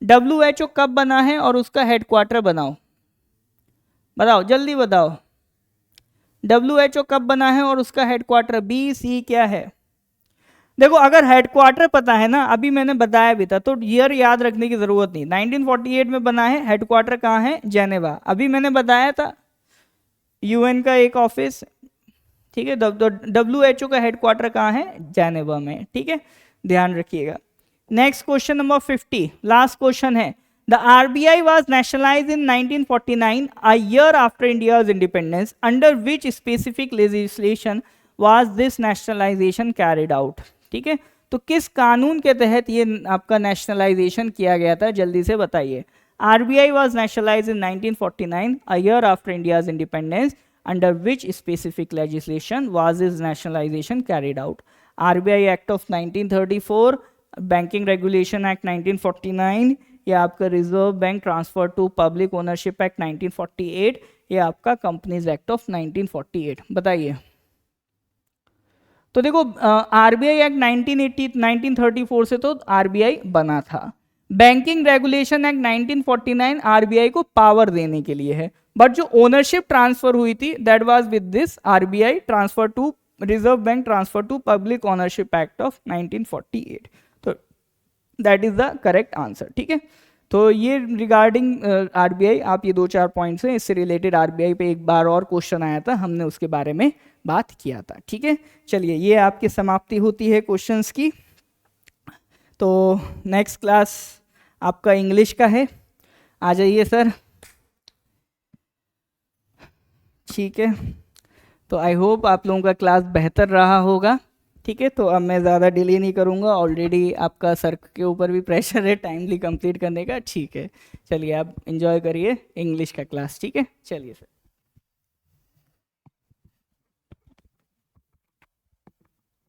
WHO कब बना है और उसका हेडक्वार्टर बताओ जल्दी बताओ। WHO कब बना है और उसका हेडक्वार्टर, बी सी क्या है। देखो अगर हेडक्वार्टर पता है ना, अभी मैंने बताया भी था, तो ईयर याद रखने की जरूरत नहीं। 1948 में बना है, हेडक्वार्टर कहाँ है, जेनेवा। अभी मैंने बताया था यूएन का एक ऑफिस, ठीक है। WHO का हेडक्वार्टर कहाँ है, जेनेवा में, ठीक है, ध्यान रखिएगा। Next question number 50, last question है। The RBI was nationalized in 1949, a year after India's independence. Under which specific legislation was this nationalization carried out? ठीक है, तो किस कानून के तहत ये आपका नेशनलाइजेशन किया गया था, जल्दी से बताइए। RBI was nationalized in 1949, a year after India's independence. Under which specific legislation was this nationalization carried out? RBI Act of 1934, Banking Regulation Act 1949, या आपका reserve bank transfer to public ownership act 1948, या आपका companies act of 1948, बताइए। तो देखो RBI act 1934 से तो RBI बना था। बैंकिंग रेगुलेशन एक्ट 1949 आरबीआई को पावर देने के लिए है, बट जो ओनरशिप ट्रांसफर हुई थी that was with this RBI transfer to reserve bank transfer to public ownership act of 1948। तो that is the correct answer, ठीक है। तो ये रिगार्डिंग आरबीआई, आप ये 2-4 पॉइंट्स हैं, इससे रिलेटेड आरबीआई पे एक बार और क्वेश्चन आया था, हमने उसके बारे में बात किया था, ठीक है। चलिए ये आपकी समाप्ति होती है क्वेश्चंस की। तो नेक्स्ट क्लास आपका इंग्लिश का है, आ जाइए सर, ठीक है। तो आई होप आप लोगों का क्लास बेहतर रहा होगा, ठीक है। तो अब मैं ज़्यादा डिले नहीं करूँगा, ऑलरेडी आपका सर के ऊपर भी प्रेशर है टाइमली कंप्लीट करने का, ठीक है। चलिए आप एंजॉय करिए इंग्लिश का क्लास, ठीक है, चलिए सर।